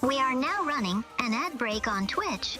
We are now running an ad break on Twitch.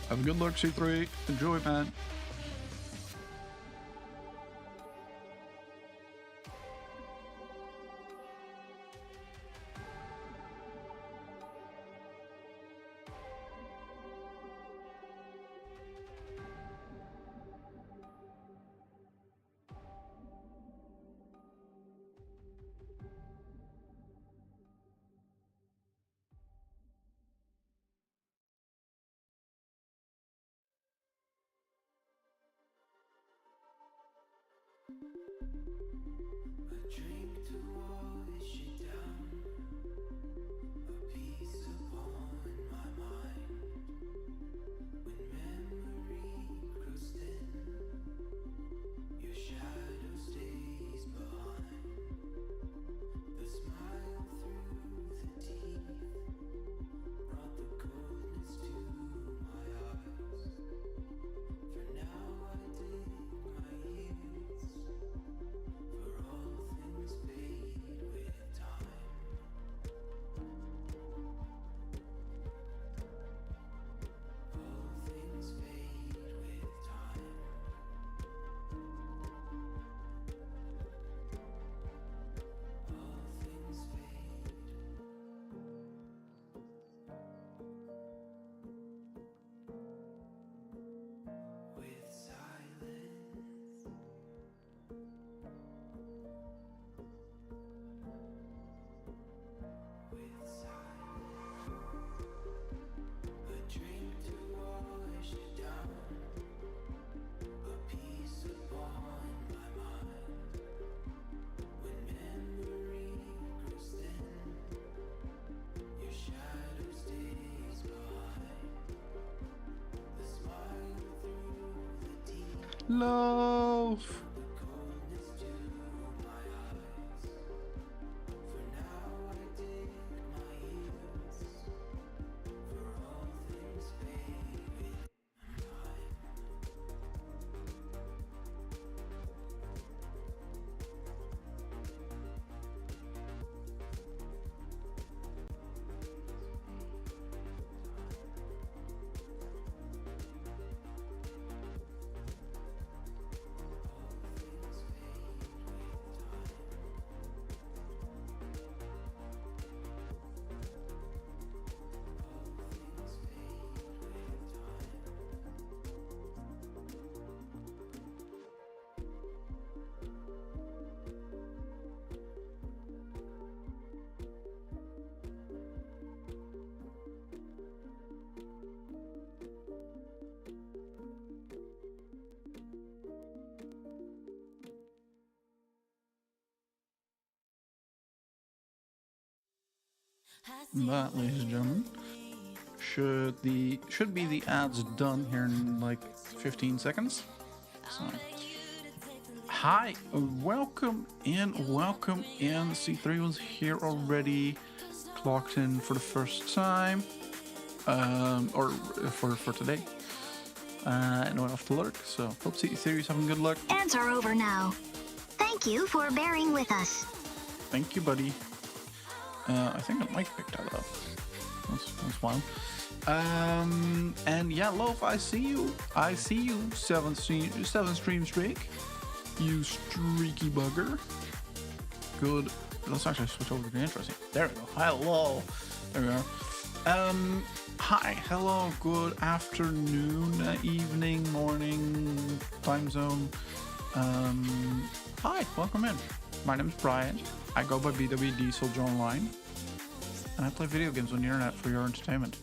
Have a good luck, C3. Enjoy, man. Love. That, ladies and gentlemen, should be the ads done here in like 15 seconds. So, hi, welcome in. C3 was here already, clocked in for the first time, or for today. And went off to lurk. So hope C3 is having good luck. Ads are over now. Thank you for bearing with us. Thank you, buddy. I think the mic picked that up. That's wild. And yeah, Loaf, I see you. Seven stream streak. You streaky bugger. Good. Let's actually switch over to the interesting. There we go. Hello. There we are. Hi. Hello. Good afternoon, evening, morning, time zone. Hi. Welcome in. My name is Brian. I go by BWD Soldier Online, and I play video games on the internet for your entertainment.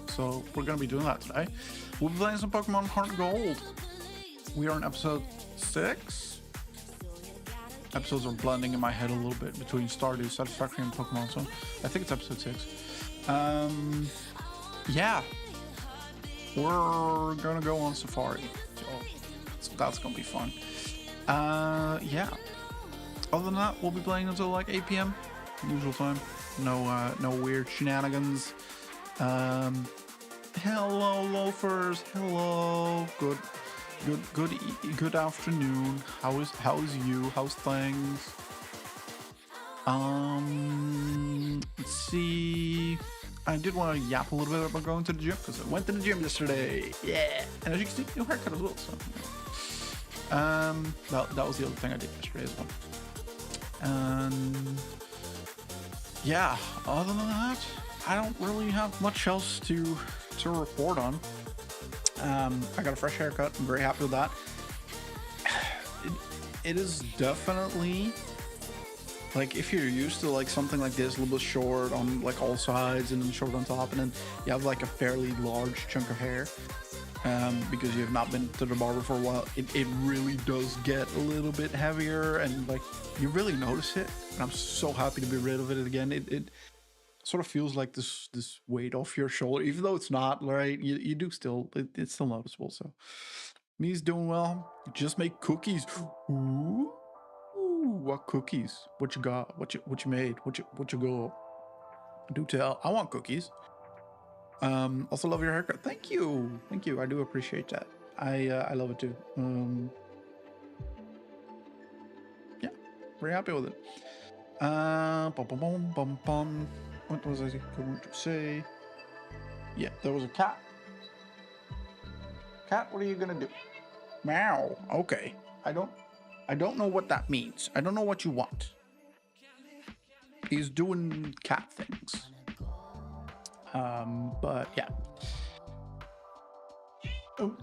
So we're going to be doing that today. We'll be playing some Pokémon HeartGold. We are on episode 6. Episodes are blending in my head a little bit between Stardew, Satisfactory, and Pokemon, so I think it's episode 6. yeah, we're gonna go on safari. So that's gonna be fun. Yeah. Other than that, we'll be playing until like 8 p.m. usual time. No weird shenanigans. Hello, loafers. Hello. Good afternoon. How's you? How's things? Let's see. I did want to yap a little bit about going to the gym because I went to the gym yesterday. Yeah, and as you can see, new haircut as well. So, that was the other thing I did yesterday as well. Yeah. Other than that, I don't really have much else to report on. I got a fresh haircut. I'm very happy with that. It is definitely like if you're used to like something like this, a little bit short on like all sides and then short on top, and then you have like a fairly large chunk of hair because you have not been to the barber for a while, it really does get a little bit heavier and like you really notice it. And I'm so happy to be rid of it again. It sort of feels like this weight off your shoulder, even though it's not, right? You do still, it's still noticeable. So me's doing well. Just make cookies. Ooh, what cookies? What you got? What you made? What you go? Do tell. I want cookies. Also love your haircut. Thank you. I do appreciate that. I love it too. Yeah, very happy with it. What was I going to say? Yeah, there was a cat. Cat, what are you gonna do? Meow. Okay. I don't know what that means. I don't know what you want. He's doing cat things. But yeah.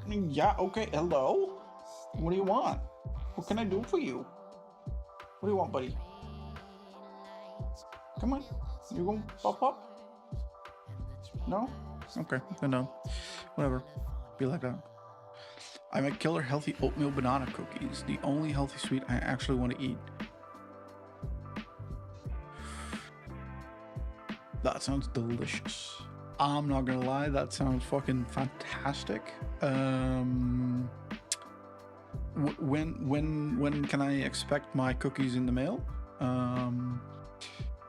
Yeah, okay. Hello? What do you want? What can I do for you? What do you want, buddy? Come on. You gonna pop up? No? Okay, then no. Whatever. Be like that. I make killer healthy oatmeal banana cookies. The only healthy sweet I actually want to eat. That sounds delicious. I'm not gonna lie, that sounds fucking fantastic. When can I expect my cookies in the mail?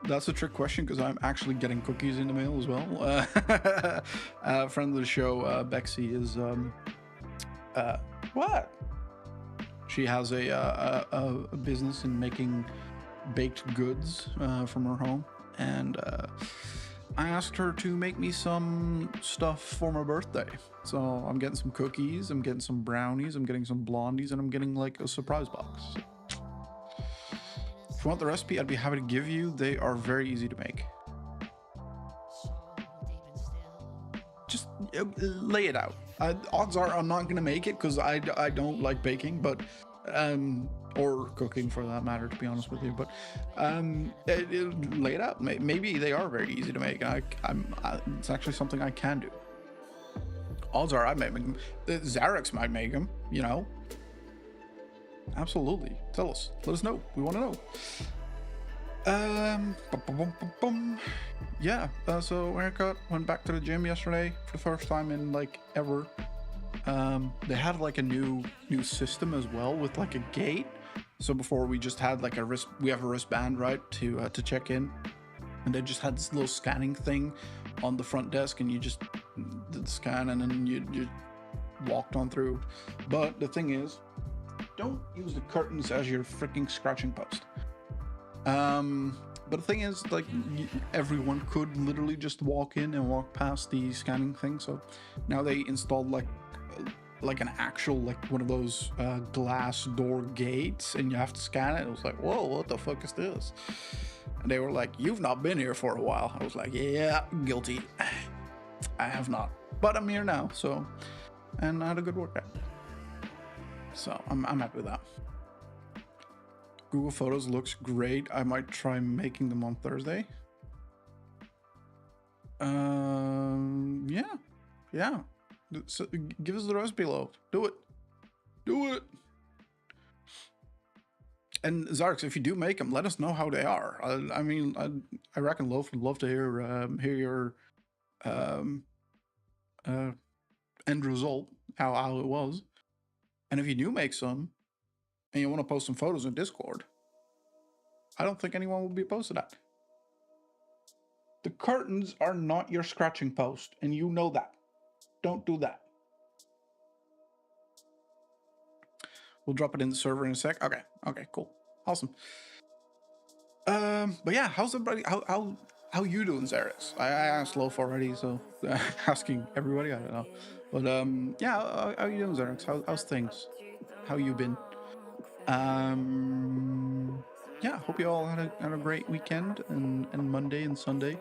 That's a trick question because I'm actually getting cookies in the mail as well. Friend of the show, Bexy, is what? She has a business in making baked goods from her home, and I asked her to make me some stuff for my birthday. So I'm getting some cookies, I'm getting some brownies, I'm getting some blondies, and I'm getting like a surprise box. If you want the recipe, I'd be happy to give you. They are very easy to make. Just lay it out. Odds are I'm not going to make it because I don't like baking, but or cooking for that matter, to be honest with you. But lay it out. Maybe they are very easy to make. It's actually something I can do. Odds are I might make them. Zarex might make them, you know. Absolutely. Tell us. Let us know. We want to know. Yeah. So haircut. Went back to the gym yesterday for the first time in like ever. They had like a new system as well with like a gate. So before we just had like we have a wristband, right, to check in, and they just had this little scanning thing on the front desk, and you just did the scan and then you walked on through. But the thing is, don't use the curtains as your freaking scratching post. But the thing is, like, everyone could literally just walk in and walk past the scanning thing. So now they installed like an actual, like one of those glass door gates, and you have to scan it. It was like, whoa, what the fuck is this? And they were like, you've not been here for a while. I was like, yeah, guilty. I have not, but I'm here now. So, and I had a good workout. So I'm happy with that. Google Photos looks great. I might try making them on Thursday. Yeah. So give us the recipe below. Do it. And Zarx, if you do make them, let us know how they are. I mean, I reckon Loaf would love to hear your end result, how it was. And if you do make some, and you want to post some photos in Discord, I don't think anyone will be opposed to that. The curtains are not your scratching post, and you know that. Don't do that. We'll drop it in the server in a sec. Okay, cool. Awesome. But yeah, how's everybody? How you doing, Xerix? I asked Loaf already, so asking everybody, I don't know. But yeah, how you doing, Xerix? How's things? How you been? Yeah, hope you all had a great weekend and Monday and Sunday.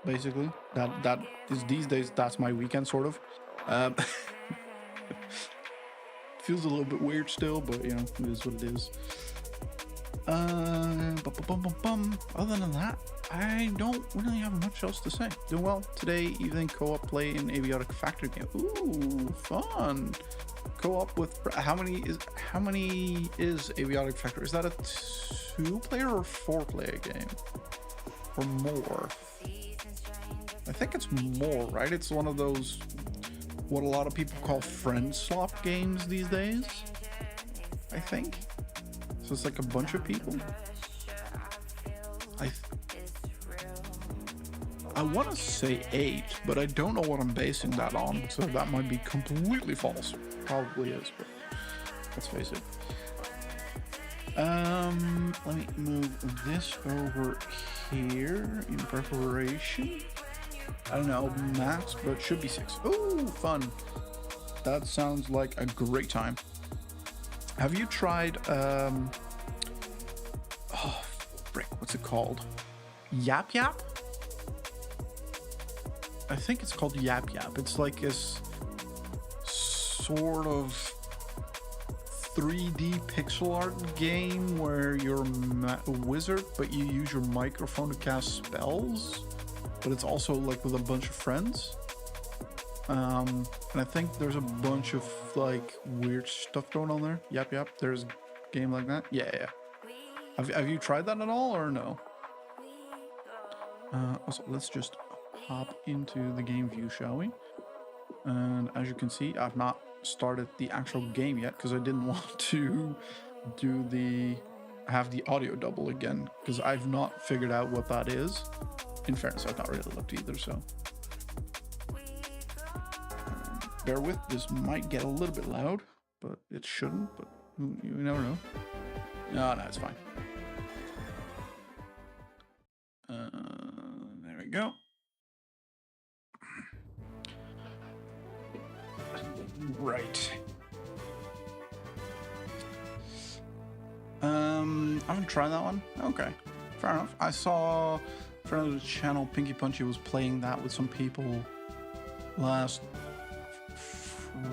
Basically, that is these days. That's my weekend, sort of. Feels a little bit weird still, but you know, it is what it is. Other than that, I don't really have much else to say. Doing well today. Evening co-op play in Avionic Factory game. Ooh, fun. Co-op with how many is Avionic Factory? Is that a 2-player or 4-player game, or more? I think it's more, right? It's one of those what a lot of people call friend swap games these days, I think. So it's like a bunch of people. I want to say 8, but I don't know what I'm basing that on, so that might be completely false. Probably is, but let's face it. Let me move this over here in preparation. I don't know, max, but it should be 6. Ooh, fun. That sounds like a great time. Have you tried, oh, frick, what's it called? Yap Yap? I think it's called Yap Yap. It's like this sort of 3D pixel art game where you're a wizard, but you use your microphone to cast spells. But it's also like with a bunch of friends. And I think there's a bunch of like weird stuff going on there. Yep, there's a game like that. Yeah. Have you tried that at all or no? Also, let's just hop into the game view, shall we? And as you can see, I've not started the actual game yet because I didn't want to have the audio double again, because I've not figured out what that is. In fairness, I've not really looked either, so bear with. This might get a little bit loud, but it shouldn't. But you never know. No, it's fine. There we go. Right. I haven't tried that one. Okay, fair enough. I saw a friend of the channel, Pinky Punchy, was playing that with some people last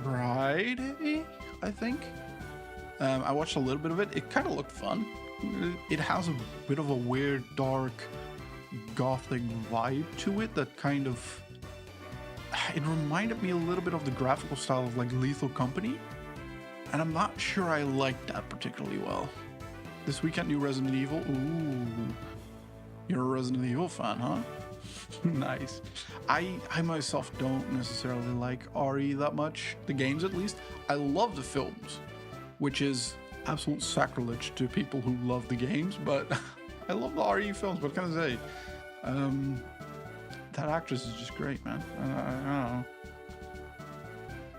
Friday, I think. I watched a little bit of it. It kind of looked fun. It has a bit of a weird, dark, gothic vibe to it that kind of... It reminded me a little bit of the graphical style of like Lethal Company. And I'm not sure I liked that particularly well. This weekend, new Resident Evil. Ooh. You're a Resident Evil fan, huh? Nice. I myself don't necessarily like RE that much. The games, at least. I love the films, which is absolute sacrilege to people who love the games, but I love the RE films. What can I say? That actress is just great, man.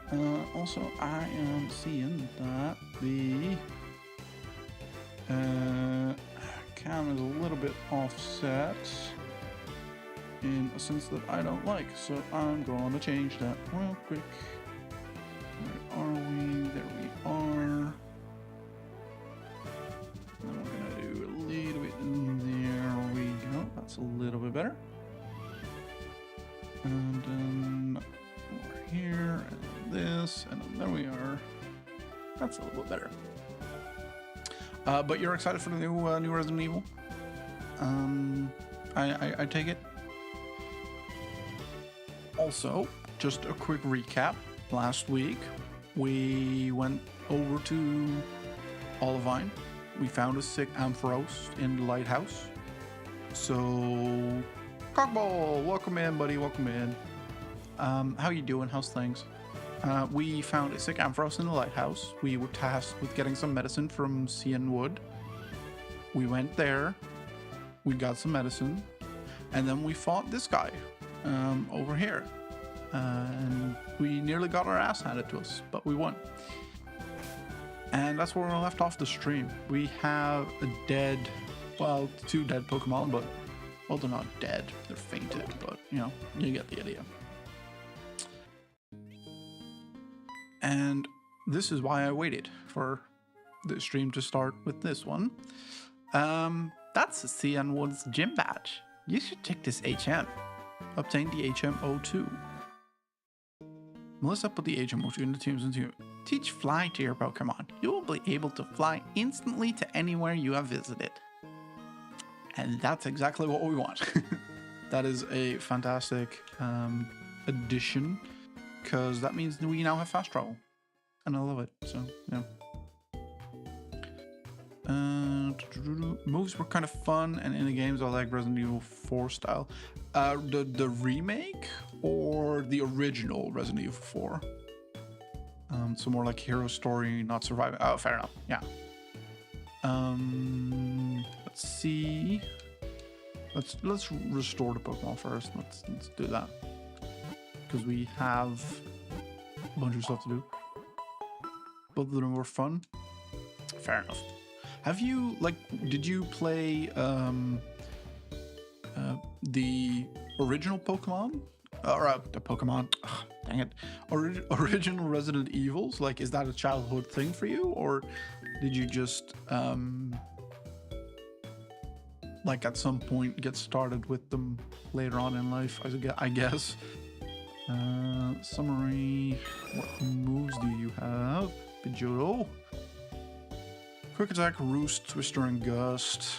I don't know. Also, I am seeing that the cam is a little bit offset in a sense that I don't like, so I'm going to change that real quick. Where are we? There we are. Then we're going to do a little bit. There we go. That's a little bit better. And then over here, and this, and then there we are. That's a little bit better. But you're excited for the new Resident Evil? I take it. Also, just a quick recap. Last week, we went over to Olivine. We found a sick Ampharos in the lighthouse. So, Cockball, welcome in, buddy, welcome in. How you doing? How's things? We found a sick Ampharos in the lighthouse. We were tasked with getting some medicine from Cianwood. We went there. We got some medicine. And then we fought this guy over here. And we nearly got our ass handed to us, but we won. And that's where we left off the stream. We have a dead, well, 2 dead Pokemon, but, well, they're not dead. They're fainted, but, you know, you get the idea. And this is why I waited for the stream to start with this one. That's Cianwood's gym badge. You should check this HM. Obtain the HM02. Melissa put the HM02 in the teams into teach fly to your Pokemon. You will be able to fly instantly to anywhere you have visited. And that's exactly what we want. That is a fantastic addition, because that means that we now have fast travel. And I love it, so, yeah. Moves were kind of fun, and in the games I like Resident Evil 4 style. The remake or the original Resident Evil 4? So more like hero story, not surviving. Oh, fair enough. Yeah. Let's see. Let's restore the Pokemon first. Let's do that, because we have a bunch of stuff to do. Both of them were fun. Fair enough. Have you, like, did you play the original Pokemon? Or the Pokemon, dang it. Original Resident Evils? Like, is that a childhood thing for you? Or did you just, like, at some point get started with them later on in life, I guess? Summary. What moves do you have? Pidgeotto. Quick Attack, Roost, Twister, and Gust.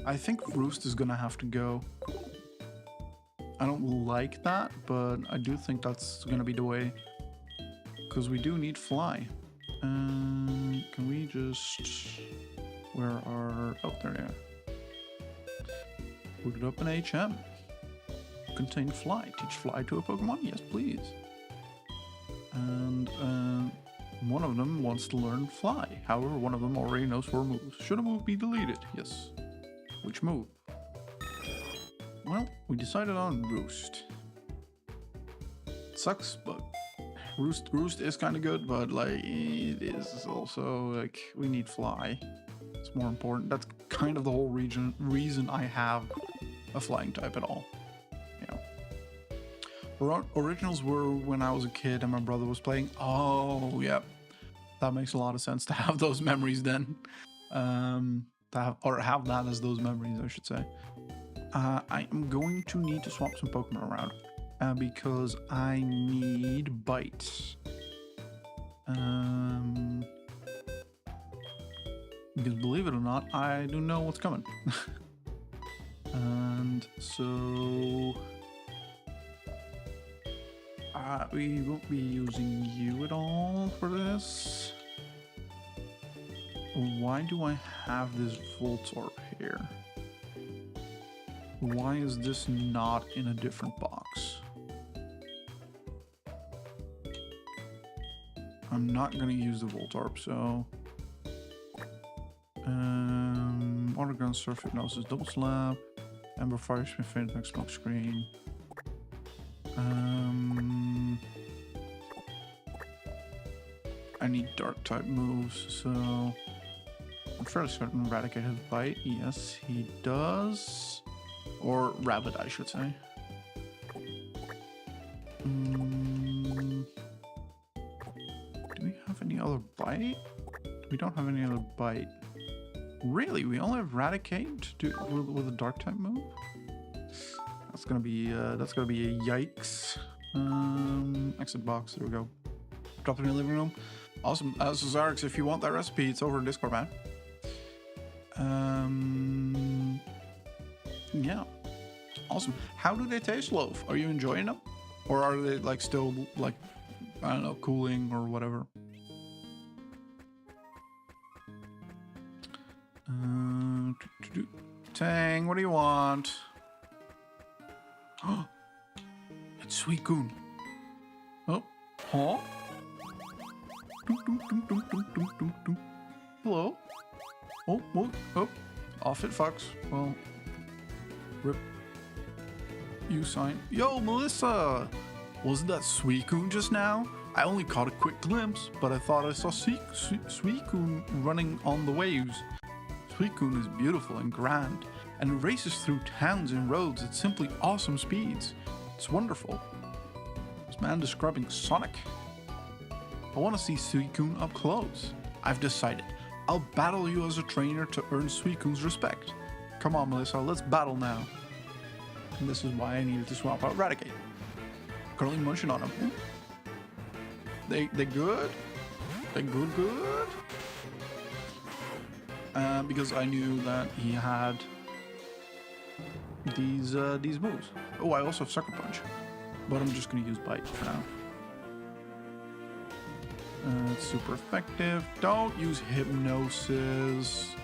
I think Roost is gonna have to go. I don't like that, but I do think that's gonna be the way, because we do need Fly. Can we just... Where are... Oh, there they are. Put it up in HM. Contain Fly. Teach Fly to a Pokemon? Yes, please. And one of them wants to learn Fly. However, one of them already knows 4 moves. Should a move be deleted? Yes. Which move? Well, we decided on Roost. It sucks, but Roost is kind of good, but like it is also like we need Fly. It's more important. That's kind of the whole reason I have a flying type at all. You know. Originals were when I was a kid and my brother was playing. Oh, yeah. That makes a lot of sense to have those memories then. Have that as those memories, I should say. I am going to need to swap some Pokemon around because I need Bite. Because believe it or not, I do know what's coming. And so we won't be using you at all for this. Why do I have this Voltorb here? Why is this not in a different box? I'm not gonna use the Voltorb, so... Water Gun, Surf Hypnosis, Double Slap, Ember Fire, Spin Faint, Next Smoke Screen. I need Dark type moves, so... I'm fairly certain Eradicate has Bite. Yes, he does. Or Rabbit, I should say. Do we have any other Bite? We don't have any other Bite. Really? We only have Eradicate to do with a Dark type move? That's gonna be a yikes. Exit box. There we go. Drop it in the living room. Awesome. So Zarix, if you want that recipe, it's over in Discord, man. Yeah. Awesome. How do they taste, Loaf? Are you enjoying them? Or are they like still like, I don't know, cooling or whatever? Tang, what do you want? It's Suicune. Oh, huh? Hello? Oh, what? Oh, off it fucks. Well, rip. You sign. Yo, Melissa! Wasn't that Suicune just now? I only caught a quick glimpse, but I thought I saw Suicune running on the waves. Suicune is beautiful and grand, and it races through towns and roads at simply awesome speeds. It's wonderful. This man describing Sonic. I want to see Suicune up close. I've decided. I'll battle you as a trainer to earn Suicune's respect. Come on, Melissa, let's battle now. And this is why I needed to swap out Raticate. Currently munching on him. They good? They good? Because I knew that he had these moves. Oh, I also have Sucker Punch, but I'm just gonna use Bite for now. It's super effective. Don't use Hypnosis.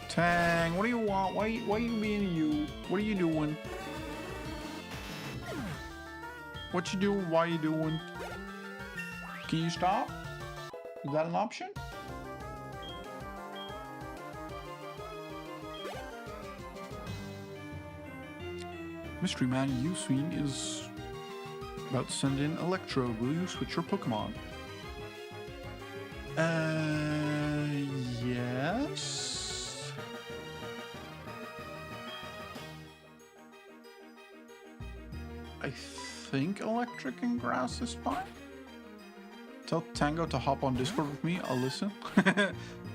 Tang, what do you want? Why are you being you? What are you doing? What you doing? Why you doing? Can you stop? Is that an option? Mystery Man Yusween is about to send in Electrode. Will you switch your Pokemon? Yes. I think Electric and Grass is fine. Tell Tango to hop on Discord with me. I'll listen.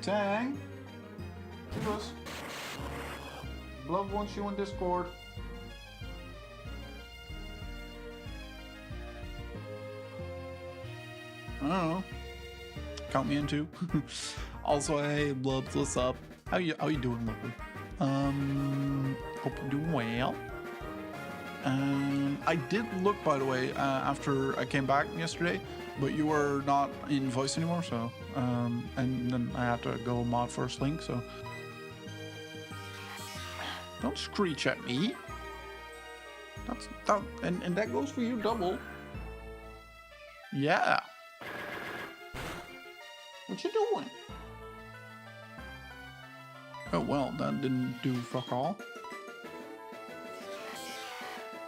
Tang, give us. Love wants you on Discord. I don't know. Count me in too. Also, hey, Blubs, what's up? How you doing, Lovely? Hope you're doing well. I did look, by the way, after I came back yesterday, but you were not in voice anymore, so and then I had to go mod first link, so don't screech at me. And that goes for you double. Yeah. What you doing? Oh well, that didn't do fuck all.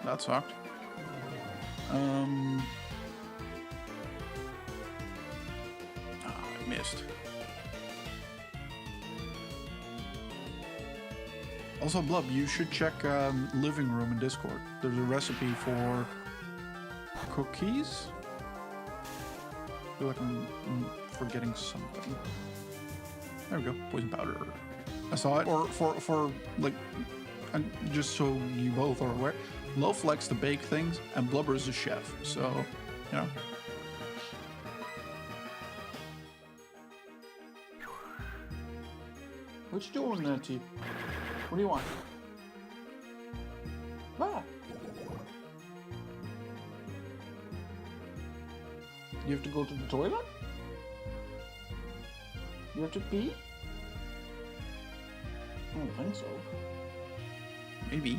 That sucked. I missed. Also, Blub, you should check living room in Discord. There's a recipe for cookies. I feel like I'm forgetting something. There we go. Poison powder. I saw it. Or for like, and just so you both are aware, Loaf likes to bake things, and Blubber is a chef. So, you know. What you doing there, T? What do you want? Ah. You have to go to the toilet? You have to pee? I don't think so. Maybe.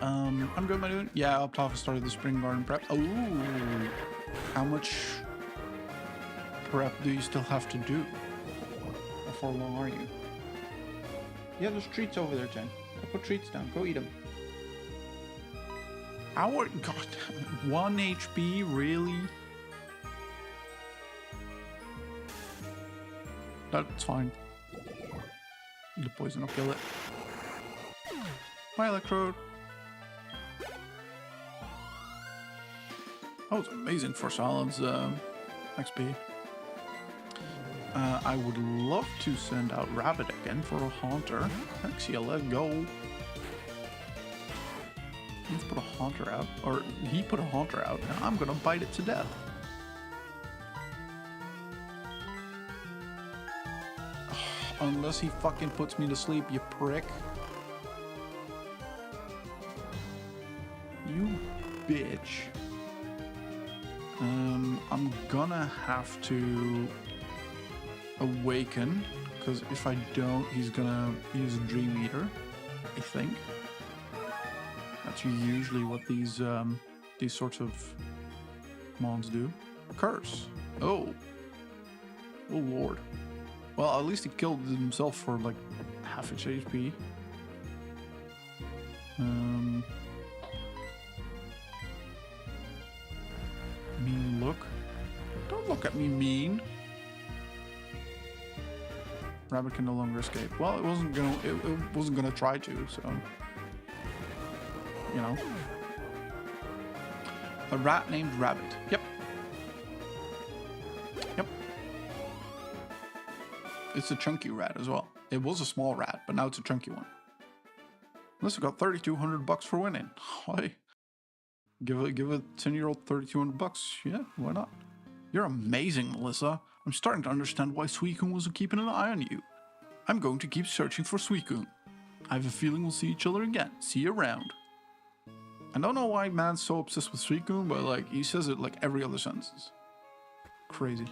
I'm good, my dude. Yeah, up top I started the spring garden prep. Oh, how much prep do you still have to do? How far along are you? Yeah, there's treats over there, Jen. I put treats down. Go eat them. Our God, 1 HP, really? That's fine. The poison will kill it. My Electrode. That was amazing for Silence XP. I would love to send out Rabbit again for a Haunter. Thanks, yeah, let's go. Let's put a Haunter out. Or he put a Haunter out, and I'm gonna bite it to death. Unless he fucking puts me to sleep, you prick. You bitch. I'm gonna have to awaken, because if I don't, he's gonna use a Dream Eater, I think. That's usually what these sorts of mons do. Curse. Oh. Oh lord. Well, at least he killed himself for like half its HP. Mean look. Don't look at me mean. Rabbit can no longer escape. Well, it wasn't gonna try to, so you know. A rat named Rabbit. Yep. Yep. It's a chunky rat as well. It was a small rat, but now it's a chunky one. Melissa got $3,200 for winning. Why? Give a 10-year-old $3,200. Yeah, why not? You're amazing, Melissa. I'm starting to understand why Suicune wasn't keeping an eye on you. I'm going to keep searching for Suicune. I have a feeling we'll see each other again. See you around. I don't know why man's so obsessed with Suicune, but like he says it like every other sentence. Crazy.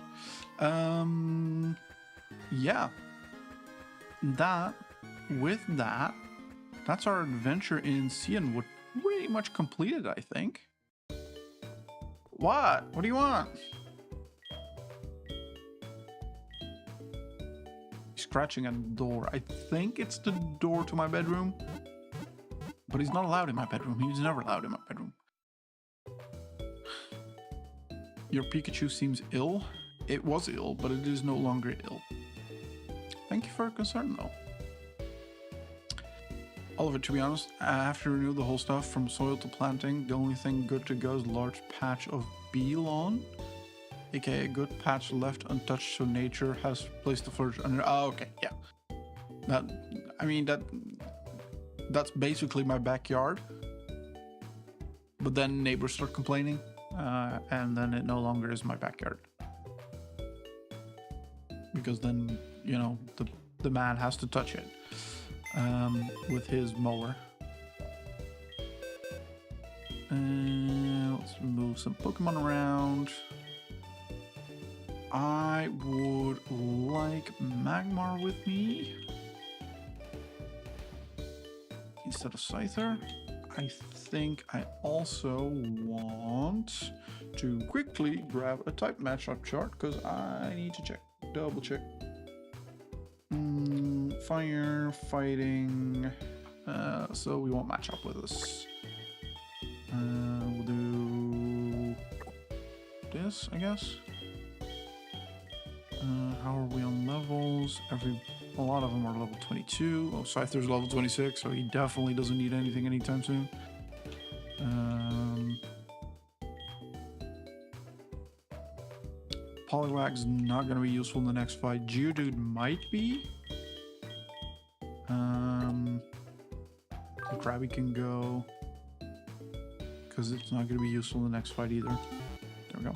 Yeah. That's our adventure in Cianwood. Pretty much completed, I think. What? What do you want? He's scratching at the door. I think it's the door to my bedroom. But he's not allowed in my bedroom. He's never allowed in my bedroom. Your Pikachu seems ill. It was ill, but it is no longer ill. Thank you for your concern, though. All of it, to be honest. I have to renew the whole stuff from soil to planting. The only thing good to go is a large patch of bee lawn, aka a good patch left untouched, so nature has place to flourish under. Oh, okay, yeah. That's basically my backyard. But then neighbors start complaining, and then it no longer is my backyard. Because then, you know, the man has to touch it. With his mower. Let's move some Pokemon around. I would like Magmar with me instead of Scyther. I think I also want to quickly grab a type matchup chart because I need to double check. Fire, fighting, so we won't match up with this. We'll do this, I guess. How are we on levels? A lot of them are level 22. Oh, Scyther's level 26, so he definitely doesn't need anything anytime soon. Poliwag's not going to be useful in the next fight. Geodude might be. Krabby can go because it's not going to be useful in the next fight either. There we go.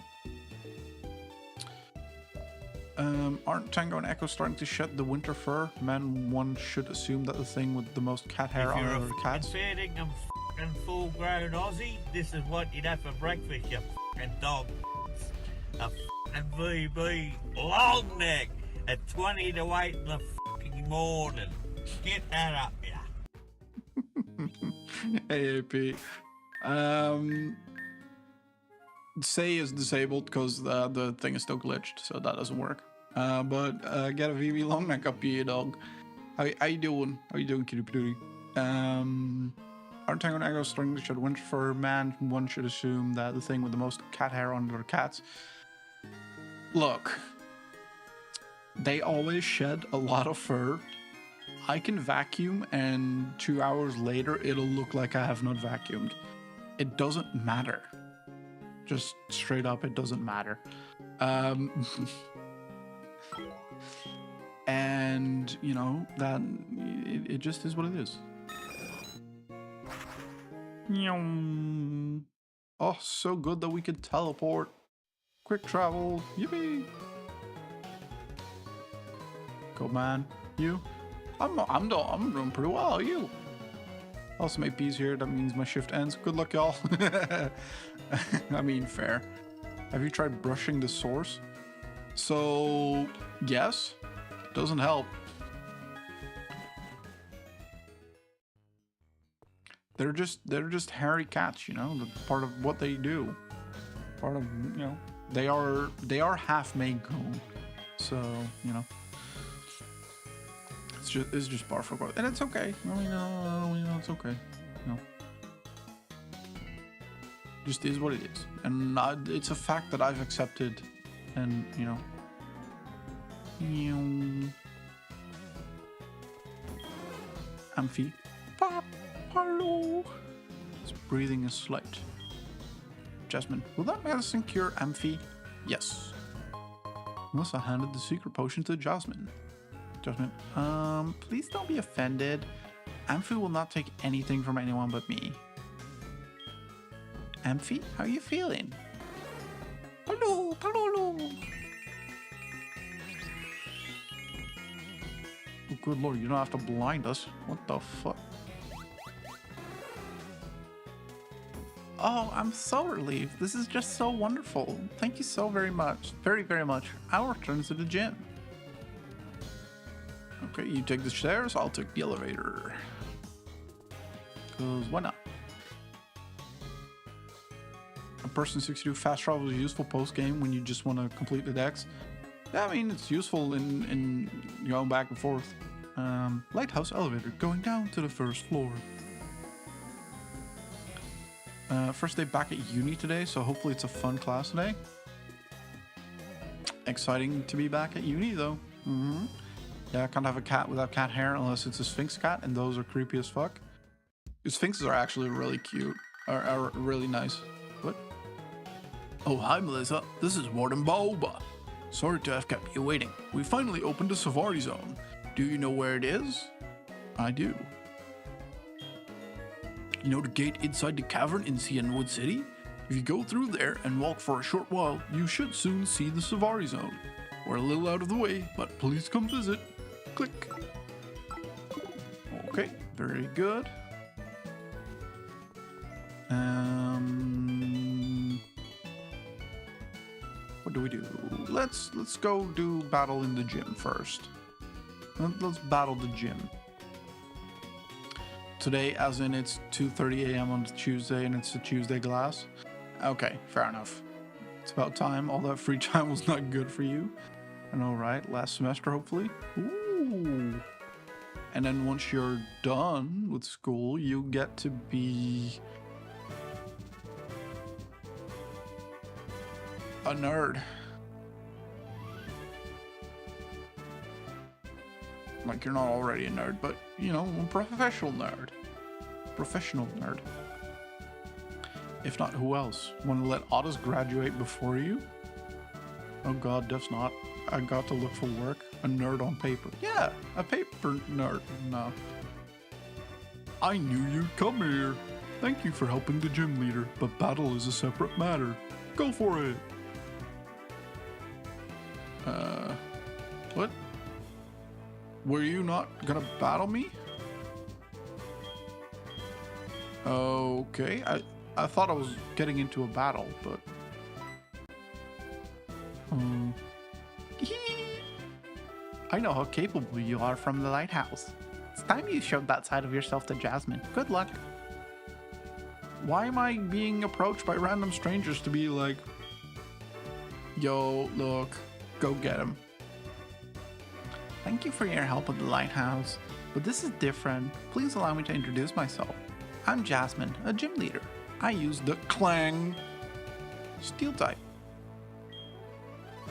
Aren't Tango and Echo starting to shed the winter fur? Man, one should assume that the thing with the most cat hair on are the cats. If you're a fitting and f***ing full-grown Aussie, this is what you'd have for breakfast, you f***ing dog. A f***ing VB long neck at 20 to 8 in the f***ing morning. Get that up, yeah. Hey, AP. Say is disabled because the thing is still glitched, so that doesn't work. But get a VV long neck up here, dog. How you doing? How you doing, kitty patootie? Aren't Tango and Echo starting to shed winter fur? Man, one should assume that the thing with the most cat hair on their cats. Look, they always shed a lot of fur. I can vacuum and 2 hours later it'll look like I have not vacuumed. It doesn't matter. Just straight up, it doesn't matter. And you know that it just is what it is. Oh, so good that we could teleport. Quick travel. Yippee. Go, man. You? I'm doing pretty well. You? Also, my P's here. That means my shift ends. Good luck, y'all. I mean, fair. Have you tried brushing the source? So, yes. Doesn't help. they're just hairy cats, you know. That's part of what they do. Part of, you know, they are half Maine-Coon, so you know. It's just par for course, and it's okay. I mean, you know, it's okay. You know, just is what it is, and it's a fact that I've accepted, and you know. Amphi, hello. His breathing is slight. Jasmine, will that medicine cure Amphi? Yes. Melissa handed the secret potion to Jasmine. Jasmine, please don't be offended. Amphi will not take anything from anyone but me. Amphi, how are you feeling? Hello, hello. Oh, good lord, you don't have to blind us. What the fuck? Oh, I'm so relieved. This is just so wonderful. Thank you so very much. Very, very much. I'll return to the gym. Okay, you take the stairs, I'll take the elevator. Because why not? A person 62 fast travel is useful post-game when you just want to complete the decks. Yeah, I mean, it's useful in going back and forth. Lighthouse elevator going down to the first floor. First day back at uni today, so hopefully it's a fun class today. Exciting to be back at uni though. Yeah, I can't have a cat without cat hair unless it's a Sphinx cat, and those are creepy as fuck. Sphinxes are actually really cute, are really nice. What? Oh, hi Melissa, this is Warden Boba. Sorry to have kept you waiting. We finally opened the Safari Zone. Do you know where it is? I do. You know the gate inside the cavern in Cianwood City? If you go through there and walk for a short while, you should soon see the Safari Zone. We're a little out of the way, but please come visit. Click. Okay, very good. What do we do? Let's go do battle in the gym first. Let's battle the gym. Today, as in it's 2:30 a.m. on Tuesday and it's a Tuesday class. Okay, fair enough. It's about time. All that free time was not good for you. I know, right? Last semester, hopefully. Ooh. And then once you're done with school, you get to be a nerd. Like, you're not already a nerd, but, you know, a professional nerd. Professional nerd. If not, who else? Want to let Otis graduate before you? Oh god, that's not. I got to look for work. A nerd on paper. Yeah, a paper nerd. No. I knew you'd come here. Thank you for helping the gym leader, but battle is a separate matter. Go for it. What? Were you not gonna battle me? Okay, I thought I was getting into a battle, but... I know how capable you are from the lighthouse. It's time you showed that side of yourself to Jasmine. Good luck. Why am I being approached by random strangers to be like, yo, look, go get him? Thank you for your help with the lighthouse, but this is different. Please allow me to introduce myself. I'm Jasmine, a gym leader. I use the Clang Steel type.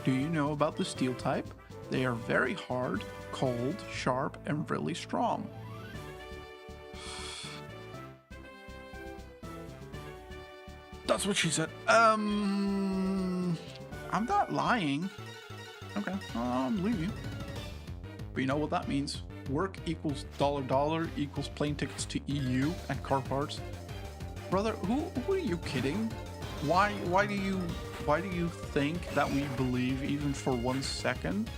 Do you know about the Steel type? They are very hard, cold, sharp, and really strong. That's what she said. I'm not lying. Okay, I'll believe you. But you know what that means? Work equals $$ equals plane tickets to EU and car parts. Brother, who are you kidding? Why do you think that we believe even for 1 second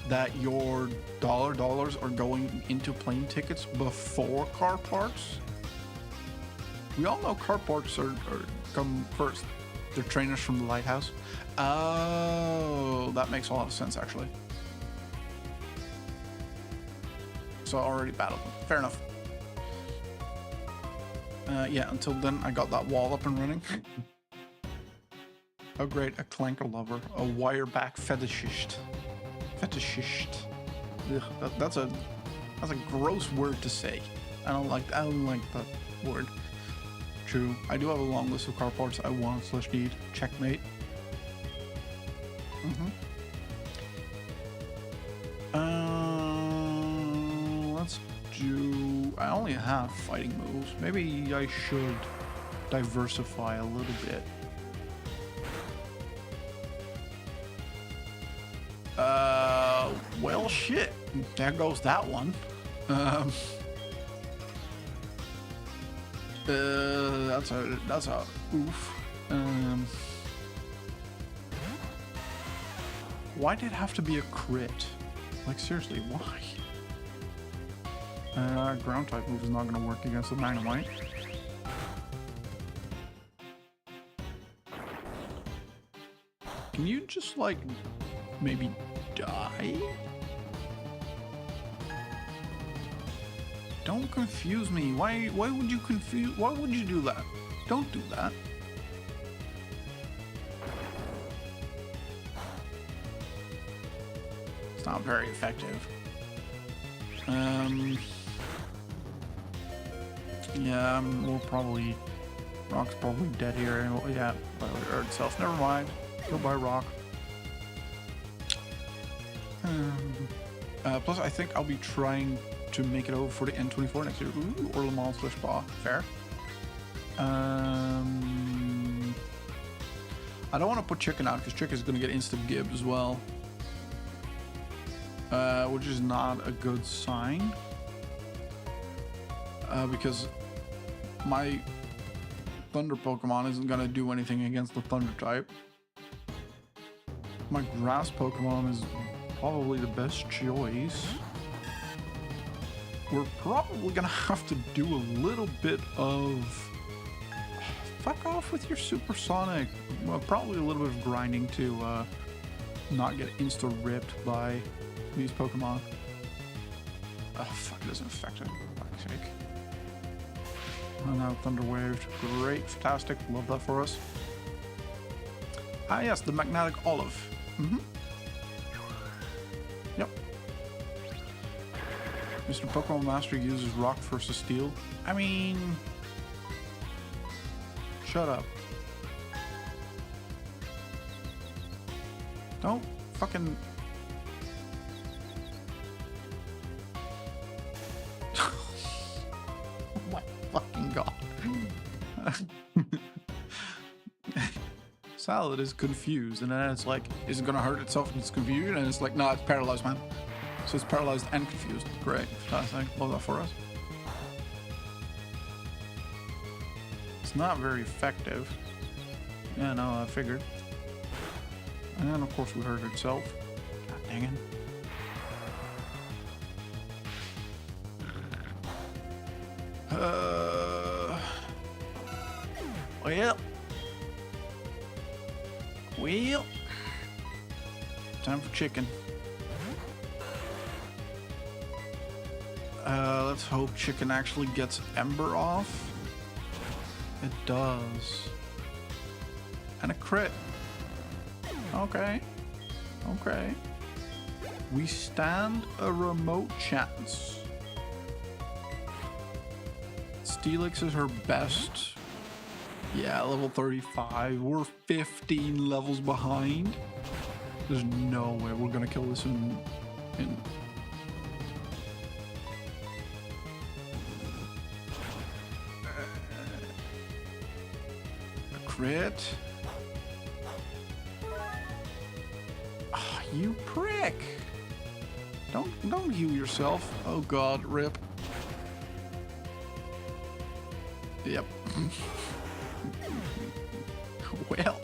that your dollars are going into plane tickets before car parts? We all know car parts are come first. They're trainers from the lighthouse. Oh, that makes a lot of sense actually. So I already battled them. Fair enough. Yeah, until then I got that wall up and running. Oh great, a clanker lover, a wireback fetishist. Ugh, that's a gross word to say. I don't like that word. True, I do have a long list of car parts I want/need. Checkmate. Let's do. I only have fighting moves. Maybe I should diversify a little bit. Well, shit. There goes that one. That's a oof. Why did it have to be a crit? Like, seriously, why? Ground type move is not gonna work against the Magnemite. Can you just, like, maybe die? Don't confuse me. Why would you confuse? Why would you do that? Don't do that. It's not very effective. Yeah, we'll probably... Rock's probably dead here. Yeah, by itself. Never mind. Goodbye, Rock. Plus, I think I'll be trying to make it over for the N24 next year. Ooh, or Le Mans / Spa. Fair. I don't want to put Chicken out because Chicken is going to get instant gib as well. Which is not a good sign. Because my Thunder Pokemon isn't going to do anything against the Thunder type. My Grass Pokemon is probably the best choice. We're probably going to have to do a little bit of... Fuck off with your Supersonic. Well, probably a little bit of grinding to not get insta-ripped by these Pokemon. Oh, fuck, it doesn't affect it. For fuck's sake. Oh, now Thunder Waved. Great, fantastic. Love that for us. Ah, yes, the Magnetic Olive. Yep. Mr. Pokemon Master uses Rock versus Steel. I mean... Shut up. Don't fucking... Oh my fucking god. Salad is confused, and then it's like, is it gonna hurt itself in its confusion? And it's like, no, it's paralyzed, man. So it's paralyzed and confused. Great, fantastic. Love that for us. It's not very effective. Yeah, no, I figured. And of course we hurt itself. God dang it. Well. Time for chicken. Let's hope chicken actually gets Ember off. It does. And a crit. Okay. Okay. We stand a remote chance. Steelix is her best. Yeah, level 35. We're 15 levels behind. There's no way we're gonna kill this in a crit. Oh, you prick! Don't heal yourself. Oh god, rip. Yep. Well.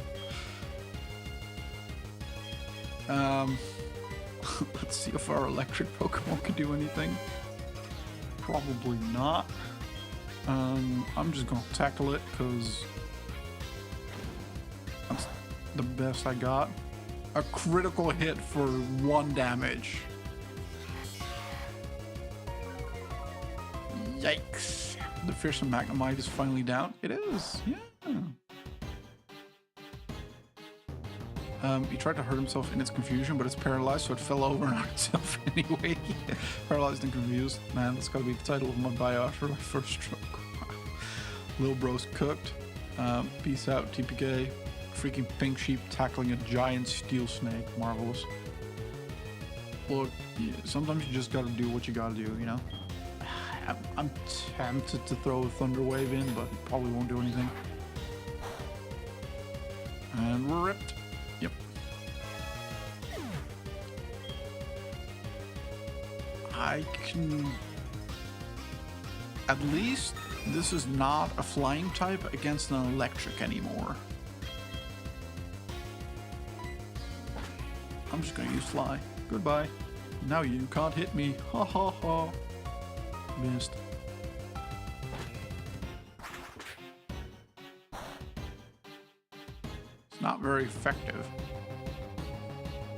Let's see if our electric Pokemon can do anything. Probably not. I'm just gonna tackle it because that's the best I got. A critical hit for 1 damage. Yikes. The fearsome Magnemite is finally down. It is, yeah. He tried to hurt himself in its confusion, but it's paralyzed, so it fell over on itself anyway. Paralyzed and confused. Man, that's gotta be the title of my bio after my first stroke. Wow. Lil bro's cooked. Peace out, TPK. Freaking pink sheep tackling a giant steel snake. Marvelous. Look, sometimes you just gotta do what you gotta do, you know? I'm tempted to throw a Thunder Wave in, but it probably won't do anything. And we're ripped. Yep. I can... At least this is not a flying type against an electric anymore. I'm just gonna use fly. Goodbye. Now you can't hit me. Ha ha ha. Missed. It's not very effective.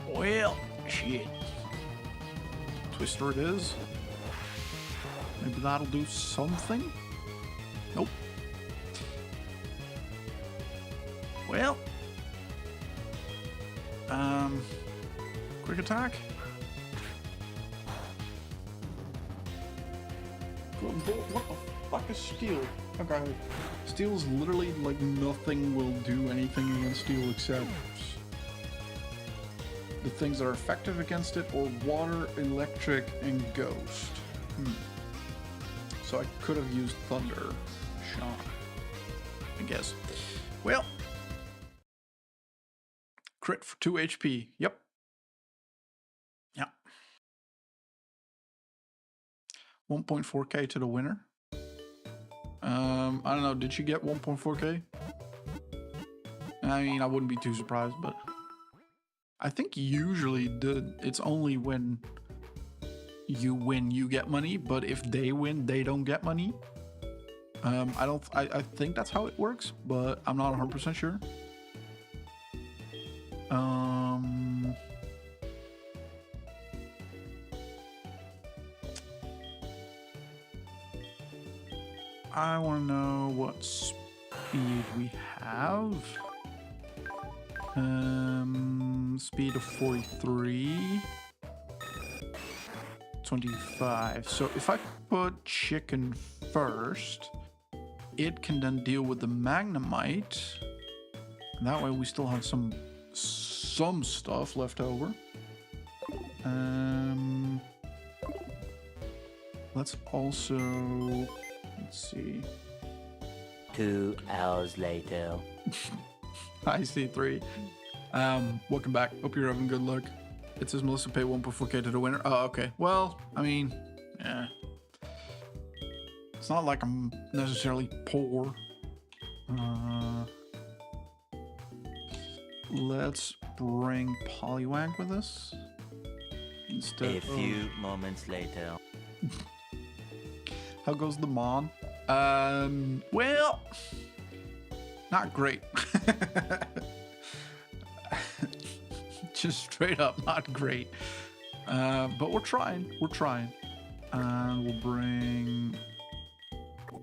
Well, shit. Twister it is. Maybe that'll do something? Nope. Well. Quick attack. What the fuck is steel? Okay. Steel is literally like nothing will do anything against steel except the things that are effective against it, or water, electric, and ghost. So I could have used thunder shot, I guess. Well, crit for 2 HP. Yep. Yep. 1.4k to the winner. I don't know, did she get 1.4k? I mean, I wouldn't be too surprised, but I think usually it's only when you win you get money, but if they win they don't get money. I think that's how it works, but I'm not 100% sure. I want to know what speed we have. Speed of 43. 25. So if I put chicken first, it can then deal with the Magnemite. And that way we still have some stuff left over. Let's also... Let's see. 2 hours later. Hi, C3. Welcome back. Hope you're having good luck. It says Melissa pay 1.4k to the winner. Oh, okay. Well, I mean, yeah. It's not like I'm necessarily poor. Let's bring Poliwag with us. Instead A few moments later. How goes the Mon? Well, not great. Just straight up not great. But we're trying. And we'll bring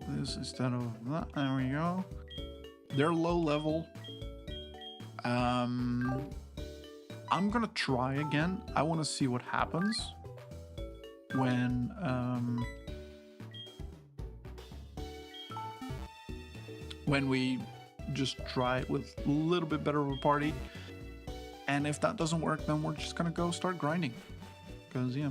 this instead of that. There we go. They're low level. I'm gonna try again. I want to see what happens when we just try it with a little bit better of a party. And if that doesn't work, then we're just gonna go start grinding. Because, yeah.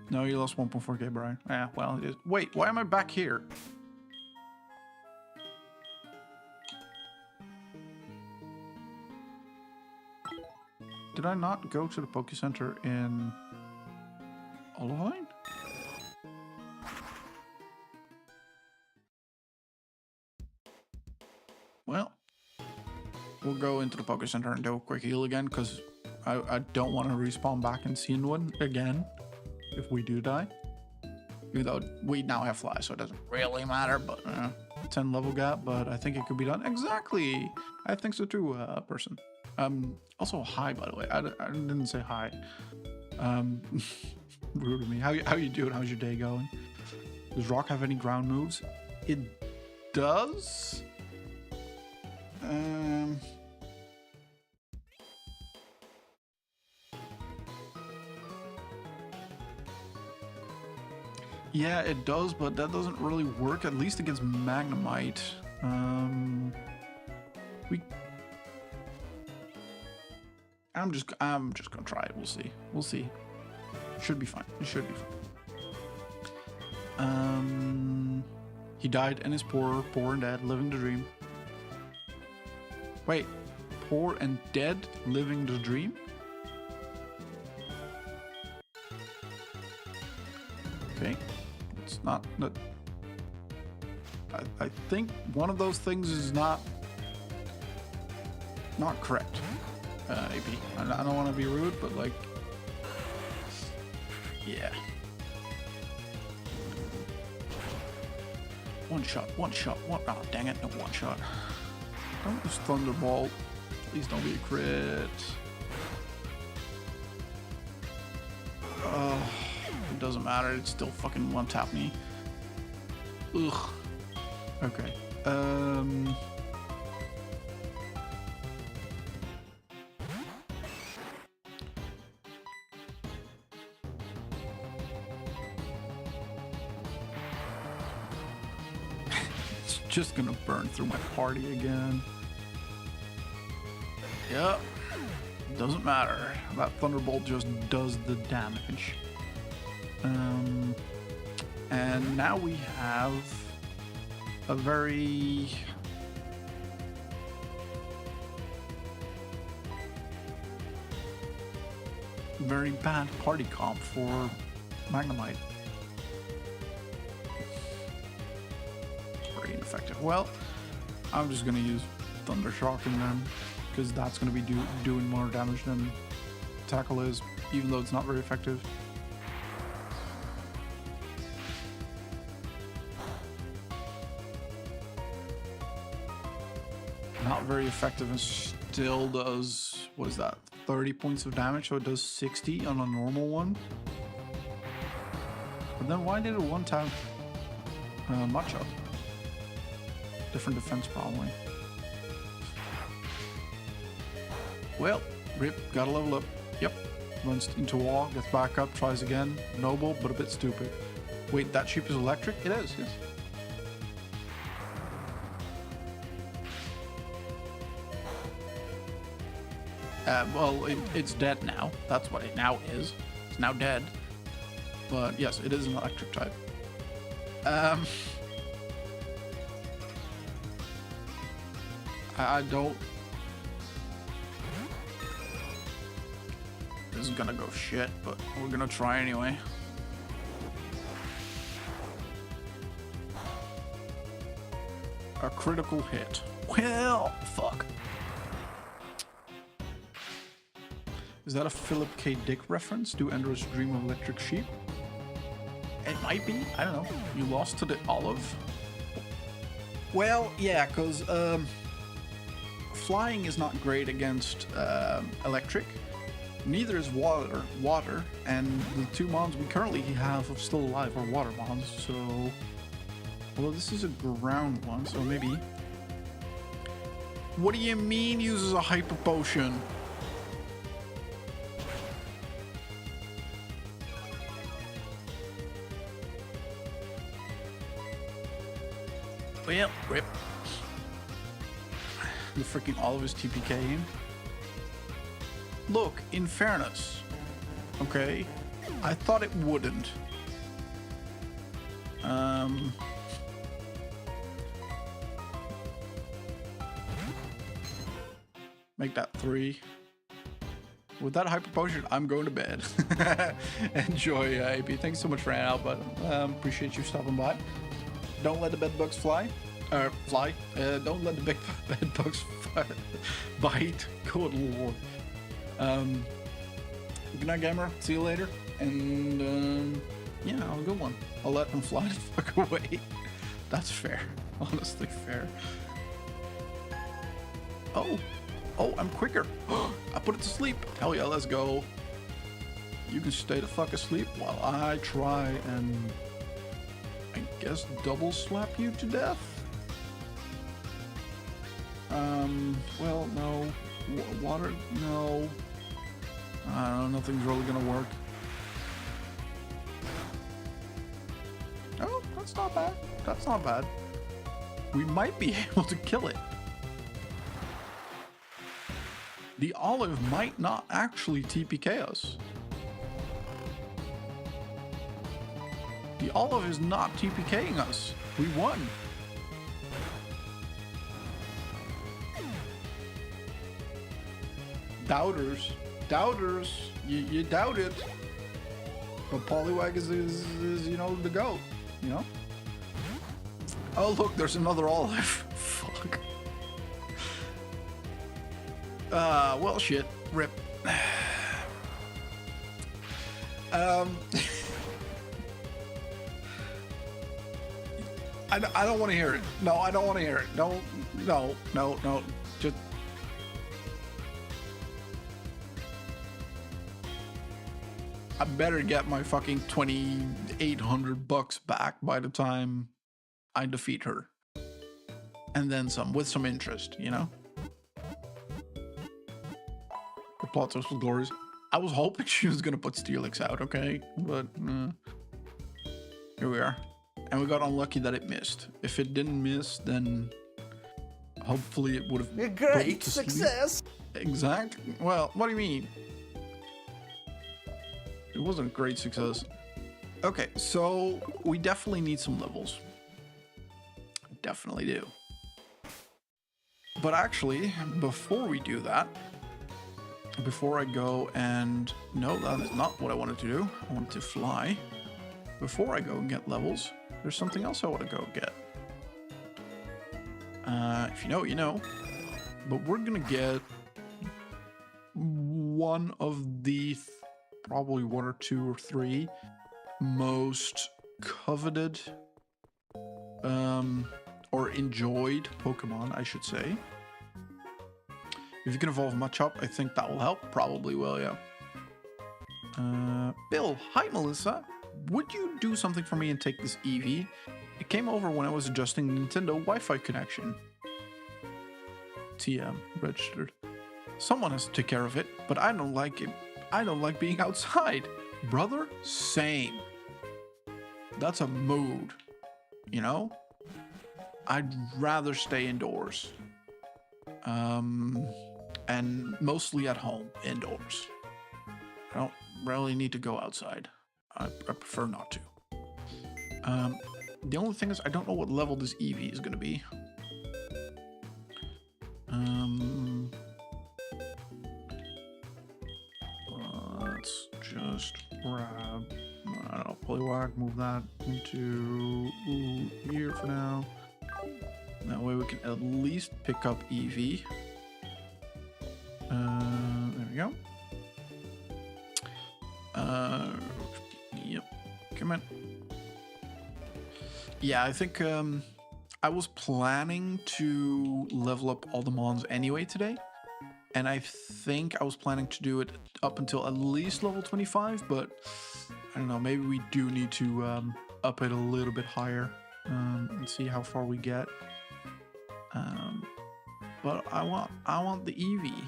No, you lost 1.4k, Brian. Yeah, well, wait, why am I back here? Did I not go to the Poke Center in Olivine? Well, we'll go into the Poke Center and do a quick heal again, because I don't want to respawn back in Cianwood again if we do die. Even though we now have fly, so it doesn't really matter, but 10 level gap, but I think it could be done. Exactly! I think so too, person. Also hi, by the way. I didn't say hi. rude of me. How you doing? How's your day going? Does Rock have any ground moves? It does. Yeah, it does, but that doesn't really work, at least against Magnemite. I'm just gonna try it. We'll see. Should be fine. It should be fine. He died and is poor and dead, living the dream. Wait, poor and dead, living the dream? Okay, it's not. I think one of those things is not correct. AP. I don't want to be rude, but like, yeah. One shot. Oh, dang it, no one shot. Don't use Thunderbolt. Please don't be a crit. It doesn't matter. It still fucking one tap me. Ugh. Okay. It's just gonna burn through my party again. Yep. Doesn't matter. That Thunderbolt just does the damage. And now we have a very bad party comp for Magnemite. Very ineffective. Well, I'm just gonna use Thunder Shocking then, because that's gonna be doing more damage than Tackle is, even though it's not very effective. Not very effective and still does, what is that, 30 points of damage, so it does 60 on a normal one. But then why did it one time matchup? Different defense probably. Well, rip, gotta level up. Yep, runs into wall, gets back up, tries again. Noble, but a bit stupid. Wait, that sheep is electric? It is, yes. Well, it's dead now. That's what it now is. It's now dead. But yes, it is an electric type. I don't... This is gonna go shit, but we're gonna try anyway. A critical hit. Well, fuck. Is that a Philip K. Dick reference? Do androids dream of electric sheep? It might be. I don't know. You lost to the olive? Well, yeah, because flying is not great against electric. Neither is water. And the two mons we currently have still alive are water mons. So, well, this is a ground one, so maybe. What do you mean uses a hyper potion? Well, rip. The freaking all of his TPK in. Look, in fairness, okay, I thought it wouldn't. Make that 3. With that hyper potion, I'm going to bed. Enjoy, AP. Thanks so much for hanging out, but appreciate you stopping by. Don't let the bed bugs fly. Don't let the bed bugs bite. Good lord. Good night, gamer. See you later. And yeah, have a good one. I'll let them fly the fuck away. That's fair. Honestly fair. Oh, I'm quicker. I put it to sleep. Hell yeah, let's go. you can stay the fuck asleep while I try and, I guess, double slap you to death? Well, no. Water, no. I don't know, nothing's really gonna work. Oh, that's not bad. That's not bad. We might be able to kill it. The olive might not actually TPK us. The olive is not TPKing us. We won. Doubters. Doubters. You doubt it. But Poliwag is, you know, the GOAT. You know? Oh, look, there's another olive. Fuck. Well, shit. Rip. I don't want to hear it. No, I don't want to hear it. No. Just... I better get my fucking $2,800 back by the time I defeat her. And then some, with some interest, you know? The plot twist was glorious. I was hoping she was gonna put Steelix out, okay? But, here we are. And we got unlucky that it missed. If it didn't miss, then hopefully it would have... A great success! Exactly. Well, what do you mean? It wasn't a great success. Okay, so we definitely need some levels. Definitely do. But actually, before we do that, before I go and... No, that is not what I wanted to do. I wanted to fly. Before I go and get levels, there's something else I want to go get. If you know, you know. But we're gonna get one of the... probably one or two or three most coveted or enjoyed Pokemon, I should say. If you can evolve Machop, I think that will help. Probably will, yeah. Bill, hi Melissa. Would you do something for me and take this Eevee? It came over when I was adjusting the Nintendo Wi-Fi connection. TM, registered. Someone has to take care of it, but I don't like it. I don't like being outside. Brother, same. That's a mood, you know? I'd rather stay indoors. And mostly at home, indoors. I don't really need to go outside. I prefer not to. The only thing is I don't know what level this Eevee is gonna be. Let's just grab, I don't know, Poliwag, move that into here for now. That way we can at least pick up Eevee. There we go. Yep, come on. Yeah, I think I was planning to level up all the Mons anyway today. And I think I was planning to do it up until at least level 25, but I don't know, maybe we do need to up it a little bit higher and see how far we get. But I want the Eevee.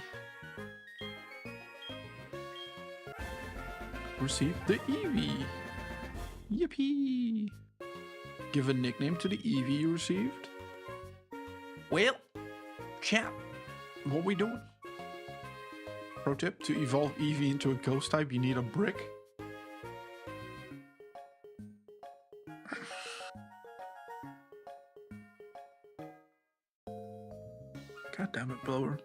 Receive the Eevee. Yippee! Give a nickname to the Eevee you received. Well, chat, what we doing? Pro tip, to evolve Eevee into a ghost type, you need a brick. God damn it, Blower.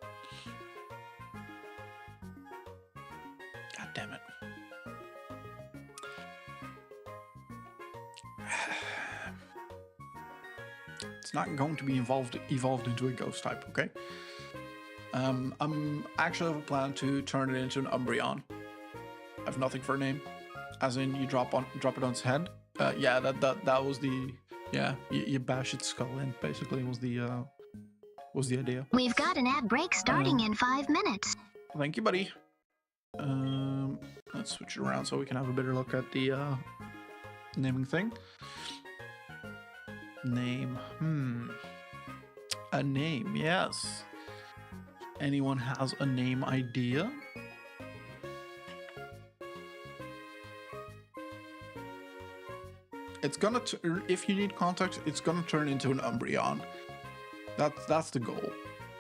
God damn it. It's not going to be evolved into a ghost type, okay? I'm actually have a plan to turn it into an Umbreon. I have nothing for a name. As in, you drop it on its head. Yeah, that was the... Yeah, you bash its skull in, basically, was the idea. We've got an ad break starting in 5 minutes. Thank you, buddy. Let's Let's switch it around so we can have a better look at the naming thing. Name. A name, yes. Anyone has a name idea? It's gonna, if you need context, it's gonna turn into an Umbreon. That's the goal.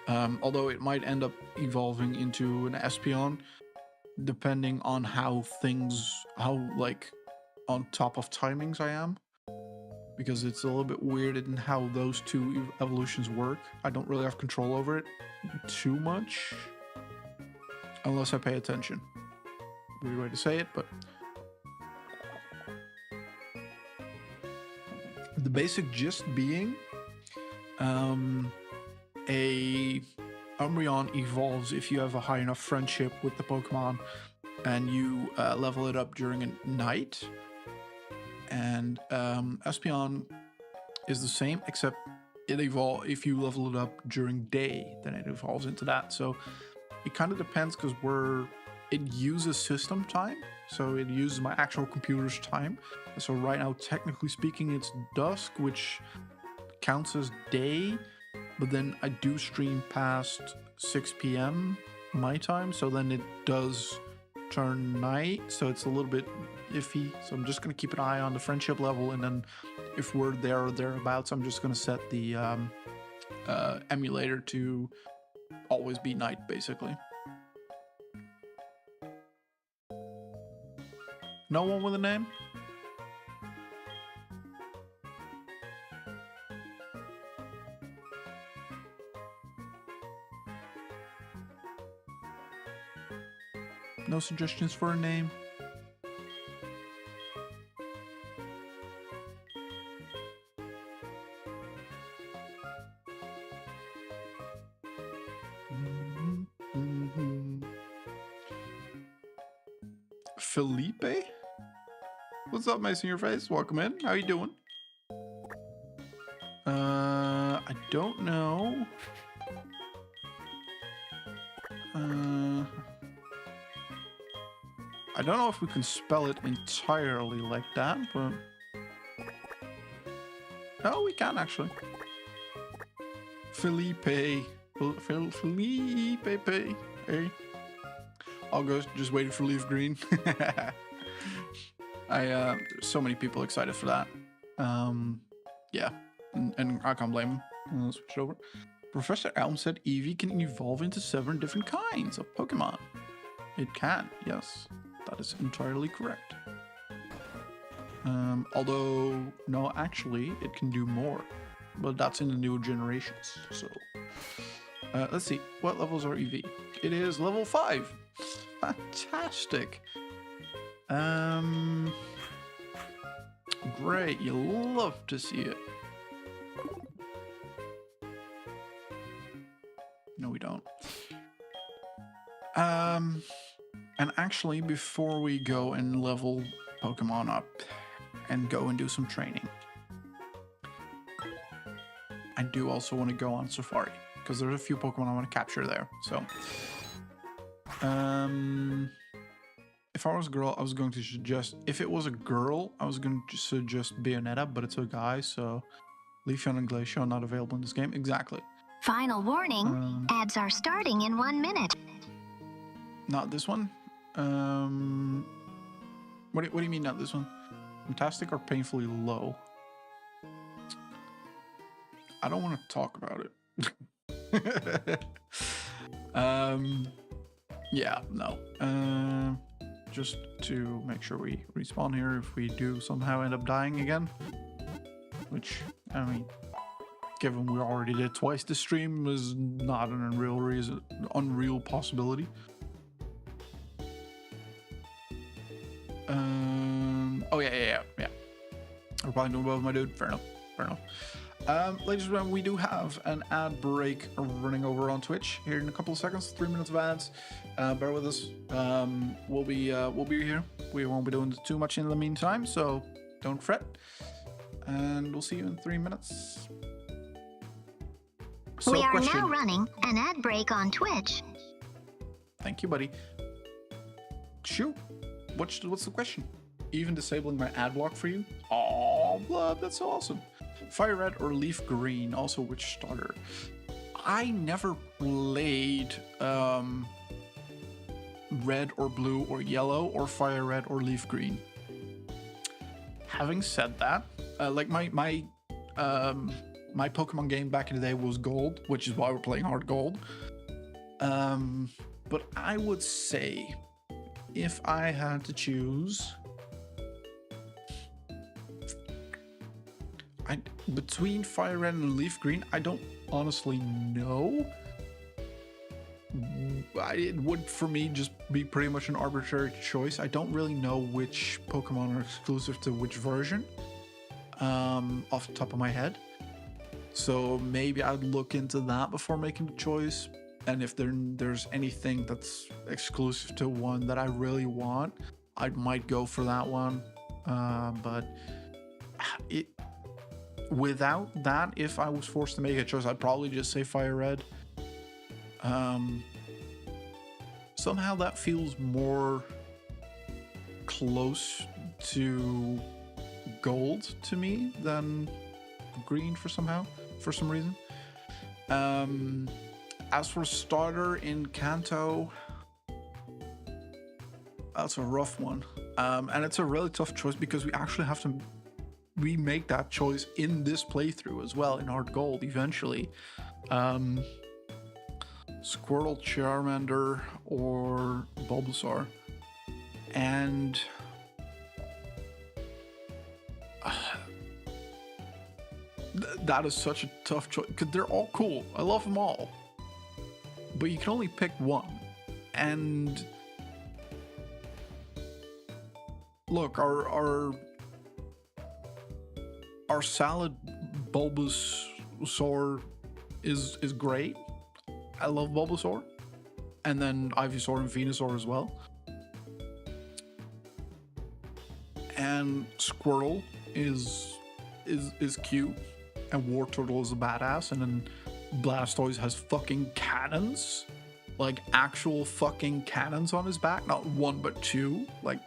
Although it might end up evolving into an Espeon, depending on how like on top of timings I am. Because it's a little bit weird in how those two evolutions work. I don't really have control over it too much. Unless I pay attention. Weird way to say it, but... The basic gist being... a Umbreon evolves if you have a high enough friendship with the Pokemon and you level it up during a night. And Espeon is the same, except it evolves if you level it up during day, then it evolves into that. So it kind of depends because it uses system time, so it uses my actual computer's time. So right now, technically speaking, it's dusk, which counts as day, but then I do stream past 6 p.m. my time, so then it does turn night, so it's a little bit iffy. So I'm just going to keep an eye on the friendship level, and then if we're there or thereabouts, I'm just going to set the emulator to always be night, basically. No one with a name? No suggestions for a name? Felipe? What's up, Mason? Your face? Welcome in. How you doing? I don't know. I don't know if we can spell it entirely like that, but... Oh, we can actually. Felipe. Felipe. Hey. I'll go just waiting for Leaf Green. There's so many people excited for that. Yeah. And I can't blame them. Let's switch it over. Professor Elm said Eevee can evolve into 7 different kinds of Pokemon. It can, yes. That is entirely correct. Although, no, actually, it can do more. But that's in the newer generations, so... let's see, what levels are Eevee? It is level 5! Fantastic! Great, you love to see it. No, we don't. And actually, before we go and level Pokemon up and go and do some training, I do also want to go on Safari because there's a few Pokemon I want to capture there. So, if I was a girl, I was going to suggest, if it was a girl, I was going to suggest Bayonetta, but it's a guy, so Leafeon and Glaceon not available in this game. Exactly. Final warning, ads are starting in 1 minute. Not this one. What do you mean not this one? Fantastic or painfully low? I don't want to talk about it. Yeah, no. Just to make sure we respawn here if we do somehow end up dying again. Which, I mean, given we already did twice the stream, is not an unreal possibility. Oh yeah. We're probably doing well with my dude. Fair enough. Ladies and gentlemen, we do have an ad break running over on Twitch here in a couple of seconds. 3 minutes of ads. Bear with us. We'll be here. We won't be doing too much in the meantime, so don't fret. And we'll see you in 3 minutes. So, we are now running an ad break on Twitch. Thank you, buddy. Shoot. what's the question? Even disabling my ad block for you? Oh, blood, that's so awesome. Fire red or leaf green? Also, which starter? I never played red or blue or yellow or fire red or leaf green. Having said that, like my Pokemon game back in the day was Gold, which is why we're playing HeartGold. But I would say, if I had to choose, between fire red and leaf green, I don't honestly know. It would, for me, just be pretty much an arbitrary choice. I don't really know which Pokemon are exclusive to which version, off the top of my head. So maybe I'd look into that before making the choice. And if there's anything that's exclusive to one that I really want, I might go for that one. But without that, if I was forced to make a choice, I'd probably just say fire red. Somehow that feels more close to gold to me than green for some reason. As for starter in Kanto, that's a rough one. And it's a really tough choice because we actually have to remake that choice in this playthrough as well, in HeartGold eventually. Squirtle, Charmander, or Bulbasaur. And that is such a tough choice because they're all cool. I love them all. But you can only pick one. And look, our salad Bulbasaur is great. I love Bulbasaur, and then Ivysaur and Venusaur as well. And Squirtle is cute, and Wartortle is a badass, and then Blastoise has fucking cannons, like actual fucking cannons on his back, not one but two. Like,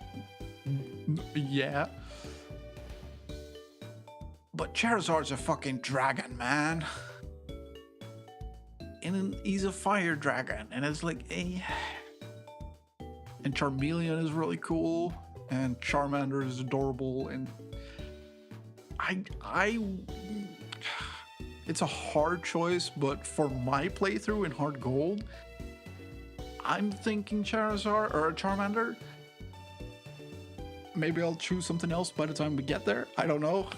yeah. But Charizard's a fucking dragon, man. And he's a fire dragon, and it's like and Charmeleon is really cool, and Charmander is adorable, and it's a hard choice, but for my playthrough in HeartGold, I'm thinking Charizard or Charmander. Maybe I'll choose something else by the time we get there. I don't know.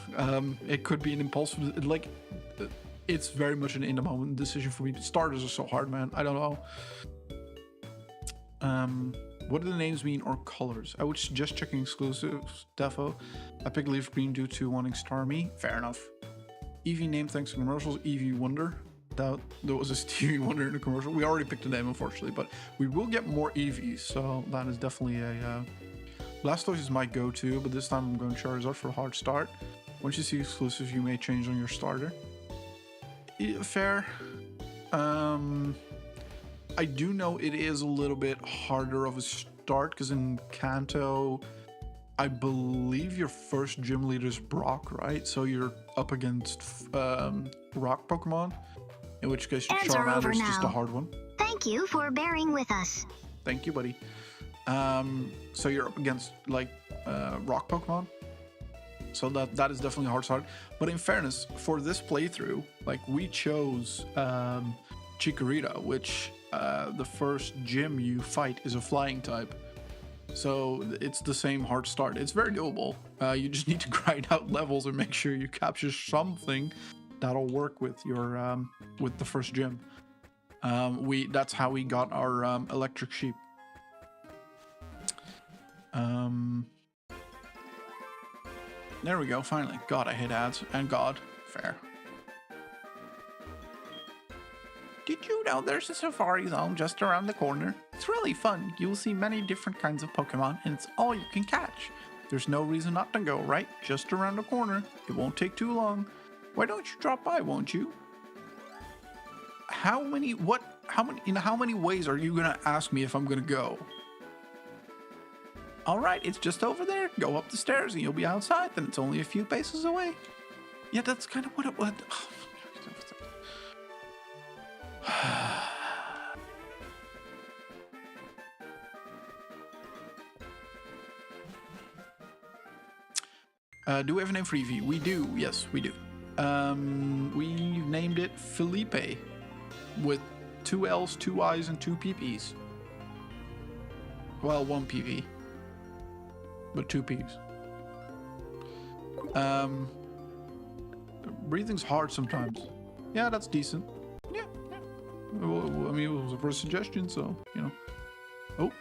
It could be an impulsive, like, it's very much an in-the-moment decision for me. Starters are so hard, man. I don't know. What do the names mean or colors? I would suggest checking exclusives, defo. I picked Leaf Green due to wanting Starmie. Fair enough. Eevee name thanks to commercials. Eevee Wonder. Doubt there was a Stevie Wonder in the commercial. We already picked a name, unfortunately, but we will get more Eevees, so that is definitely a... Blastoise is my go-to, but this time I'm going Charizard for a hard start. Once you see exclusive, you may change on your starter. Fair. I do know it is a little bit harder of a start because in Kanto, I believe your first gym leader is Brock, right? So you're up against rock Pokemon, in which case Charmander is just a hard one. Thank you for bearing with us. Thank you, buddy. So you're up against like rock Pokemon. So that is definitely a hard start. But in fairness, for this playthrough, like we chose Chikorita, which the first gym you fight is a flying type. So it's the same hard start. It's very doable. You just need to grind out levels and make sure you capture something that'll work with your with the first gym. That's how we got our electric sheep. There we go, finally. God, I hate ads. And God. Fair. Did you know there's a safari zone just around the corner? It's really fun. You will see many different kinds of Pokemon, and it's all you can catch. There's no reason not to go, right? Just around the corner. It won't take too long. Why don't you drop by, won't you? In how many ways are you gonna ask me if I'm gonna go? All right, it's just over there. Go up the stairs and you'll be outside. Then it's only a few paces away. Yeah, that's kind of what it was. Do we have a name for Evie? We do. Yes, we do. We named it Felipe with 2 L's, 2 I's, and 2 PP's. Well, 1 PP, but 2 P's. Breathing's hard sometimes. Yeah, that's decent. Yeah. Well, I mean, it was a first suggestion, so, you know. Oh.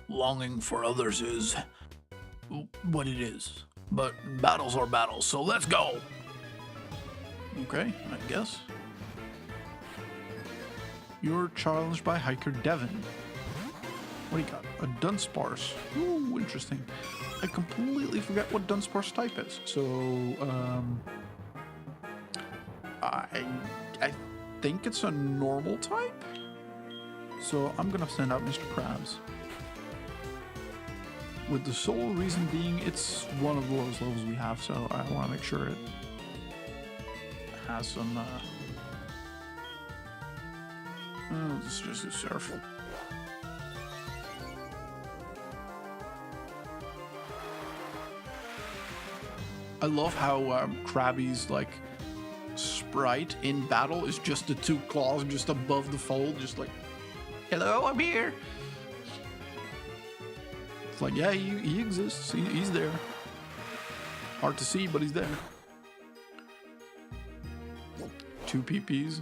Longing for others is what it is. But battles are battles, so let's go! Okay, I guess. You're challenged by hiker Devin. What do you got? A Dunsparce. Ooh, interesting. I completely forgot what Dunsparce type is. So, I think it's a normal type. So I'm gonna send out Mr. Krabs. With the sole reason being it's one of the lowest levels we have, so I want to make sure it has some, this is just a surf. I love how Krabby's like sprite in battle is just the 2 claws just above the fold, just like, hello, I'm here. It's like, yeah, he exists. He's there. Hard to see, but he's there. 2 PPs.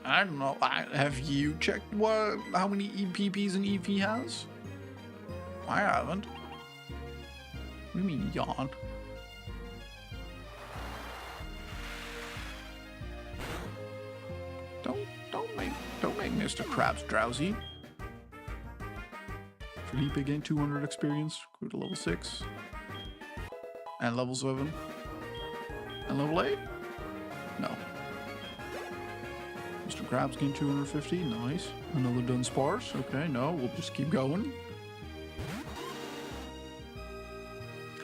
I don't know. Have you checked how many PPs an EP has? I haven't. What do you mean, yawn? Don't make Mr. Krabs drowsy. Felipe gained 200 experience, grew to level 6. And level 7. And level 8? No. Mr. Krabs gained 250, nice. Another Dunsparce, okay, no, we'll just keep going.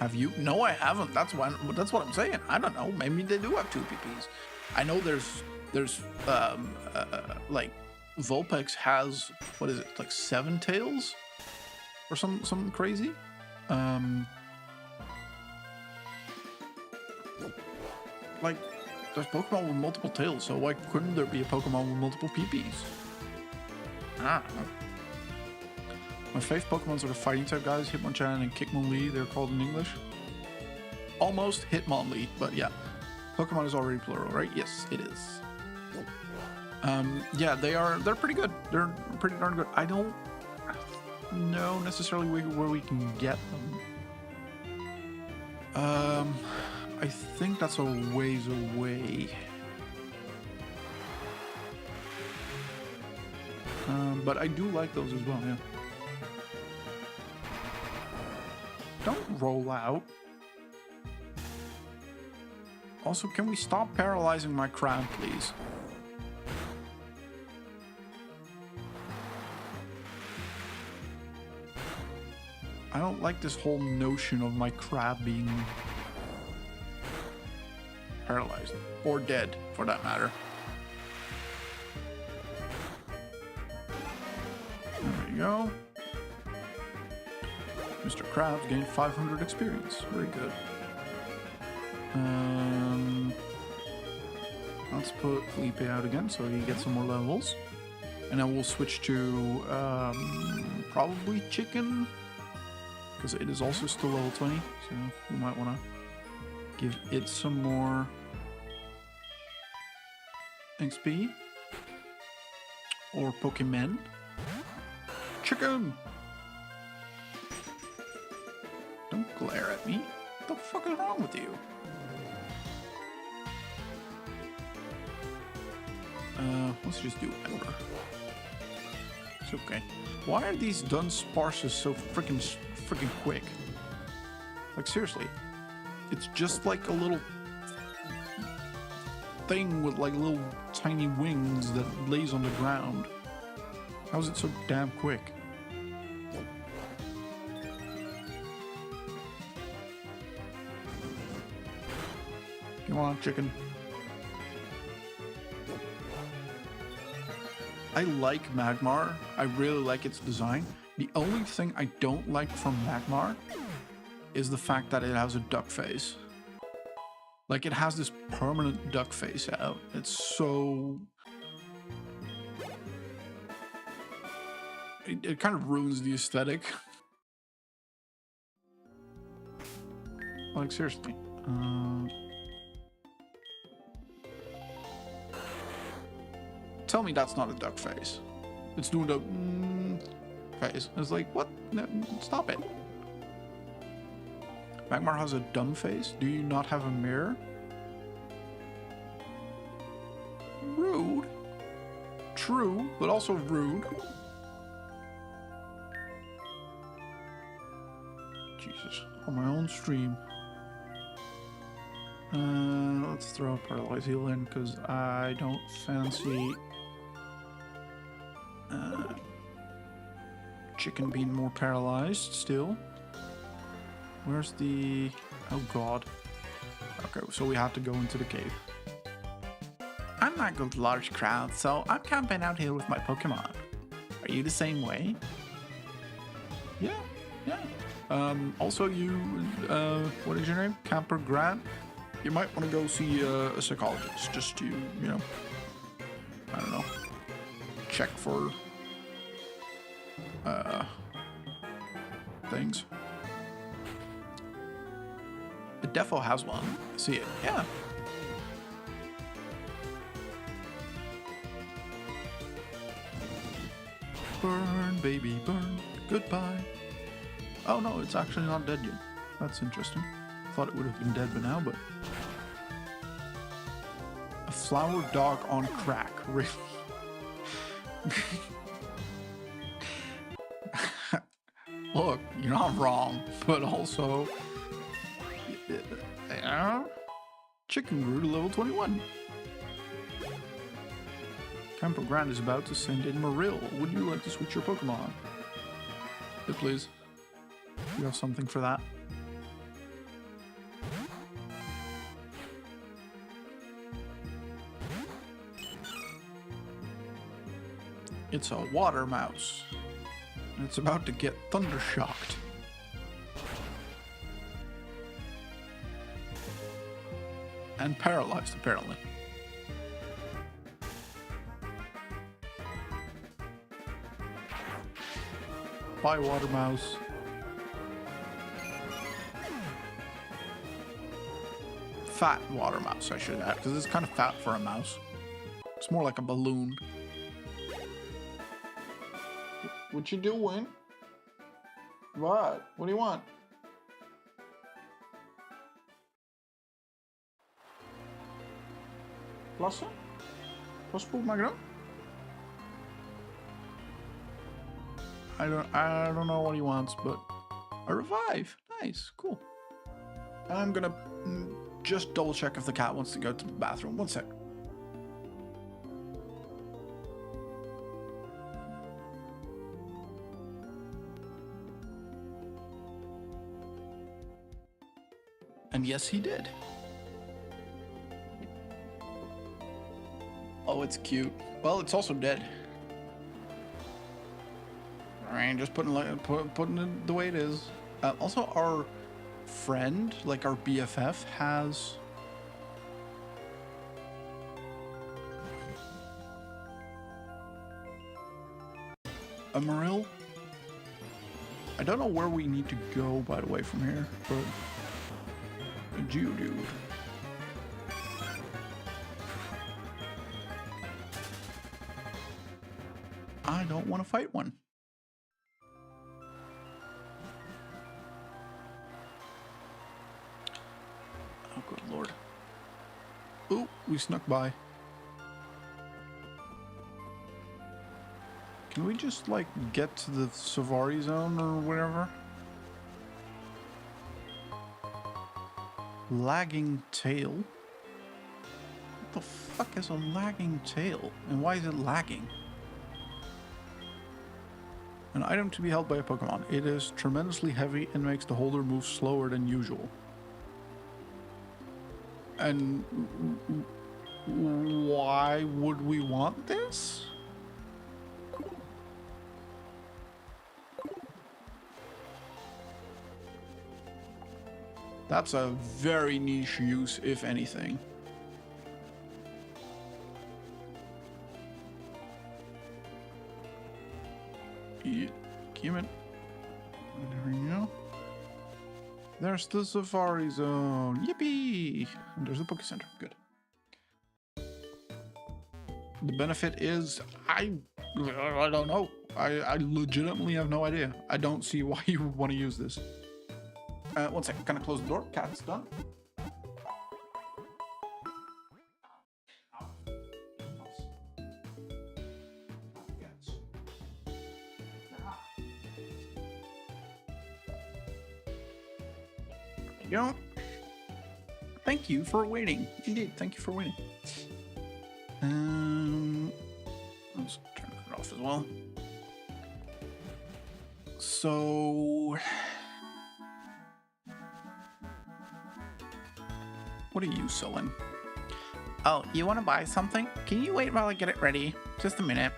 Have you? No, I haven't. That's what I'm saying. I don't know. Maybe they do have 2 PPs. I know there's like Vulpix has, what is it, like 7 tails? Or something crazy. Like, there's Pokemon with multiple tails, so why couldn't there be a Pokemon with multiple PPs? I don't know. My favorite Pokemons are the fighting type guys, Hitmonchan and Kickmonlee, they're called in English. Almost Hitmonlee, but yeah. Pokemon is already plural, right? Yes, it is. Yeah, they're pretty good. They're pretty darn good. I don't know necessarily where we can get them. I think that's a ways away. But I do like those as well, yeah. Don't roll out. Also, can we stop paralyzing my crab, please? I don't like this whole notion of my crab being paralyzed. Or dead, for that matter. There we go. Mr. Krabs gained 500 experience. Very good. Let's put Felipe out again so he gets some more levels. And then we'll switch to probably Chicken. Because it is also still level 20. So we might want to give it some more XP. Or Pokemon. Chicken! Don't glare at me. What the fuck is wrong with you? Let's just do Ember. It's okay. Why are these Dunsparces so freaking quick? Like, seriously. It's just like a little thing with like little tiny wings that lays on the ground. How is it so damn quick? Come on, chicken. I like Magmar. I really like its design. The only thing I don't like from Magmar is the fact that it has a duck face. Like, it has this permanent duck face out. It's so... It kind of ruins the aesthetic. Like, seriously. Tell me that's not a duck face. It's doing the face. It's like, what? No, stop it. Magmar has a dumb face. Do you not have a mirror? Rude. True, but also rude. Jesus. On my own stream. Let's throw a Paralyze Heal in, because I don't fancy chicken being more paralyzed still. Where's the... Oh god. Okay, so we have to go into the cave. I'm not good with large crowds, so I'm camping out here with my Pokemon. Are you the same way? Yeah, yeah. Also you, what is your name? Camper Grant? You might want to go see a psychologist, just to, you know, I don't know, check for, things. It defo has one. I see it, yeah. Burn, baby, burn. Goodbye. Oh no, it's actually not dead yet. That's interesting. Thought it would have been dead by now, but... A flower dog on crack, really? Look, you're not wrong, but also... Chicken grew to level 21. Camper Grand is about to send in Marill. Would you like to switch your Pokemon? Yeah, please. You have something for that? It's a water mouse. And it's about to get thunder shocked. And paralyzed, apparently. Bye, water mouse. Fat water mouse, I should add, because it's kind of fat for a mouse. It's more like a balloon. What you doing? What? What do you want? Plassen? Plaspoel magro? I don't know what he wants, but a revive. Nice, cool. I'm gonna just double check if the cat wants to go to the bathroom. One sec. And yes, he did. Oh, it's cute. Well, it's also dead. Alright, just putting it the way it is. Also, our friend, like our BFF, has... a Marill. I don't know where we need to go, by the way, from here, but... a Geodude. I don't want to fight one. Oh, good lord. Ooh, we snuck by. Can we just, like, get to the Savari zone or whatever? Lagging tail? What the fuck is a lagging tail? And why is it lagging? An item to be held by a Pokemon. It is tremendously heavy and makes the holder move slower than usual. And why would we want this? That's a very niche use, if anything. Yeah, give it. There we go. There's the Safari Zone. Yippee! And there's the Poké Center. Good. The benefit is, I don't know. I legitimately have no idea. I don't see why you would want to use this. One second. Can I close the door? Cat's done. Go. Thank you for waiting. Indeed, thank you for waiting. Let's turn it off as well. So, what are you selling? Oh, you want to buy something? Can you wait while I get it ready? Just a minute.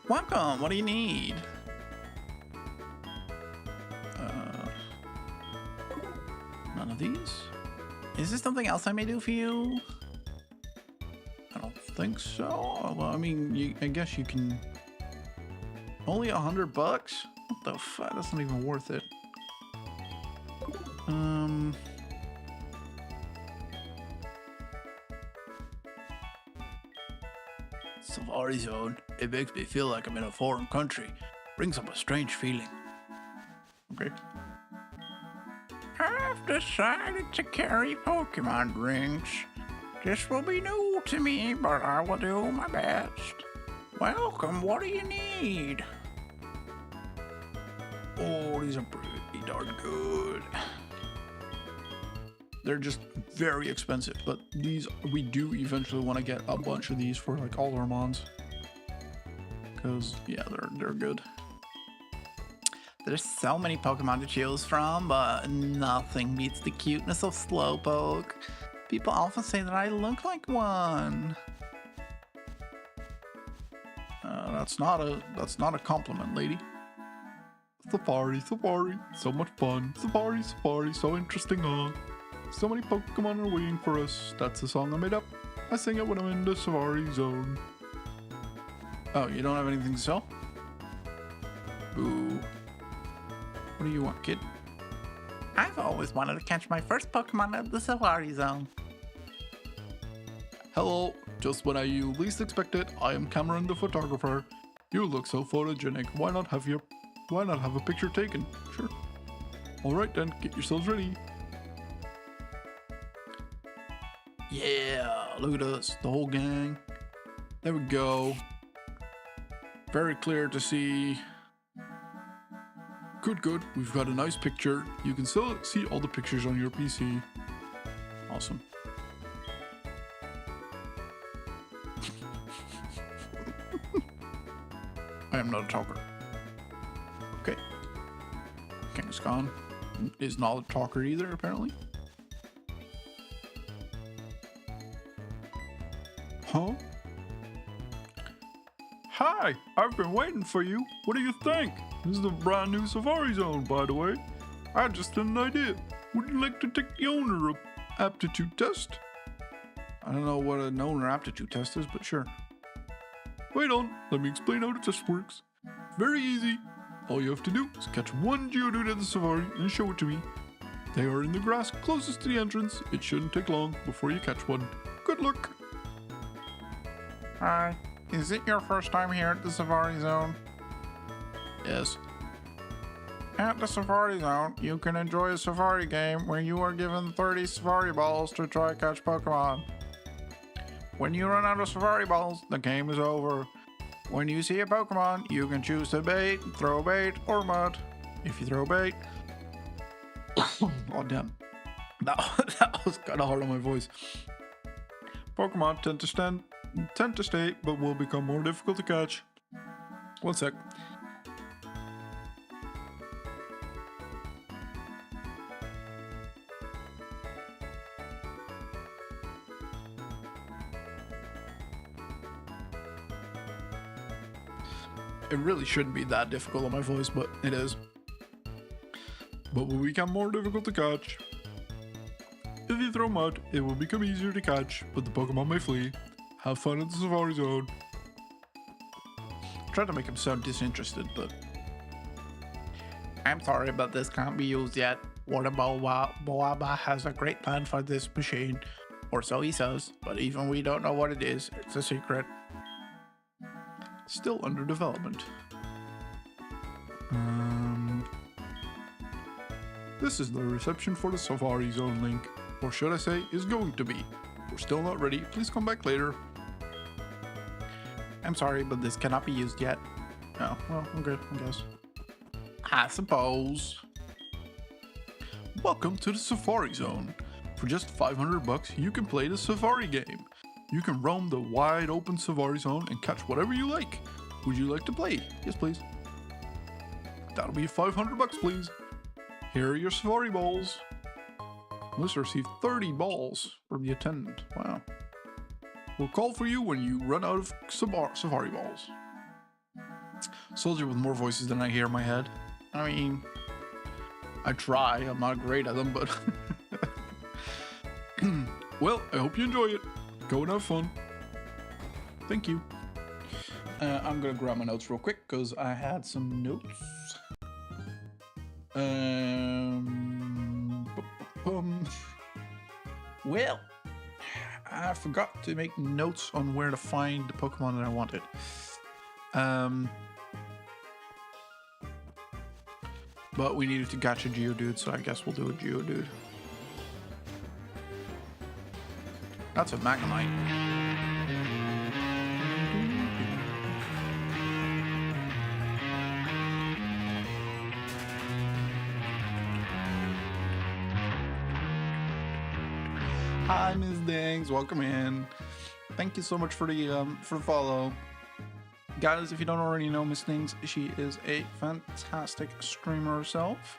Welcome. What do you need? None of these. Is there something else I may do for you? I don't think so. Well, I mean, I guess you can. Only $100? What the fuck? That's not even worth it. Safari Zone. It makes me feel like I'm in a foreign country. Brings up a strange feeling. Okay. I've decided to carry Pokemon rings. This will be new to me, but I will do my best. Welcome, what do you need? Oh, these are pretty darn good. They're just very expensive, but these, we do eventually want to get a bunch of these for like all our mons. Because, yeah, they're good. There's so many Pokemon to choose from, but nothing beats the cuteness of Slowpoke. People often say that I look like one. That's not a compliment, lady. Safari, Safari, so much fun. Safari, Safari, so interesting, huh? So many Pokemon are waiting for us. That's the song I made up. I sing it when I'm in the Safari Zone. Oh, you don't have anything to sell? Boo. What do you want, kid? I've always wanted to catch my first Pokemon at the Safari Zone. Hello, just when you least expect it, I am Cameron the photographer. You look so photogenic. Why not have a picture taken? Sure. All right then, get yourselves ready. Yeah, look at us, the whole gang. There we go. Very clear to see. Good. We've got a nice picture. You can still see all the pictures on your PC. Awesome. I am not a talker. Okay. Kangaskhan is not a talker either, apparently. Huh? Hi, I've been waiting for you. What do you think? This is the brand new Safari Zone, by the way. I just had an idea. Would you like to take the owner aptitude test? I don't know what an owner aptitude test is, but sure. Wait on, let me explain how the test works. Very easy. All you have to do is catch one Geodude at the Safari and show it to me. They are in the grass closest to the entrance. It shouldn't take long before you catch one. Good luck. Hi, is it your first time here at the Safari Zone? Yes. At the Safari Zone, you can enjoy a Safari game where you are given 30 Safari Balls to try catch Pokemon. When you run out of Safari Balls, the game is over. When you see a Pokemon, you can choose to bait, throw bait, or mud. If you throw bait... oh damn. That was kind of hard on my voice. Pokemon tend to stay, but will become more difficult to catch. One sec. It really shouldn't be that difficult on my voice, but it is. But will become more difficult to catch. If you throw mud, it will become easier to catch, but the Pokemon may flee. Have fun in the Safari Zone. Try to make him sound disinterested, but... I'm sorry, but this can't be used yet. Water Boaba has a great plan for this machine. Or so he says, but even we don't know what it is. It's a secret. Still under development. This is the reception for the Safari Zone link. Or should I say, is going to be. We're still not ready. Please come back later. I'm sorry, but this cannot be used yet. Oh, well, okay, I guess. I suppose. Welcome to the Safari Zone. For just 500 bucks, you can play the Safari game. You can roam the wide open Safari Zone and catch whatever you like. Would you like to play? Yes, please. That'll be 500 bucks, please. Here are your Safari balls. Let's receive 30 balls from the attendant. Wow. We'll call for you when you run out of Safari balls. Soldier with more voices than I hear in my head. I mean, I try. I'm not great at them, but... Well, I hope you enjoy it. Go and have fun. Thank you. I'm gonna grab my notes real quick because I had some notes. Well, I forgot to make notes on where to find the Pokemon that I wanted. But we needed to catch a Geodude, so I guess we'll do a Geodude. That's a Magnemite. Hi, Ms. Dings. Welcome in. Thank you so much for the follow. Guys, if you don't already know Miss Dings, she is a fantastic streamer herself.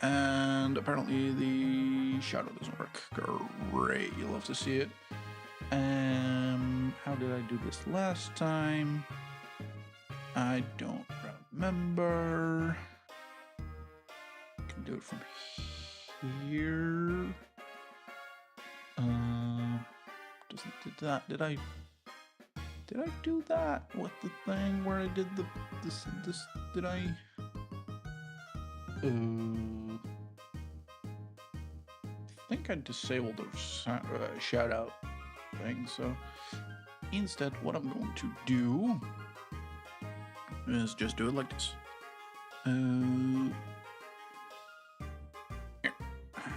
And apparently the shadow doesn't work. Great, you'll love to see it. How did I do this last time? I don't remember. I can do it from here. Did that? Did I do that with the thing where I did this? Did I? I think I disabled the shout out thing. So instead, what I'm going to do is just do it like this.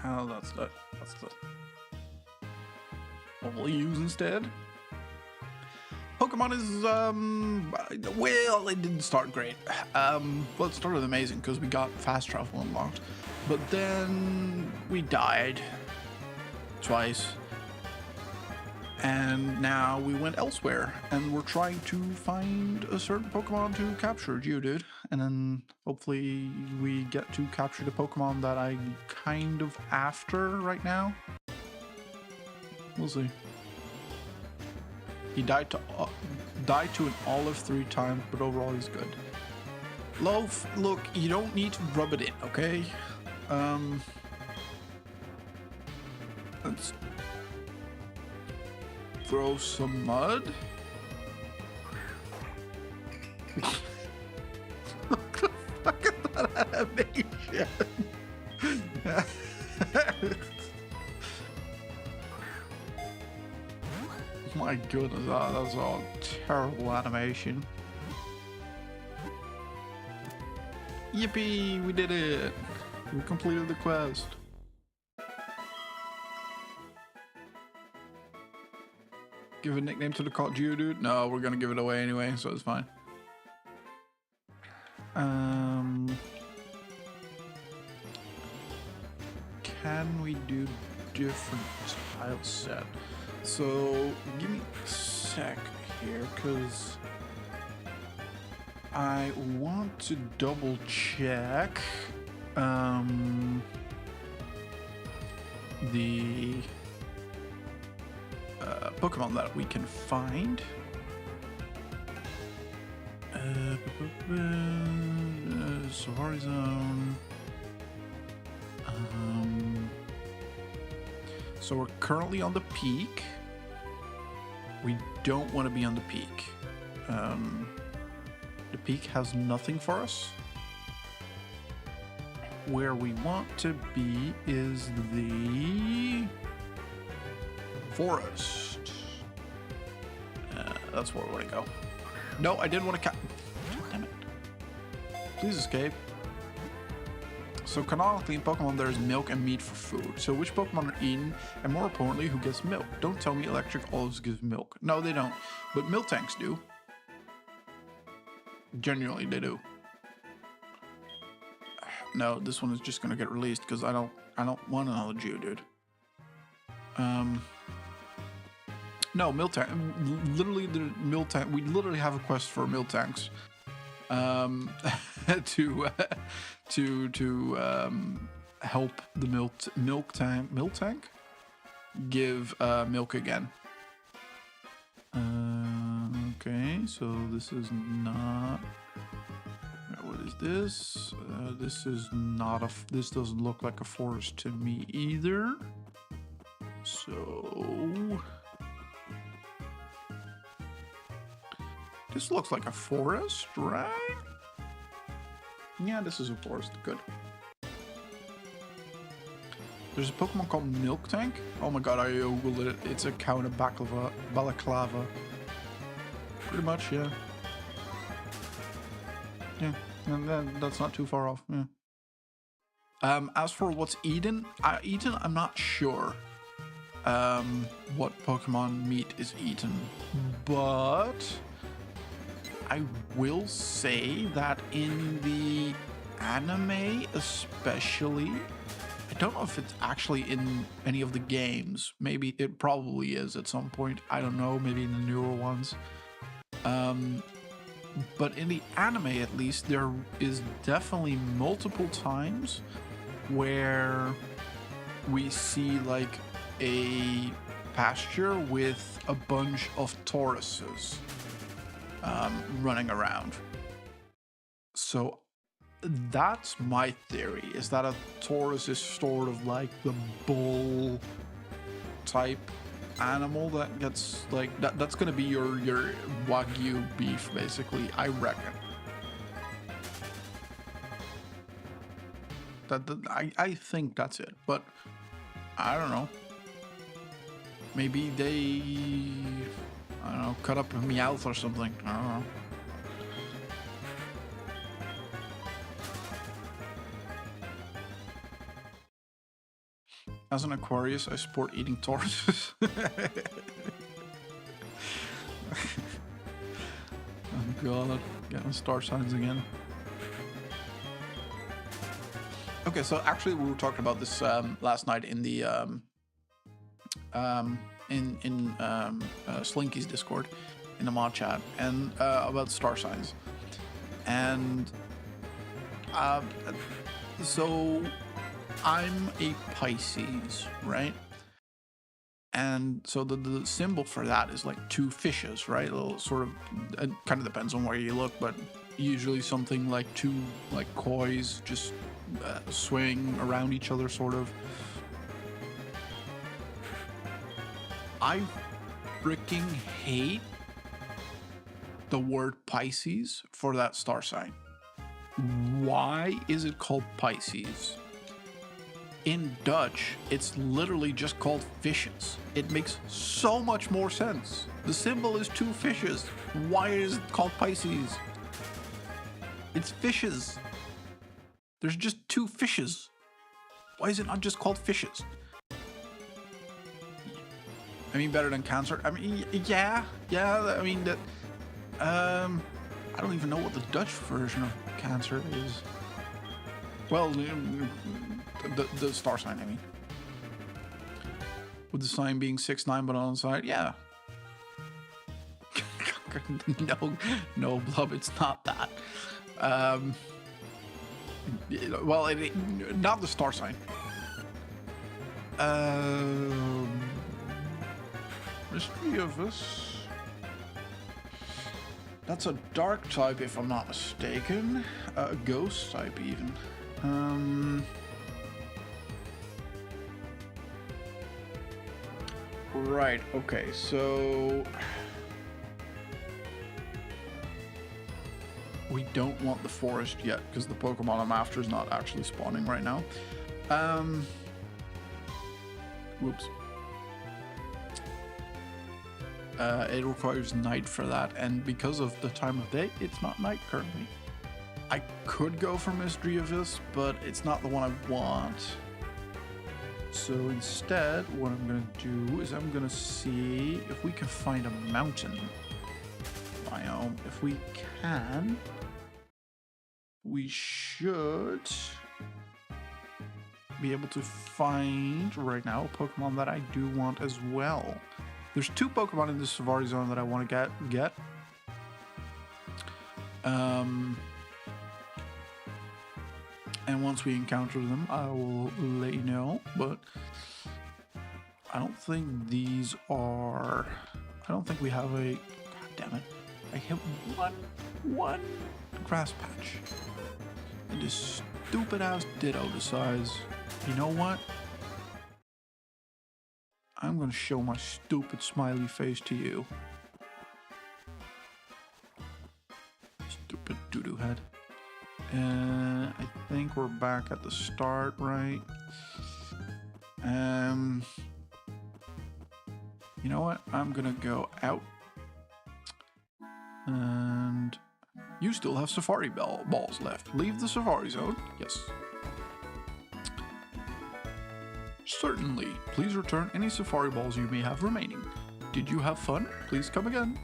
That's the what we'll use instead. Pokemon is, well, it didn't start great. Well, it started amazing because we got fast travel unlocked, but then we died twice, and now we went elsewhere, and we're trying to find a certain Pokemon to capture, Geodude, and then hopefully we get to capture the Pokemon that I'm kind of after right now. We'll see. He died to an olive 3 times, but overall he's good. Loaf, look, you don't need to rub it in, okay? Let's throw some mud. What the fuck is that animation? My goodness, that's all terrible animation. Yippee, we did it! We completed the quest. Give a nickname to the cult Geodude? No, we're gonna give it away anyway, so it's fine. Can we do different tile set? So give me a sec here, because I want to double check the Pokemon that we can find. Safari Zone. So we're currently on the peak. We don't want to be on the peak. The peak has nothing for us. Where we want to be is the forest. That's where we want to go. No, I didn't want to damn it. Please escape. So canonically in Pokemon there is milk and meat for food. So which Pokemon are eaten, and more importantly, who gets milk? Don't tell me electric always gives milk. No, they don't. But milk tanks do. Genuinely, they do. No, this one is just gonna get released because I don't want another Geodude. No, milk tank. Literally, the milk tank. We literally have a quest for milk tanks. To help the milk tank give milk again. Okay, so this is not. What is this? This is not a. This doesn't look like a forest to me either. So this looks like a forest, right? Yeah, this is a forest. Good. There's a Pokemon called Milk Tank. Oh my god, I googled it. It's a cow in a balaclava. Pretty much, yeah. Yeah, and that's not too far off. Yeah. As for what's eaten, I'm not sure. What Pokemon meat is eaten, but I will say that in the anime especially, I don't know if it's actually in any of the games. Maybe it probably is at some point. I don't know, maybe in the newer ones. But in the anime at least, there is definitely multiple times where we see like a pasture with a bunch of Tauruses running around. So that's my theory, is that a Taurus is sort of like the bull type animal that gets like that's gonna be your Wagyu beef basically, I reckon. I think that's it, but I don't know. Maybe they, I don't know, cut up a Meowth or something. I don't know. As an Aquarius, I support eating Tauruses. Oh god, getting star signs again. Okay, so actually we were talking about this last night in the Slinky's Discord, in the mod chat, and about star signs. And so I'm a Pisces, right? And so the symbol for that is like two fishes, right? A little sort of, it kind of depends on where you look, but usually something like two like kois just swaying around each other, sort of. I freaking hate the word Pisces for that star sign. Why is it called Pisces? In Dutch, it's literally just called fishes. It makes so much more sense. The symbol is two fishes. Why is it called Pisces? It's fishes. There's just two fishes. Why is it not just called fishes? I mean, better than Cancer. I mean, yeah. I mean, that. I don't even know what the Dutch version of Cancer is. Well, the star sign, I mean. With the sign being 6'9", but on the side, yeah. No, Blub, it's not that. Well, not the star sign. Mystery of us. That's a dark type, if I'm not mistaken. A ghost type, even. Right, okay, so... we don't want the forest yet, because the Pokemon I'm after is not actually spawning right now. Whoops. It requires night for that, and because of the time of day, it's not night currently. I could go for Mystery Abyss, but it's not the one I want. So instead, what I'm gonna do is I'm gonna see if we can find a mountain biome. If we can, we should be able to find right now a Pokemon that I do want as well. There's 2 Pokemon in the Safari Zone that I want to get. And once we encounter them, I will let you know. But I don't think these are... I don't think we have a... God damn it. I hit one grass patch. And this stupid ass Ditto decides, you know what? I'm gonna show my stupid smiley face to you. Stupid doo-doo head. And I think we're back at the start, right? You know what? I'm gonna go out. And you still have Safari balls left. Leave the Safari Zone. Yes. Certainly. Please return any Safari balls you may have remaining. Did you have fun? Please come again.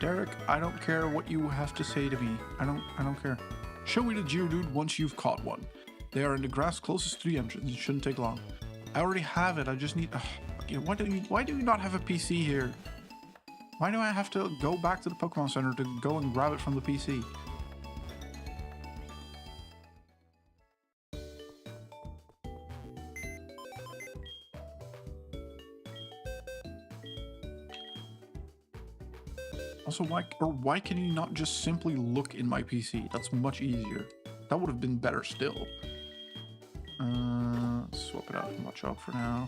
Derek, I don't care what you have to say to me. I don't care. Show me the Geodude once you've caught one. They are in the grass closest to the entrance. It shouldn't take long. I already have it. I just need... why do you not have a PC here? Why do I have to go back to the Pokemon Center to go and grab it from the PC? Also, why can you not just simply look in my PC? That's much easier. That would have been better still. Swap it out and watch out for now.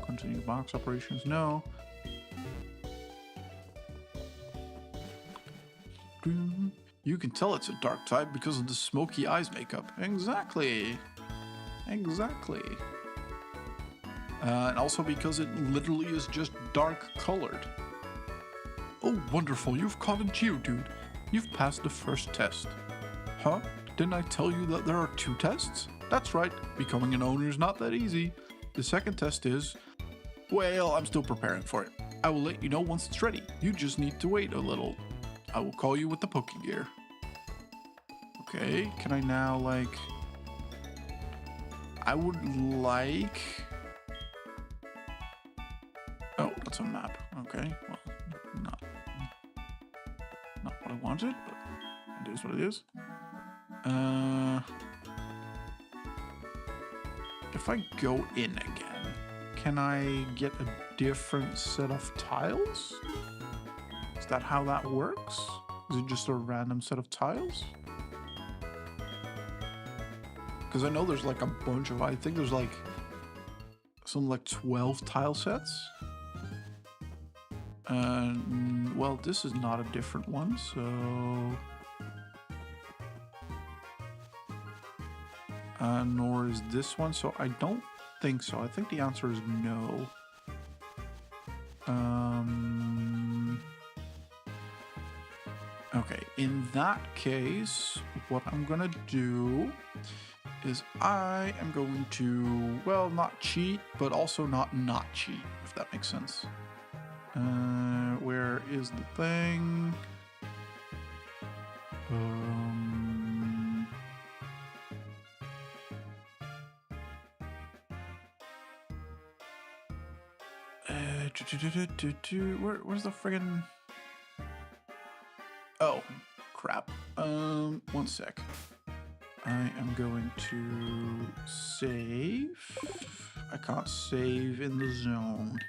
Continue box operations. No. You can tell it's a dark type because of the smoky eyes makeup. Exactly. Exactly. And also because it literally is just dark colored. Oh, wonderful. You've caught a Geodude. You've passed the first test. Huh? Didn't I tell you that there are 2 tests? That's right. Becoming an owner is not that easy. The second test is... well, I'm still preparing for it. I will let you know once it's ready. You just need to wait a little. I will call you with the Pokegear. Okay, can I now, like... I would like... oh, that's a map. Okay, well, not what I wanted, but it is what it is. If I go in again, can I get a different set of tiles? Is that how that works? Is it just a random set of tiles? Because I know there's like a bunch of, I think there's like some like 12 tile sets. Well, this is not a different one, so... nor is this one, so I don't think so. I think the answer is no. Okay, in that case, what I'm gonna do is I am going to, well, not cheat, but also not cheat, if that makes sense. Where is the thing? Where's the friggin... oh, crap. One sec. I am going to save. I can't save in the zone.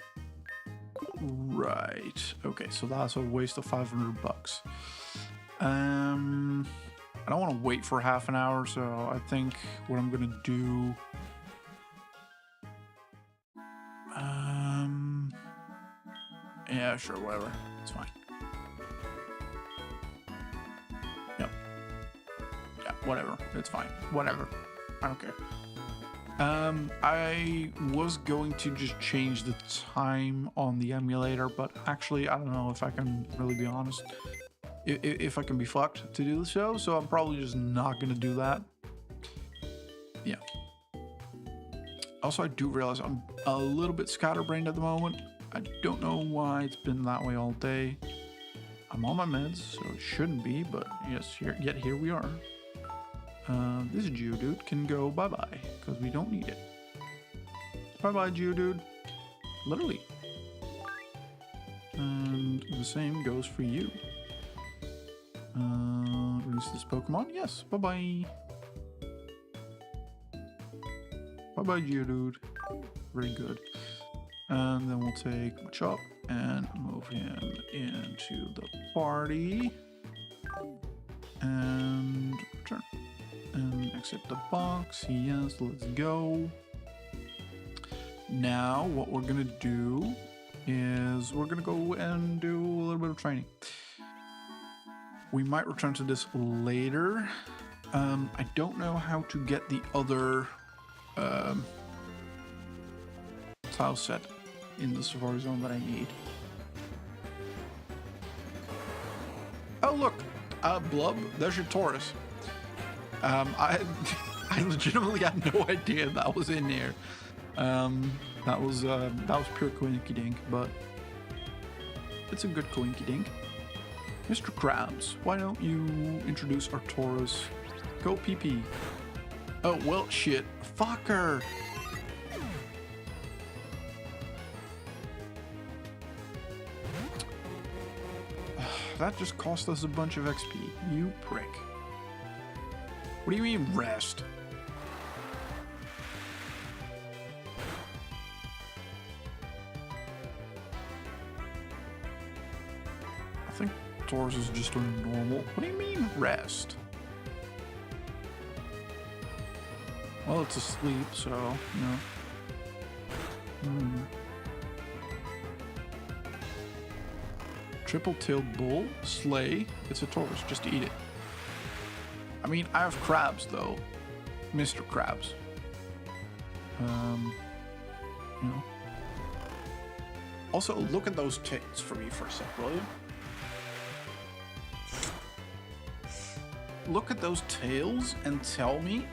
Right. Okay, so that's a waste of 500 bucks. I don't want to wait for half an hour, so I think what I'm gonna do. Yeah, sure, whatever. It's fine. Yep. Yeah, whatever. It's fine. Whatever. I don't care. I was going to just change the time on the emulator, but actually, I don't know if I can really be honest. If I can be fucked to do the show, so I'm probably just not gonna do that. Yeah. Also, I do realize I'm a little bit scatterbrained at the moment. I don't know why it's been that way all day. I'm on my meds, so it shouldn't be, but yes, here we are. This Geodude can go bye-bye, because we don't need it. Bye-bye, Geodude. Literally. And the same goes for you. Release this Pokemon? Yes, bye-bye. Bye-bye, Geodude. Very good. And then we'll take Machop and move him into the party. And return. And exit the box. Yes, let's go. Now, what we're gonna do is we're gonna go and do a little bit of training. We might return to this later. I don't know how to get the other tile set in the Safari Zone that I need. Oh look, Blub, there's your Taurus. I legitimately had no idea that was in there. That was pure coinky dink, but it's a good coinky dink. Mr. Krabs, why don't you introduce our Taurus? Go PP. Oh well, shit, fucker. That just cost us a bunch of XP. You prick. What do you mean, rest? I think Taurus is just a normal. What do you mean, rest? Well, it's asleep, so, you know. Triple-tailed bull, slay. It's a Taurus, just eat it. I mean, I have crabs though, Mr. Krabs. You know. Also, look at those tails for me for a sec, will you? Look at those tails and tell me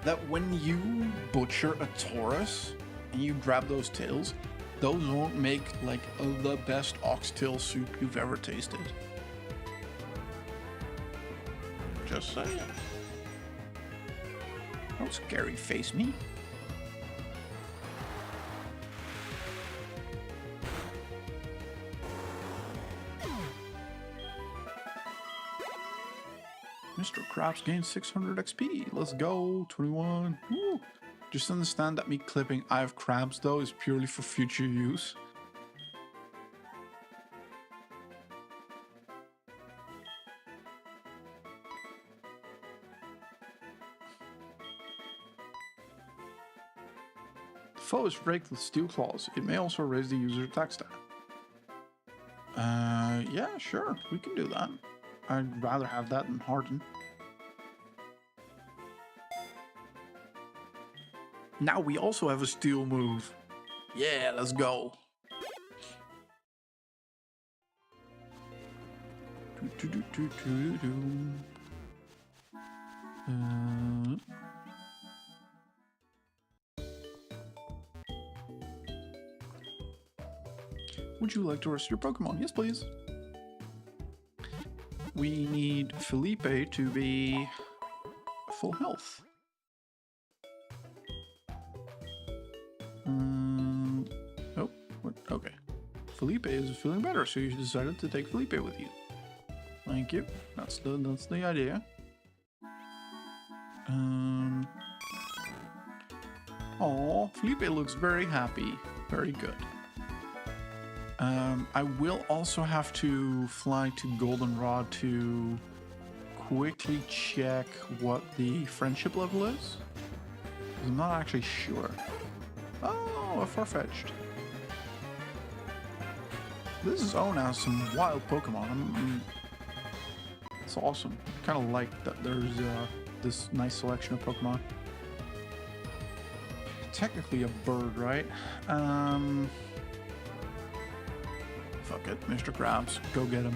that when you butcher a Taurus and you grab those tails, those won't make like the best oxtail soup you've ever tasted. Just saying. Don't scary face me. Mr. Krabs gained 600 XP. Let's go. 21. Woo. Just understand that me clipping I have crabs though is purely for future use. The foe is raked with steel claws. It may also raise the user's attack stat. Yeah, sure. We can do that. I'd rather have that than harden. Now we also have a steel move. Yeah, let's go. Would you like to rest your Pokemon? Yes, please. We need Felipe to be full health. Oh, what? Okay. Felipe is feeling better, so you decided to take Felipe with you. Thank you. That's the idea. Oh, Felipe looks very happy. Very good. I will also have to fly to Goldenrod to quickly check what the friendship level is. I'm not actually sure. Oh, a Farfetch'd. This zone has some wild Pokemon. It's awesome. Kind of like that there's this nice selection of Pokemon. Technically a bird, right? Fuck it, Mr. Krabs. Go get him.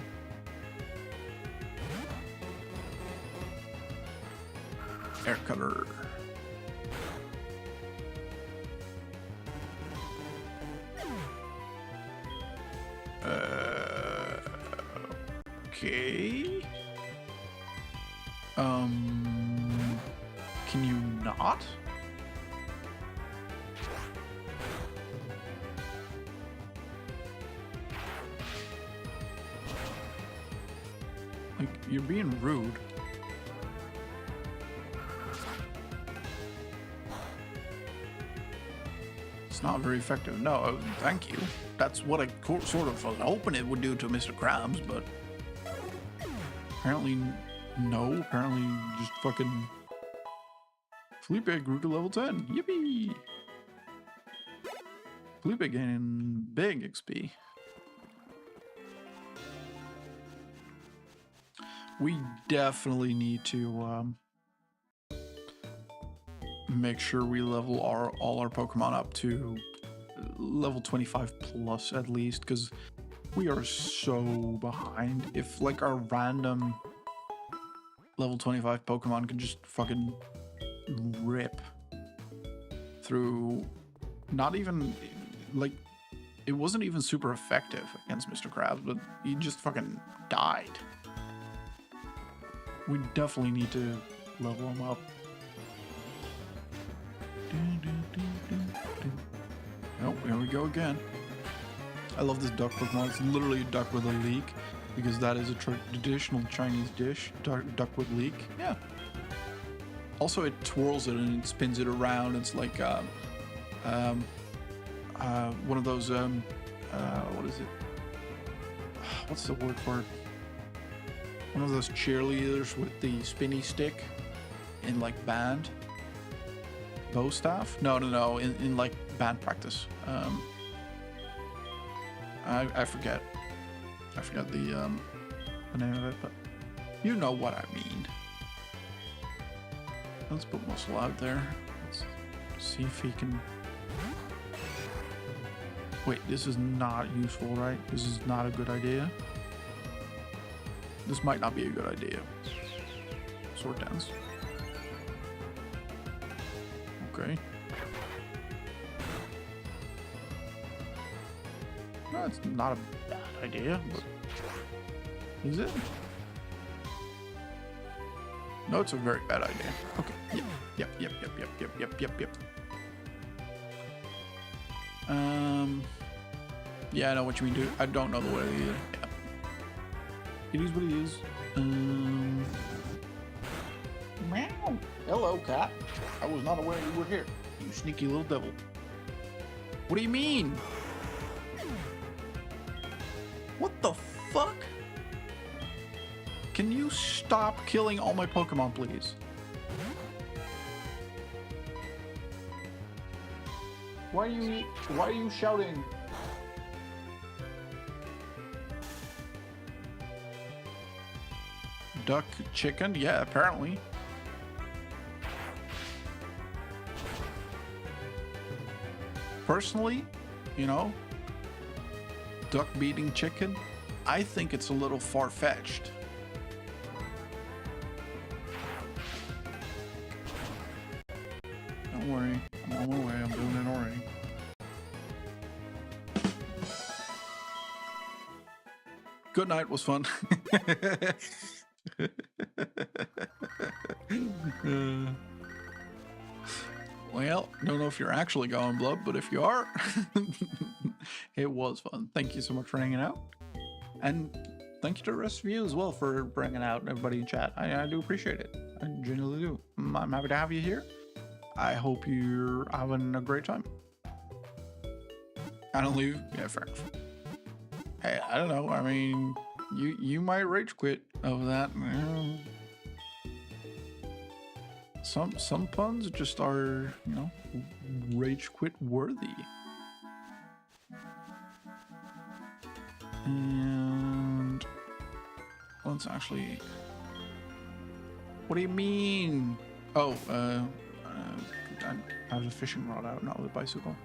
Air cutter. Okay. Can you not? Like, you're being rude. It's not very effective. No, thank you. That's what I sort of was hoping it would do to Mr. Krabs, but apparently no. Apparently just fucking Felipe grew to level 10. Yippee! Felipe gaining big XP. We definitely need to make sure we level all our Pokemon up to level 25 plus at least, because we are so behind. If like our random level 25 Pokemon can just fucking rip through, not even like, it wasn't even super effective against Mr. Krabs, but he just fucking died. We definitely need to level him up. Oh, here we go again. I love this duck Pokemon. It's literally a duck with a leek, because that is a traditional Chinese dish. Duck with leek. Yeah. Also, it twirls it and it spins it around. It's like one of those what is it? What's the word for it? One of those cheerleaders with the spinny stick in like band. Bow staff? No. In like band practice. I forget. I forgot the name of it, but you know what I mean. Let's put Muscle out there. Let's see if he can. Wait, this is not useful, right? This is not a good idea. This might not be a good idea. Sword dance. Okay. No, it's not a bad idea, but is it? No, it's a very bad idea. Okay. Yep. Yeah, I know what you mean, dude. I don't know the way either. Yeah. It is what it is. Meow. Hello, cat. I was not aware you were here. You sneaky little devil. What do you mean? What the fuck? Can you stop killing all my Pokemon, please? Why are you shouting? Duck chicken? Yeah, apparently. Personally, you know, duck beating chicken, I think it's a little far-fetched. Don't worry, I'm on my way, I'm doing it already. Good night, was fun. Well, don't know if you're actually going blood, but if you are, it was fun. Thank you so much for hanging out. And thank you to the rest of you as well for bringing out everybody in chat. I do appreciate it. I genuinely do. I'm happy to have you here. I hope you're having a great time. I don't leave. Yeah, fair enough. I don't know. I mean, you might rage quit over that. Some puns just are, you know, rage quit worthy. And let's actually. What do you mean? Oh, I have a fishing rod out, not with a bicycle.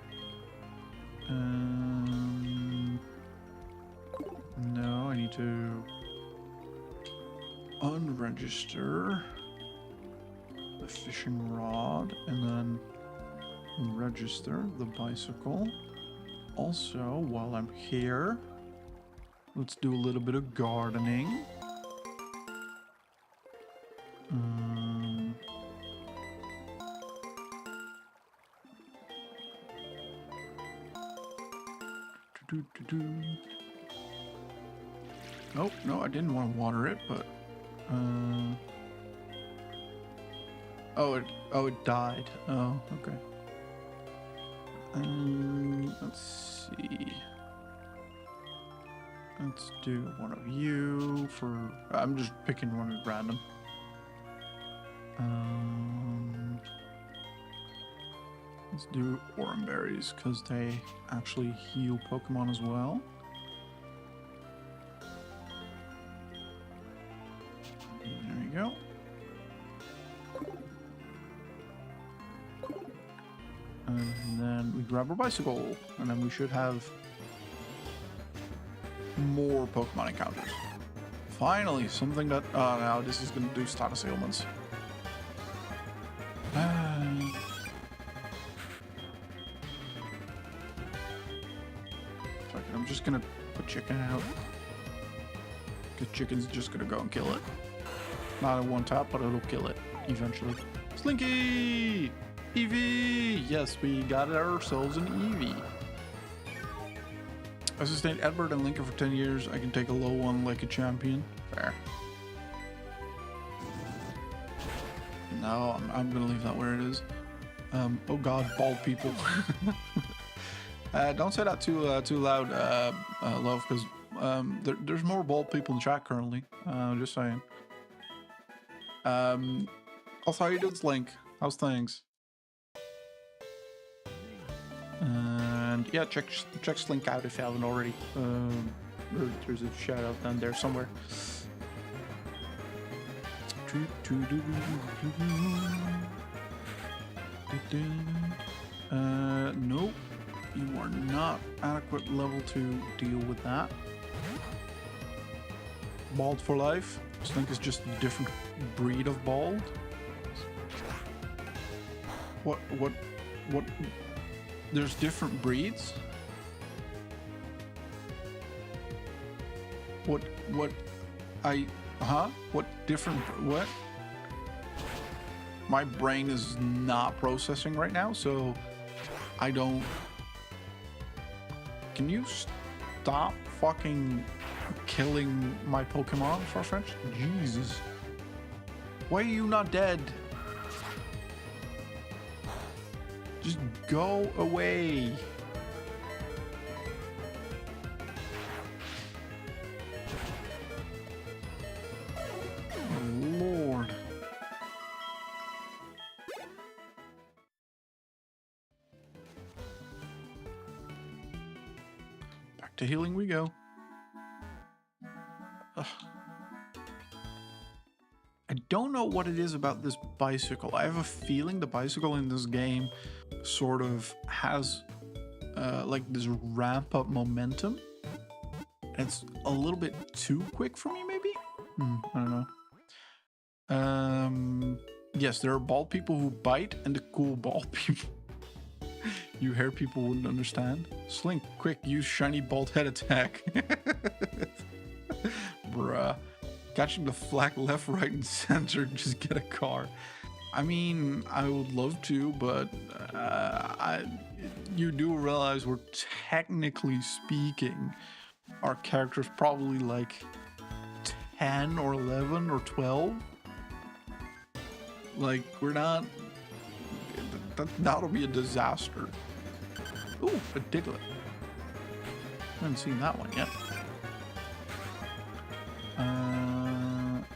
No, I need to unregister the fishing rod and then register the bicycle. Also, while I'm here, let's do a little bit of gardening. Oh, no, I didn't want to water it, but oh, it died. Oh, okay. Let's see. Let's do one of you for. I'm just picking one at random. Let's do orange berries because they actually heal Pokemon as well. There you go. And then we grab our bicycle, and then we should have more Pokemon encounters. Finally, something that. Oh, now this is going to do status ailments. I'm just gonna put chicken out. Because chicken's just gonna go and kill it. Not in one tap, but it'll kill it eventually. Slinky! Eevee! Yes, we got ourselves an Eevee. I sustained Edward and Lincoln for 10 years. I can take a low one like a champion. Fair. No, I'm gonna leave that where it is. Oh god, bald people. Don't say that too loud, Love, because there's more bald people in chat currently. Just saying. Also, how you doing, Slink? How's things? And yeah, check Slink out if you haven't already. There's a shout out down there somewhere. Nope. You are not adequate level to deal with that. Bald for life. Slink is just a different breed of bald. What? There's different breeds? What different, what? My brain is not processing right now, so I don't. Can you stop fucking killing my Pokemon for French? Jesus. Why are you not dead? Just go away. Oh, Lord. Back to healing we go. Ugh. I don't know what it is about this bicycle. I have a feeling the bicycle in this game sort of has like this ramp up momentum. It's a little bit too quick for me, maybe? I don't know. Yes, there are bald people who bite and the cool bald people. You hair people wouldn't understand. Slink, quick, use shiny bald head attack. Bruh. Catching the flag left, right, and center, just get a car. I mean, I would love to, but you do realize we're technically speaking, our character's probably like 10 or 11 or 12. Like, we're not... That'll be a disaster. Ooh, a Diglett. I haven't seen that one yet.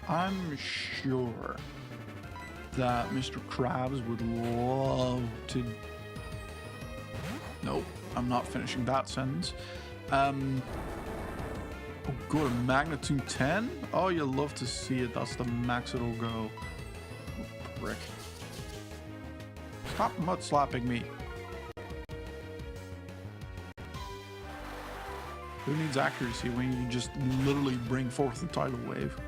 I'm sure that Mr. Krabs would love to... Nope, I'm not finishing that sentence. Oh good, magnitude 10? Oh, you'll love to see it. That's the max it'll go. Oh, prick. Stop mud slapping me. Who needs accuracy when you just literally bring forth the tidal wave?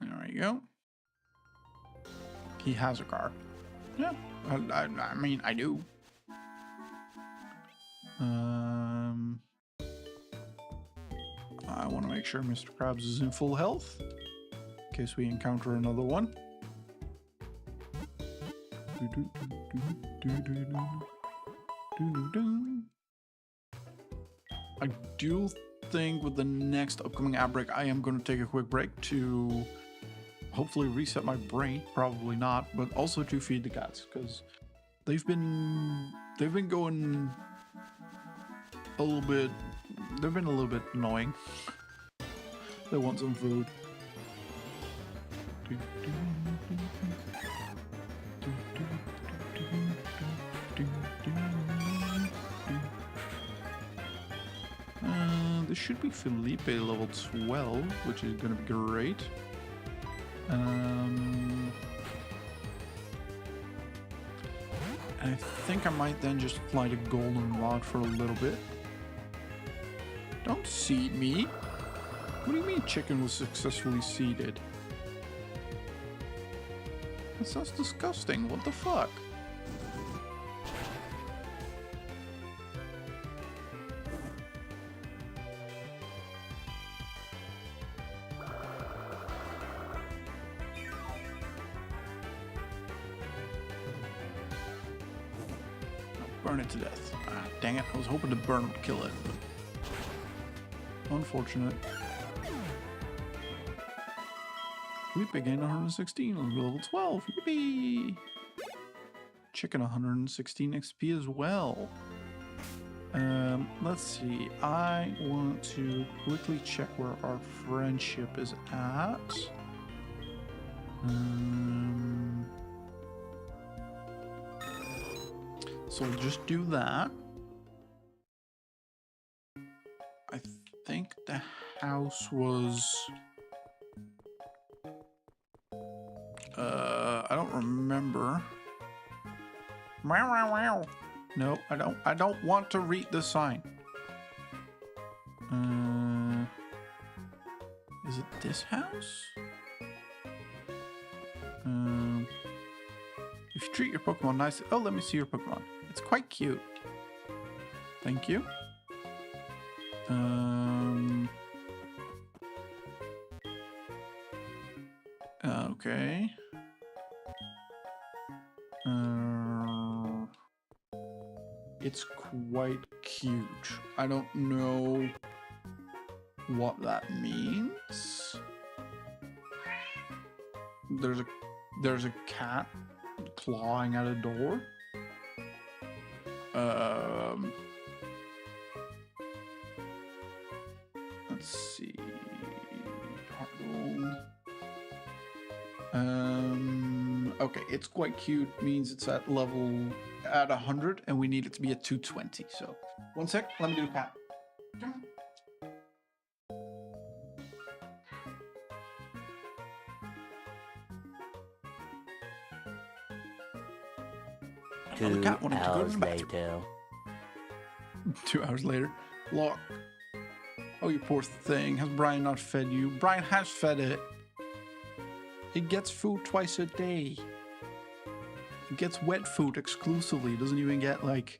There you go. He has a car. Yeah, I mean, I do. I want to make sure Mr. Krabs is in full health in case we encounter another one. I do think with the next upcoming outbreak, I am going to take a quick break to hopefully reset my brain. Probably not, but also to feed the cats because they've been going a little bit. They've been a little bit annoying. They want some food. This should be Felipe level 12, which is going to be great. I think I might then just fly the golden rod for a little bit. Don't seed me. What do you mean chicken was successfully seeded? That sounds disgusting. What the fuck? Burn it to death. Ah, dang it. I was hoping the burn would kill it, but unfortunate. We gained 116 on level 12. Yippee! Chicken 116 XP as well. Let's see. I want to quickly check where our friendship is at. So we'll just do that. I think the house was... I don't remember. Meow, meow, meow. No, I don't want to read the sign. Is it this house? If you treat your Pokemon nicely... Oh, let me see your Pokemon. It's quite cute. Thank you. Okay. It's quite cute. I don't know what that means. There's a cat clawing at a door. Let's see. HeartGold. Okay, it's quite cute. Means it's at 100, and we need it to be at 220. So, one sec. Let me do a cat. Two hours later. 2 hours later. Look. Oh, you poor thing. Has Brian not fed you? Brian has fed it. It gets food twice a day. It gets wet food exclusively. It doesn't even get, like,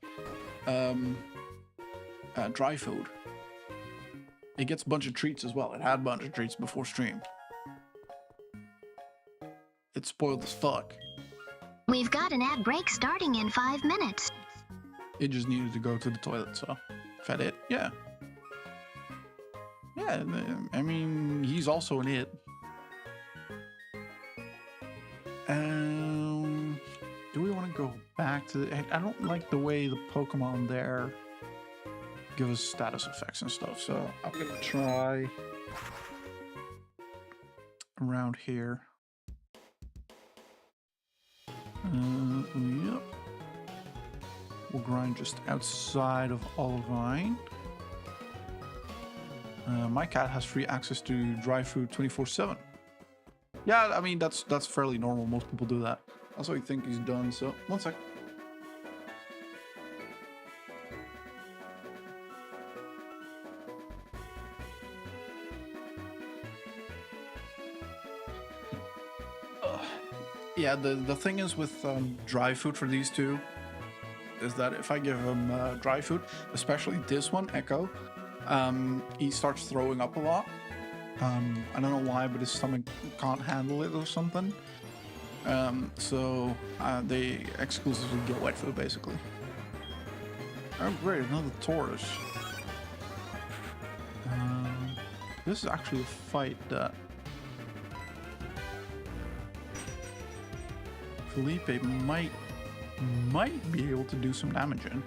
dry food. It gets a bunch of treats as well. It had a bunch of treats before stream. It's spoiled as fuck. We've got an ad break starting in 5 minutes. It just needed to go to the toilet, so fed it. Yeah. Yeah, I mean, he's also an it. Do we want to go back I don't like the way the Pokemon there give us status effects and stuff. So I'm gonna try around here. Yep. We'll grind just outside of Olivine. My cat has free access to dry food 24/7. Yeah, I mean that's fairly normal. Most people do that. Also, I think he's done. So 1 sec. Yeah, the thing is with dry food for these two is that if I give him dry food, especially this one, Echo, he starts throwing up a lot. I don't know why, but his stomach can't handle it or something. So they exclusively get wet food, basically. Oh great, another Taurus. This is actually a fight that Felipe might be able to do some damage in.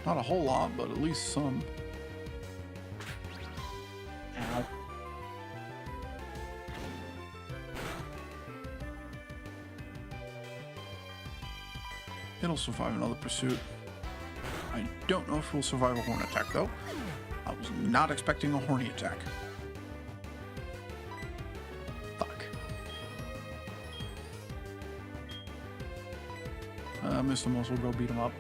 Not a whole lot, but at least some. Ow. It'll survive another pursuit. I don't know if we'll survive a horn attack, though. I was not expecting a horny attack. Fuck. Mr. Moss will go beat him up.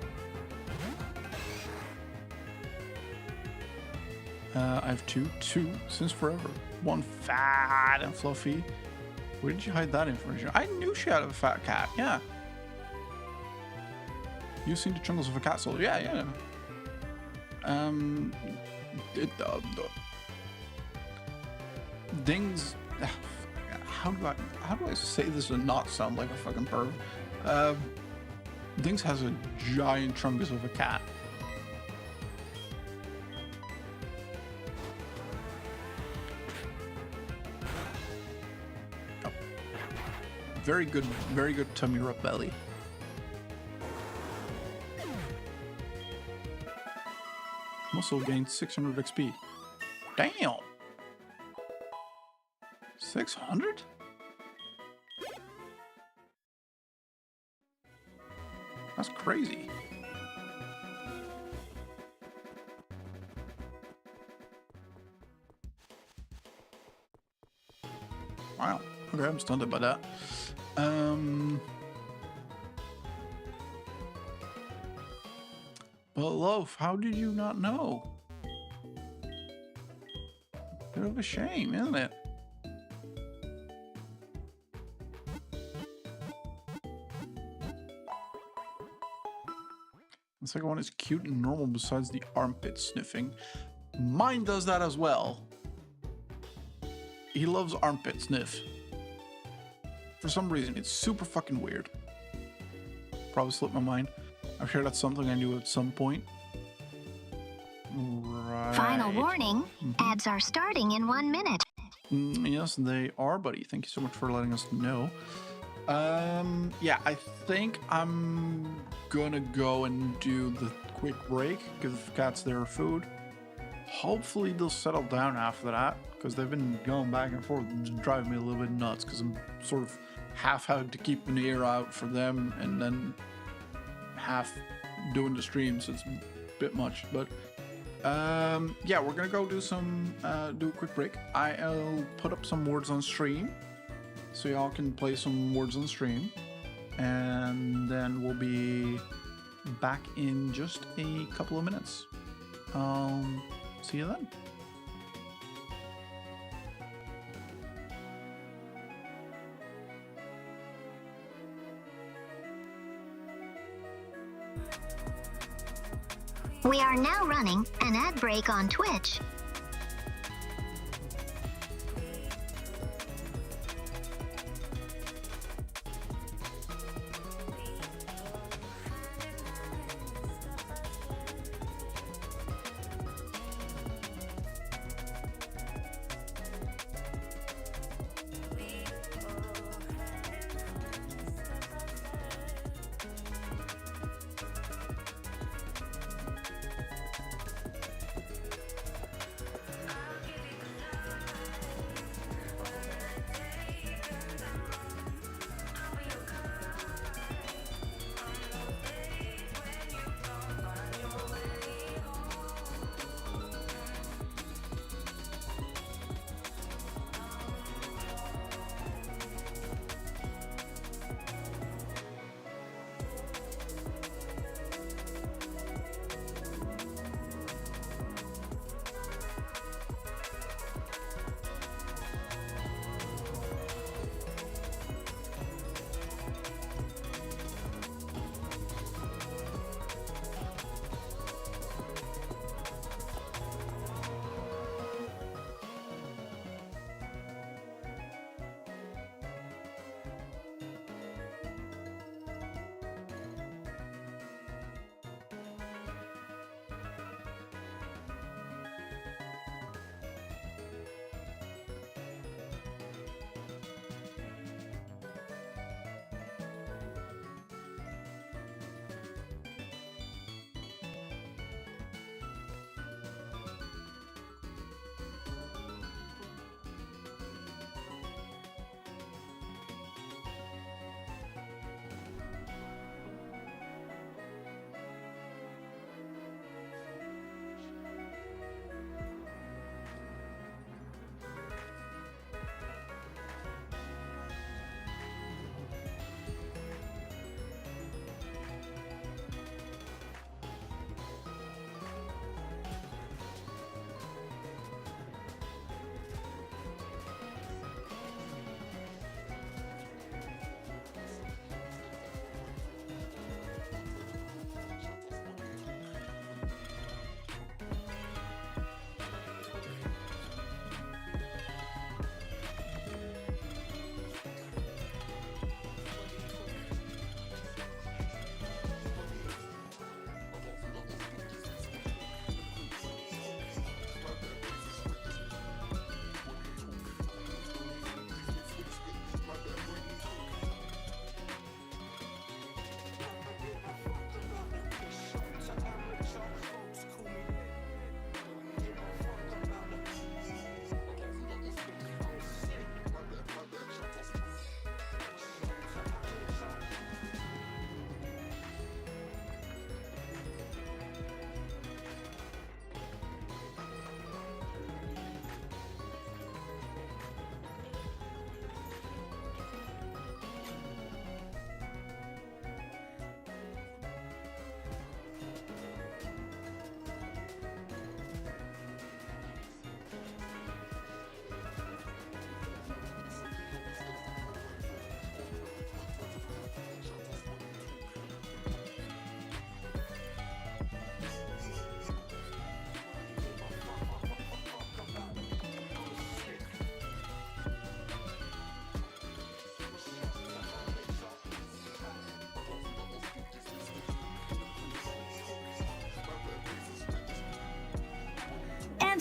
I have two since forever. One fat and fluffy. Where did you hide that information? I knew she had a fat cat, yeah. You've seen the Chungles of a Castle. Yeah. Dings. How do I say this and not sound like a fucking perv? Dings has a giant Chungus of a cat. Oh. Very good tummy rub belly. Muscle gained 600 XP. Damn! 600? That's crazy. Wow. Okay, I'm stunned by that. But Loaf, how did you not know? Bit of a shame, isn't it? The second one is cute and normal besides the armpit sniffing. Mine does that as well. He loves armpit sniff. For some reason, it's super fucking weird. Probably slipped my mind. I'm sure that's something I knew at some point. Right. Final warning, ads are starting in 1 minute. Yes, they are, buddy. Thank you so much for letting us know. Yeah, I think I'm gonna go and do the quick break, give the cats their food. Hopefully they'll settle down after that, because they've been going back and forth and driving me a little bit nuts, because I'm sort of half having to keep an ear out for them and then half doing the stream, so it's a bit much. But yeah, we're gonna go do a quick break. I'll put up some words on stream so y'all can play some words on stream, and then we'll be back in just a couple of minutes. See you then. We are now running an ad break on Twitch.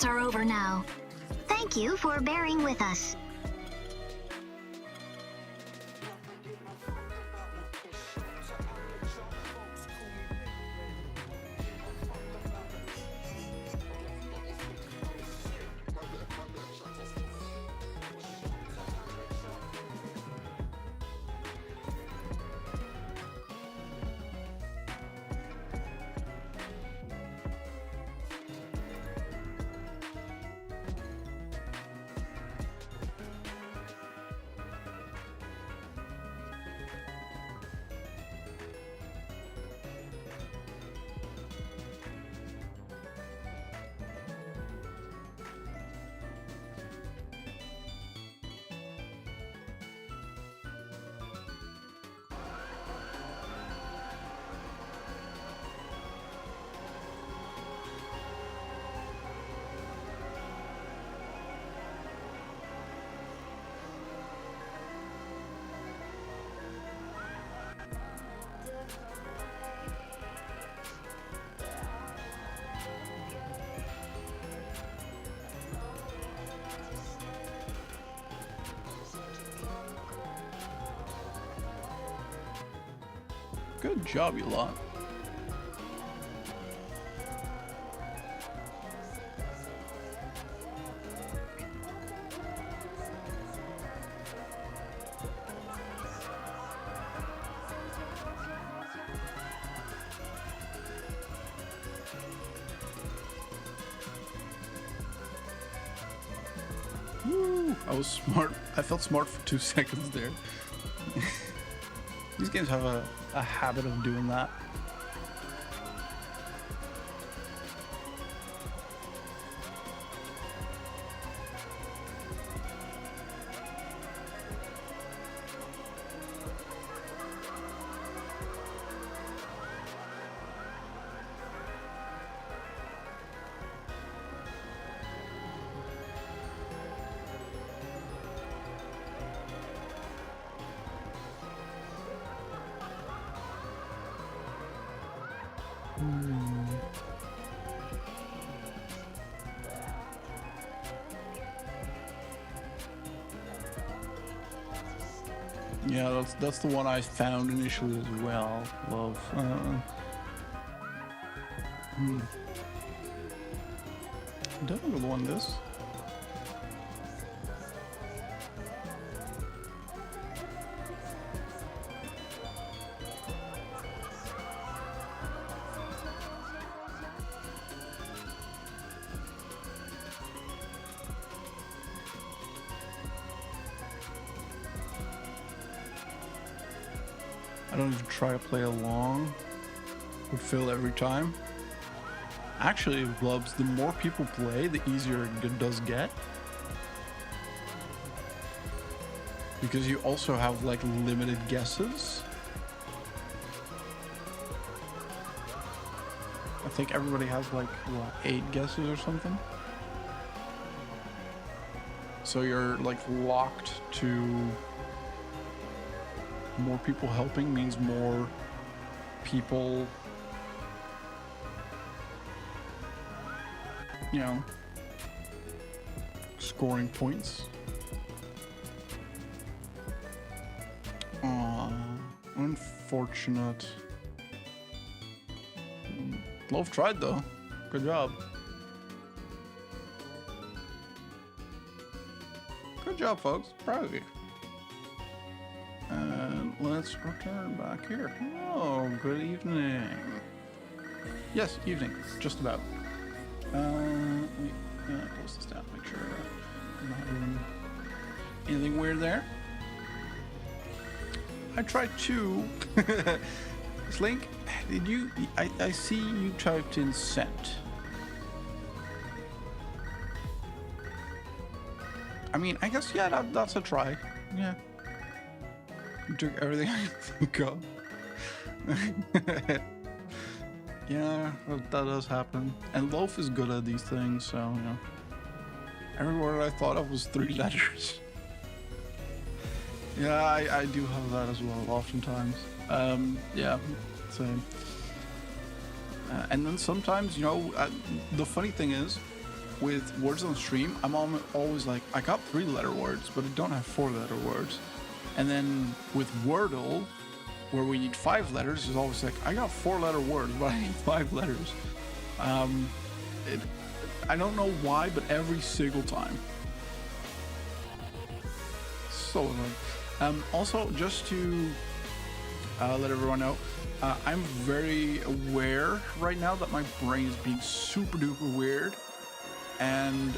events are over now. Thank you for bearing with us. Good job, you lot. Woo! I was smart. I felt smart for 2 seconds there. These games have a habit of doing that. Yeah, that's the one I found initially as well. Love. Definitely want this. I don't even try to play along. Would fail every time. Actually, Glubs, the more people play, the easier it does get. Because you also have like limited guesses. I think everybody has like, what, 8 guesses or something? So you're like locked to... More people helping means more people, you know, scoring points. Unfortunate. Loaf tried though. Good job. Good job, folks. Proud of you. And let's return back here. Oh, good evening. Yes, evening. Just about. Close this down. Make sure I'm not doing anything weird there. I tried to. Slink, did you? I see you typed in sent. I mean, I guess, yeah, that's a try. Yeah. You took everything I think of. Yeah, that does happen. And Loaf is good at these things, so, you know. Every word I thought of was 3 letters. Yeah, I do have that as well, oftentimes. Yeah, same. And then sometimes, you know, the funny thing is, with words on stream, I'm always like, I got 3-letter words, but I don't have 4-letter words. And then with Wordle, where we need 5 letters, it's always like, I got 4-letter words, but I need 5 letters. I don't know why, but every single time. So annoying. Also, just to let everyone know, I'm very aware right now that my brain is being super duper weird. And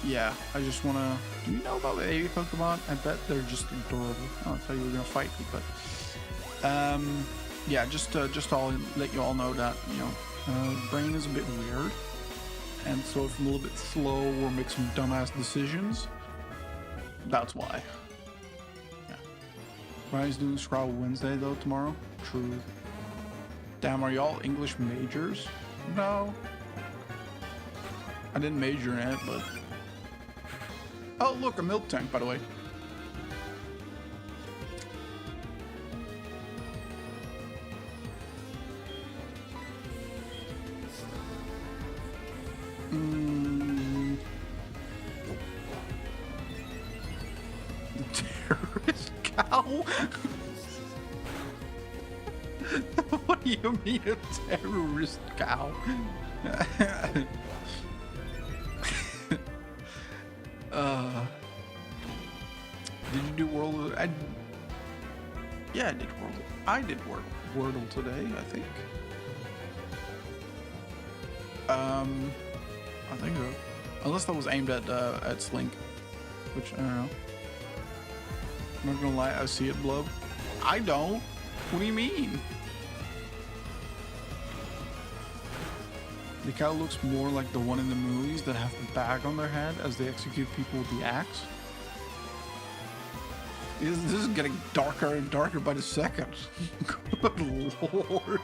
yeah, I just want to... Do you know about the 80 Pokemon? I bet they're just adorable. I thought you were going to fight me, but... yeah, just I'll let you all know that, you know, brain is a bit weird. And so if I'm a little bit slow or make some dumbass decisions, that's why. Yeah. Ryan's doing Scrabble Wednesday, though, tomorrow. True. Damn, are y'all English majors? No. I didn't major in it, but... Oh, look, a milk tank, by the way. Terrorist cow? What do you mean a terrorist cow? Did you do Wordle? Yeah, I did Wordle. I did Wordle today, I think. I think so. Unless that was aimed at Slink, which I don't know. I'm not gonna lie, I see it, Blub. I don't. What do you mean? The cow looks more like the one in the movies that have the bag on their head as they execute people with the axe. This is getting darker and darker by the second. Good lord.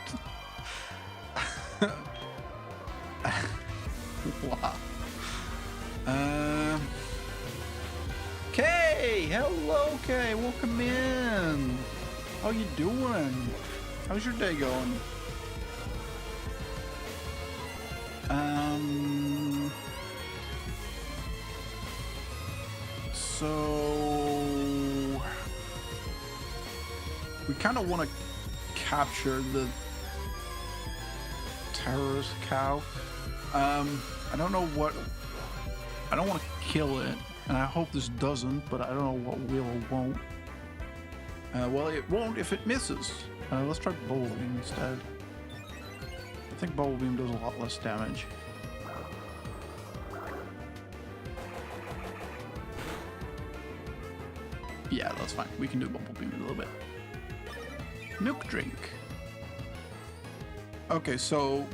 Wow. Kay! Hello, Kay! Welcome in! How you doing? How's your day going? So... we kind of want to capture the terrorist cow. I don't know what... I don't want to kill it, and I hope this doesn't, but I don't know what will or won't. Well, it won't if it misses. Let's try Bubble Beam instead. I think Bubble Beam does a lot less damage. Yeah, that's fine. We can do Bubble Beam a little bit. Milk Drink. Okay, so...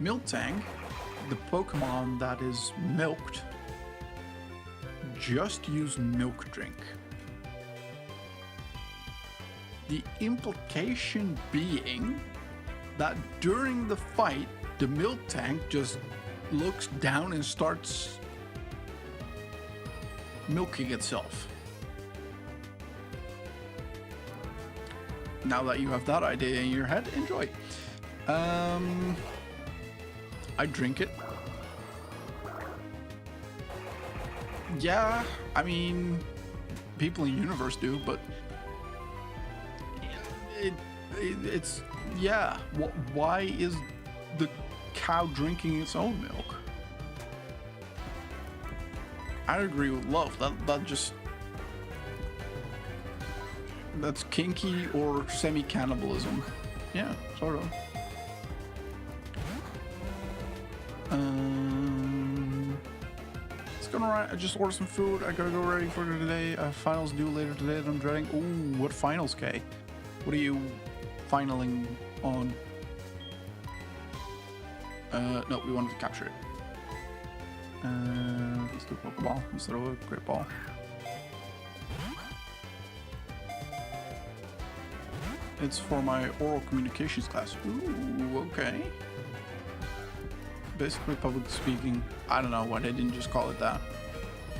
Miltank, the Pokemon that is milked, just use Milk Drink. The implication being that during the fight, the Miltank just looks down and starts milking itself. Now that you have that idea in your head, enjoy. I drink it. Yeah, I mean, people in the universe do, but it's yeah. Why is the cow drinking its own milk? I agree with Love. That's kinky or semi-cannibalism. Yeah, sort of. It's going alright. I just ordered some food. I gotta go ready for today. Finals due later today that I'm dreading. Ooh, what finals, Kay? What are you finaling on? No, we wanted to capture it. Let's do a Pokeball instead of a Great Ball. It's for my oral communications class. Ooh, okay. Basically public speaking. I don't know why they didn't just call it that.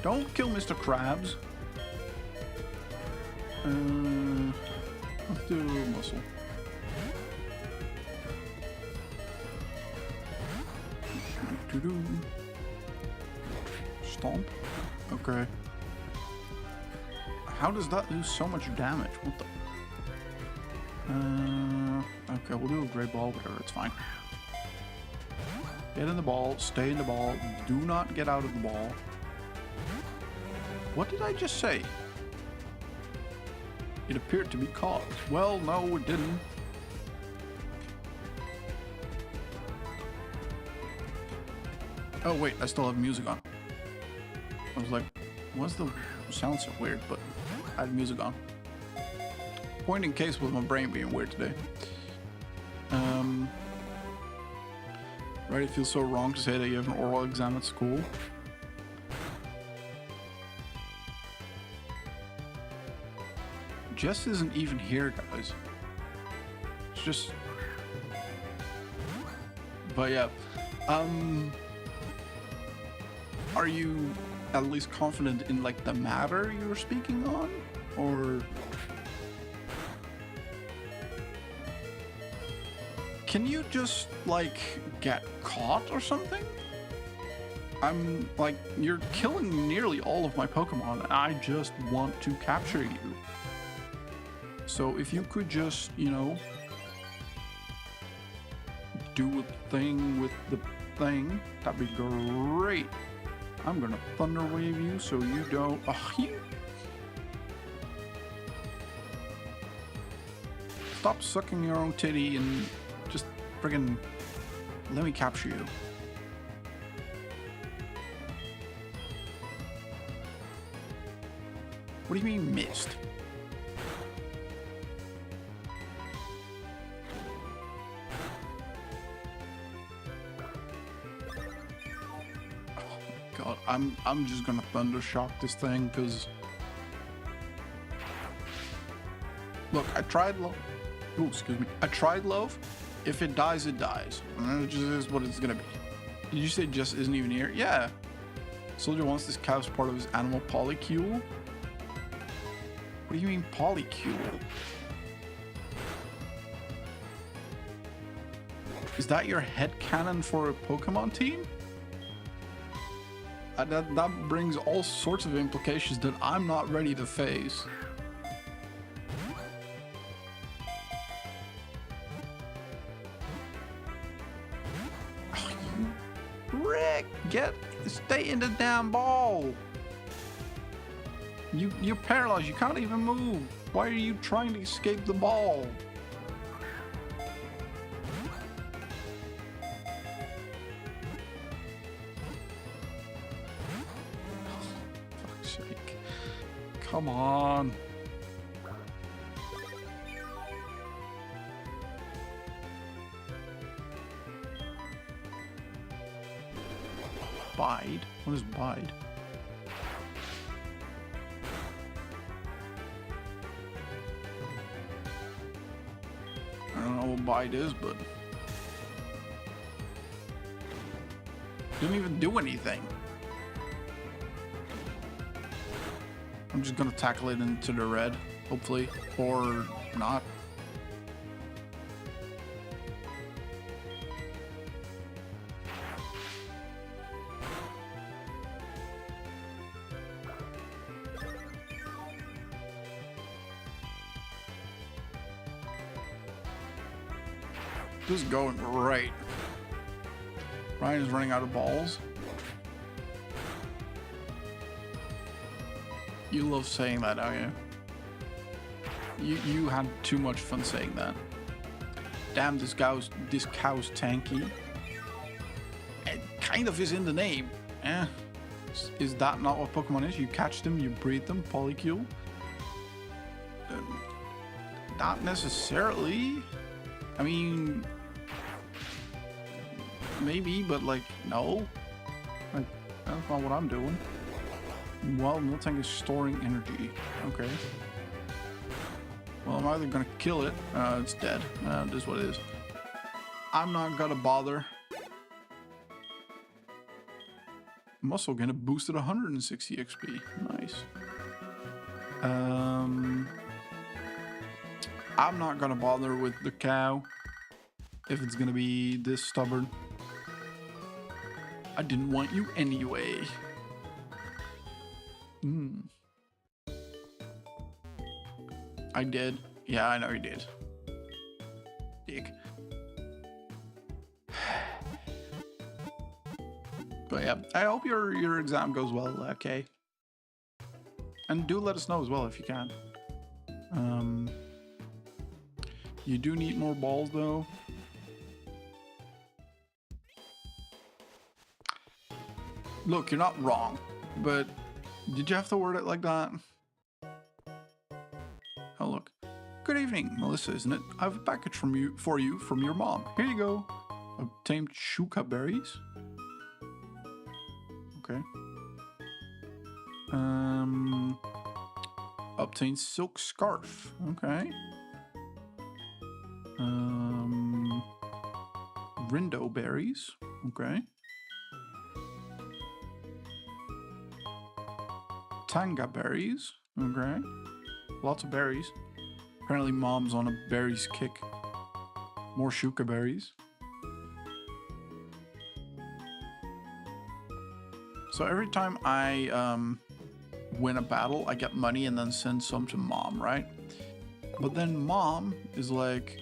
Don't kill Mr. Krabs. Let's do Muscle. Do-do-do. Stomp. Okay. How does that do so much damage? What the? Okay, we'll do a great ball, whatever, it's fine. Get in the ball, stay in the ball, do not get out of the ball. What did I just say? It appeared to be caught. Well, no, it didn't. Oh wait, I still have music on. I was like, what's the sound so weird? But I had music on. Point in case with my brain being weird today. Right, it feels so wrong to say that you have an oral exam at school. Jess isn't even here, guys. It's just... But yeah. Are you at least confident in, like, the matter you're speaking on? Or... Can you just, like, get caught or something? I'm, like, you're killing nearly all of my Pokemon, and I just want to capture you. So if you could just, you know, do a thing with the thing, that'd be great. I'm gonna Thunder Wave you so you don't... Stop sucking your own titty and just friggin' let me capture you. What do you mean missed? God, I'm just gonna Thunder Shock this thing because look, I tried love. Oh, excuse me. I tried love. If it dies, it dies. And it just is what it's gonna be. Did you say Jess isn't even here? Yeah. Soldier wants this cow as part of his animal polycule. What do you mean polycule? Is that your headcanon for a Pokemon team? That brings all sorts of implications that I'm not ready to face. Oh, Rick, stay in the damn ball. You're paralyzed. You can't even move. Why are you trying to escape the ball? Fuck's sake. Come on. Bide? What is bide? I don't know what bite is, but didn't even do anything. I'm just gonna tackle it into the red, hopefully, or not. This is going great. Ryan is running out of balls. You love saying that, don't you? You had too much fun saying that. Damn, this cow's tanky. It kind of is in the name. Is that not what Pokemon is? You catch them, you breed them, polycule? Not necessarily. I mean, maybe, but like, no. Like, that's not what I'm doing. Well, Miltank is storing energy. Okay. Well, I'm either gonna kill it. It's dead. This is what it is. I'm not gonna bother. I'm also gonna boost it 160 XP. Nice. I'm not gonna bother with the cow if it's gonna be this stubborn. I didn't want you anyway. I did. Yeah, I know you did. Dick. But yeah, I hope your exam goes well, okay? And do let us know as well if you can. You do need more balls though. Look, you're not wrong, but did you have to word it like that? Oh look. Good evening, Melissa, isn't it? I have a package for you from your mom. Here you go. Obtained shuka berries. Okay. Obtained silk scarf. Okay. Rindo berries. Okay. Tanga berries. Okay. Lots of berries. Apparently mom's on a berries kick. More shuka berries. So every time I win a battle, I get money and then send some to mom, right? But then mom is like,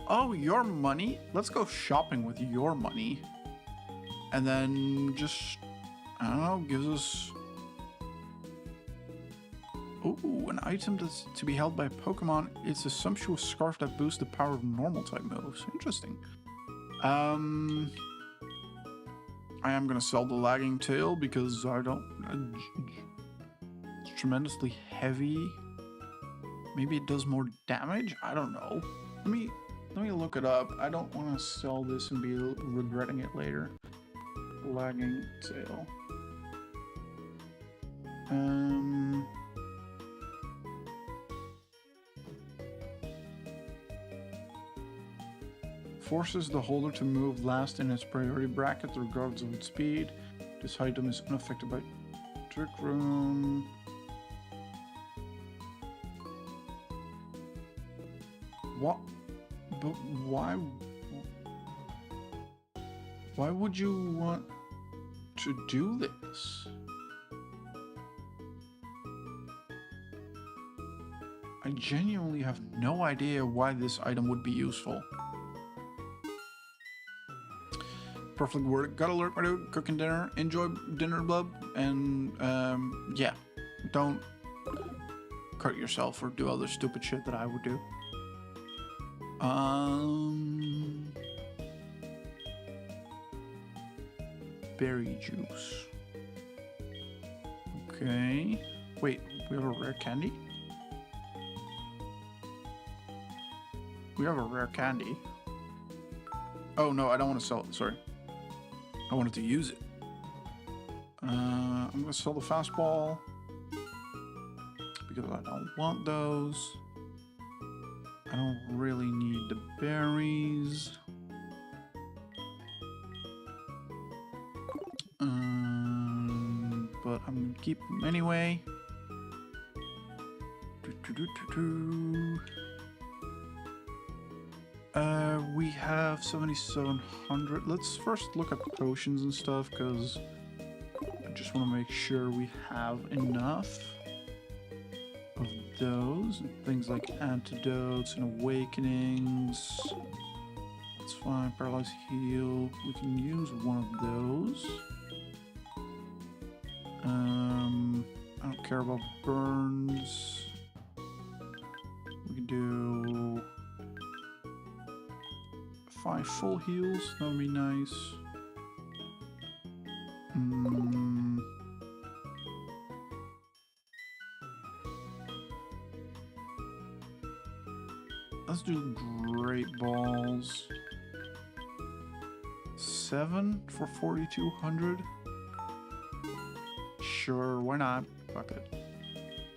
oh, your money? Let's go shopping with your money. And then just, I don't know, gives us... Ooh, an item that's to be held by a Pokemon. It's a sumptuous scarf that boosts the power of normal type moves. Interesting. I am gonna sell the lagging tail because I don't... it's tremendously heavy. Maybe it does more damage? I don't know. Let me look it up. I don't want to sell this and be regretting it later. Lagging tail. Forces the holder to move last in its priority bracket regardless of its speed. This item is unaffected by Trick Room. What? But why? Why would you want to do this? I genuinely have no idea why this item would be useful. Perfectly worded. Gotta alert my dude. Cooking dinner. Enjoy dinner, bub. And yeah, don't cut yourself or do other stupid shit that I would do. Berry juice. Okay. Wait, we have a rare candy? We have a rare candy. Oh no, I don't want to sell it, sorry. I wanted to use it. I'm gonna sell the fastball because I don't want those. I don't really need the berries. But I'm gonna keep them anyway. We have 7,700. Let's first look at potions and stuff because I just want to make sure we have enough of those. Things like antidotes and awakenings. That's fine. Paralyze heal. We can use one of those. I don't care about burns. We can do 5 full heals. That would be nice. Let's do great balls. 7 for 4,200. Sure, why not? Fuck it.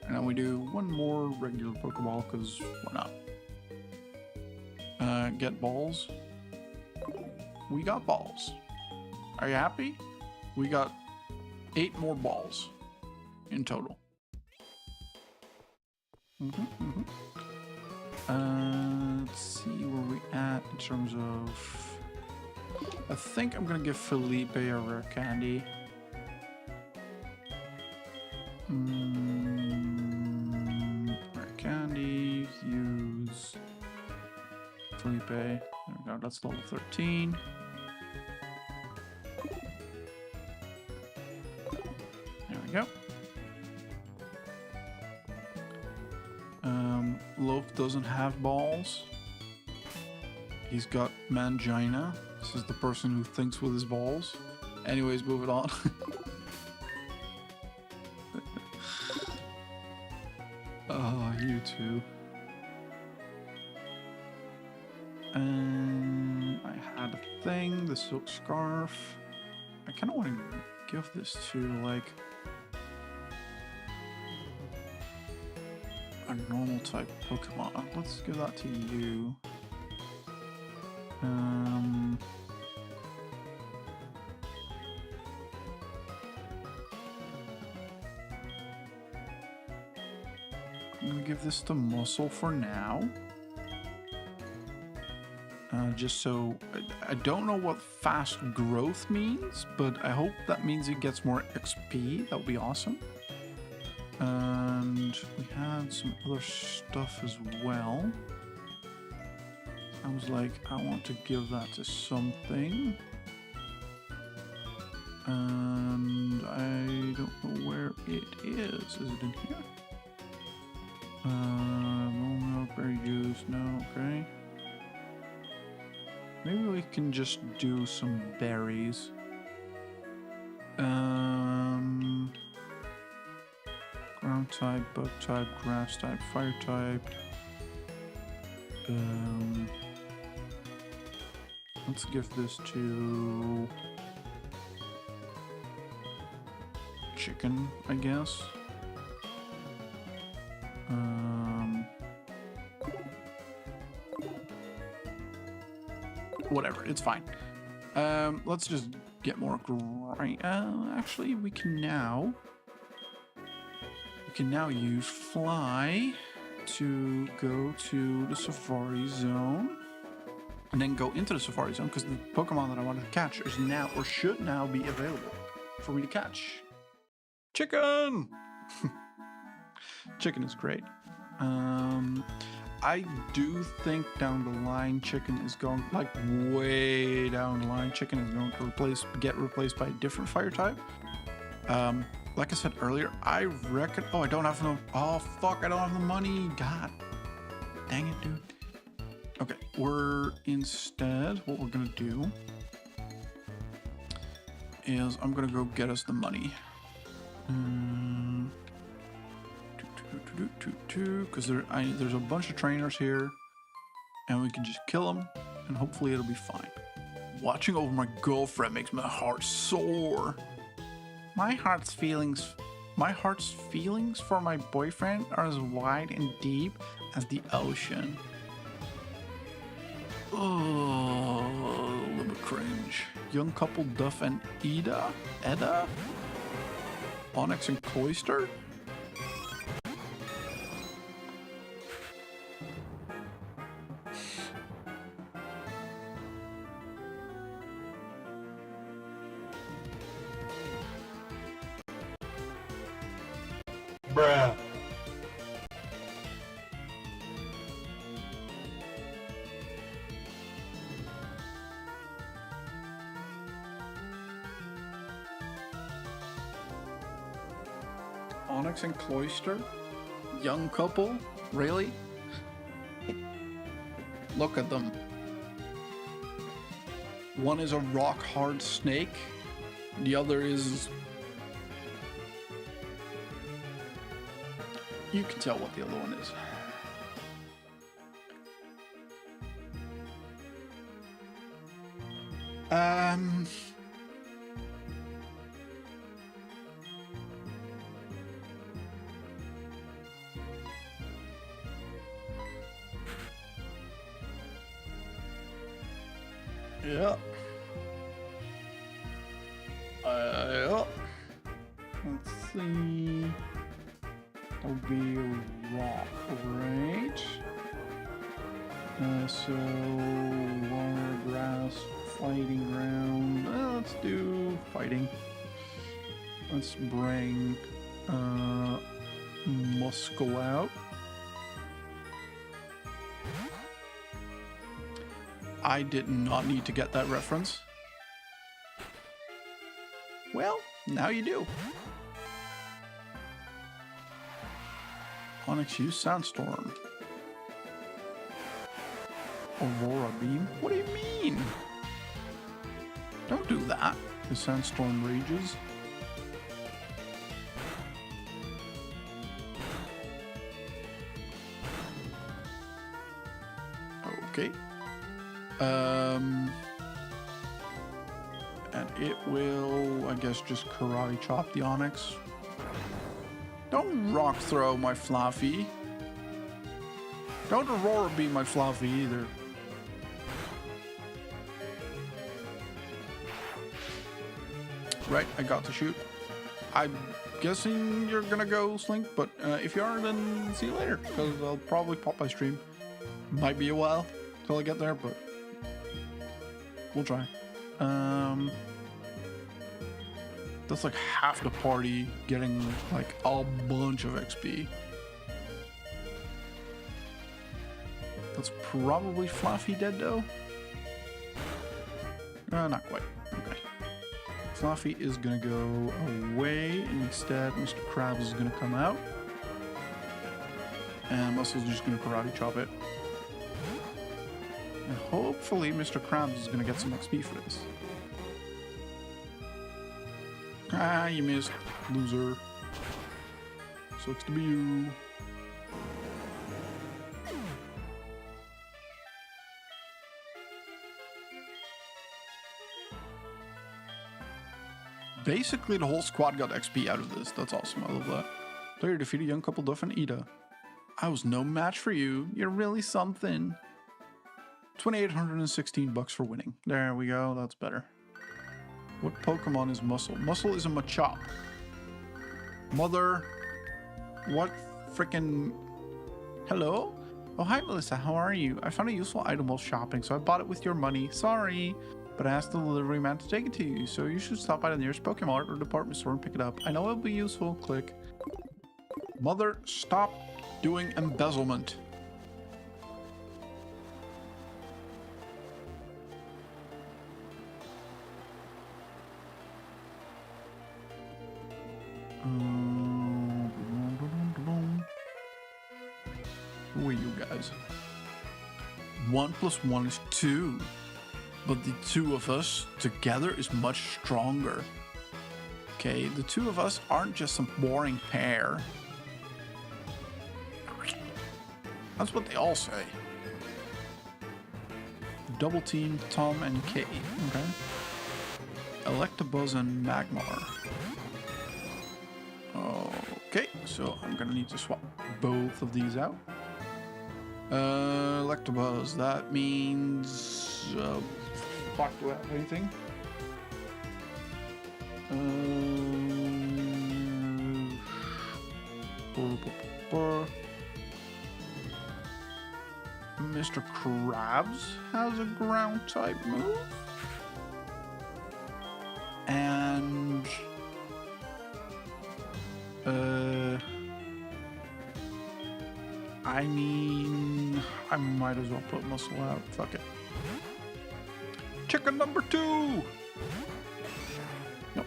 And then we do one more regular Pokeball, because why not? Get balls. We got balls. Are you happy? We got 8 more balls in total. Let's see where we at in terms of I think I'm gonna give Felipe a rare candy. Rare candy, use Felipe. There we go, that's level 13. There we go. Loaf doesn't have balls. He's got mangina. This is the person who thinks with his balls. Anyways, move it on. Oh, you two. And I had a thing, the silk scarf. I kind of want to give this to, like, a normal type Pokemon. Let's give that to you. I'm gonna give this to Muscle for now. Just so I don't know what fast growth means, but I hope that means it gets more XP. That would be awesome. And we had some other stuff as well. I was like, I want to give that to something. And I don't know where it is. Is it in here? No, berry juice, no, okay. Maybe we can just do some berries. Ground type, bug type, grass type, fire type. Let's give this to chicken, I guess. Whatever, it's fine. Let's just get more grind. Actually, we can now use fly to go to the Safari Zone, and then go into the Safari Zone because the Pokemon that I wanted to catch is now, or should now be available for me to catch. Chicken! Chicken is great. I do think down the line chicken is going, like way down the line, chicken is going to get replaced by a different fire type. Like I said earlier, I reckon, oh, I don't have no, oh fuck, I don't have the money. God dang it, dude. Okay, what we're gonna do is I'm gonna go get us the money. Because there's a bunch of trainers here, and we can just kill them, and hopefully it'll be fine. Watching over my girlfriend makes my heart sore. My heart's feelings for my boyfriend are as wide and deep as the ocean. Oh, a little bit cringe. Young couple Duff and Edda? Onyx and Cloyster? Bruh. Onyx and Cloyster? Young couple? Really? Look at them. One is a rock hard snake. The other is... You can tell what the other one is. Yeah. Yeah. Let's see. That'll be a rock, right? So water, grass, fighting round. Let's do fighting. Let's bring Muscle out. I did not need to get that reference. Well, now you do. Onyx use Sandstorm. Aurora Beam? What do you mean? Don't do that. The Sandstorm rages. Okay. And it will, I guess, just karate chop the Onyx. Don't rock throw my Fluffy. Don't Aurora Beam my Fluffy either. Right, I got to shoot. I'm guessing you're gonna go Slink, but if you are, then see you later, because I'll probably pop my stream. Might be a while till I get there, but we'll try. That's like half the party getting like a bunch of XP. That's probably Fluffy dead though. Not quite. Okay. Fluffy is gonna go away. Instead, Mr. Krabs is gonna come out. And Muscle's just gonna karate chop it. And hopefully Mr. Krabs is gonna get some XP for this. Ah, you missed, loser. Sucks to be you. Basically, the whole squad got XP out of this. That's awesome. I love that. Player defeated young couple Duff and Ida. I was no match for you. You're really something. 2,816 bucks for winning. There we go. That's better. What Pokemon is Muscle? Muscle is a Machop. Mother. What frickin'... Hello? Oh, hi, Melissa. How are you? I found a useful item while shopping, so I bought it with your money. Sorry. But I asked the delivery man to take it to you, so you should stop by the nearest Pokemon or department store and pick it up. I know it'll be useful. Click. Mother, stop doing embezzlement. Who are you guys? 1 + 1 is 2. But the two of us together is much stronger. Okay, the two of us aren't just some boring pair. That's what they all say. Double team Tom and Kay. Okay. Electabuzz and Magmar. Okay, so I'm gonna need to swap both of these out. Electabuzz, that means... fuck, do I have anything? Mr. Krabs has a ground type move. And I mean, I might as well put Muscle out. Fuck it. Chicken number 2! Nope.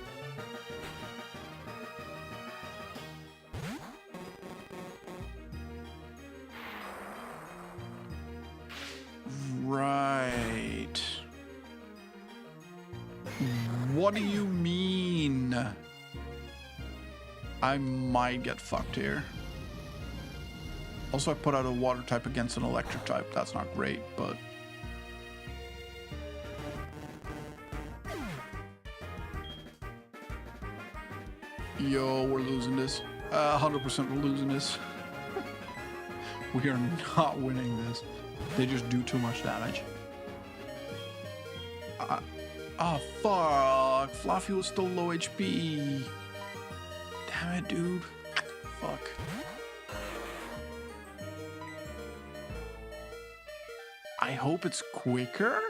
Right. What do you mean? I might get fucked here. Also, I put out a water type against an electric type. That's not great, but... Yo, we're losing this. 100% we're losing this. We are not winning this. They just do too much damage. Oh, fuck. Fluffy was still low HP. Damn it, dude. Fuck. I hope it's quicker.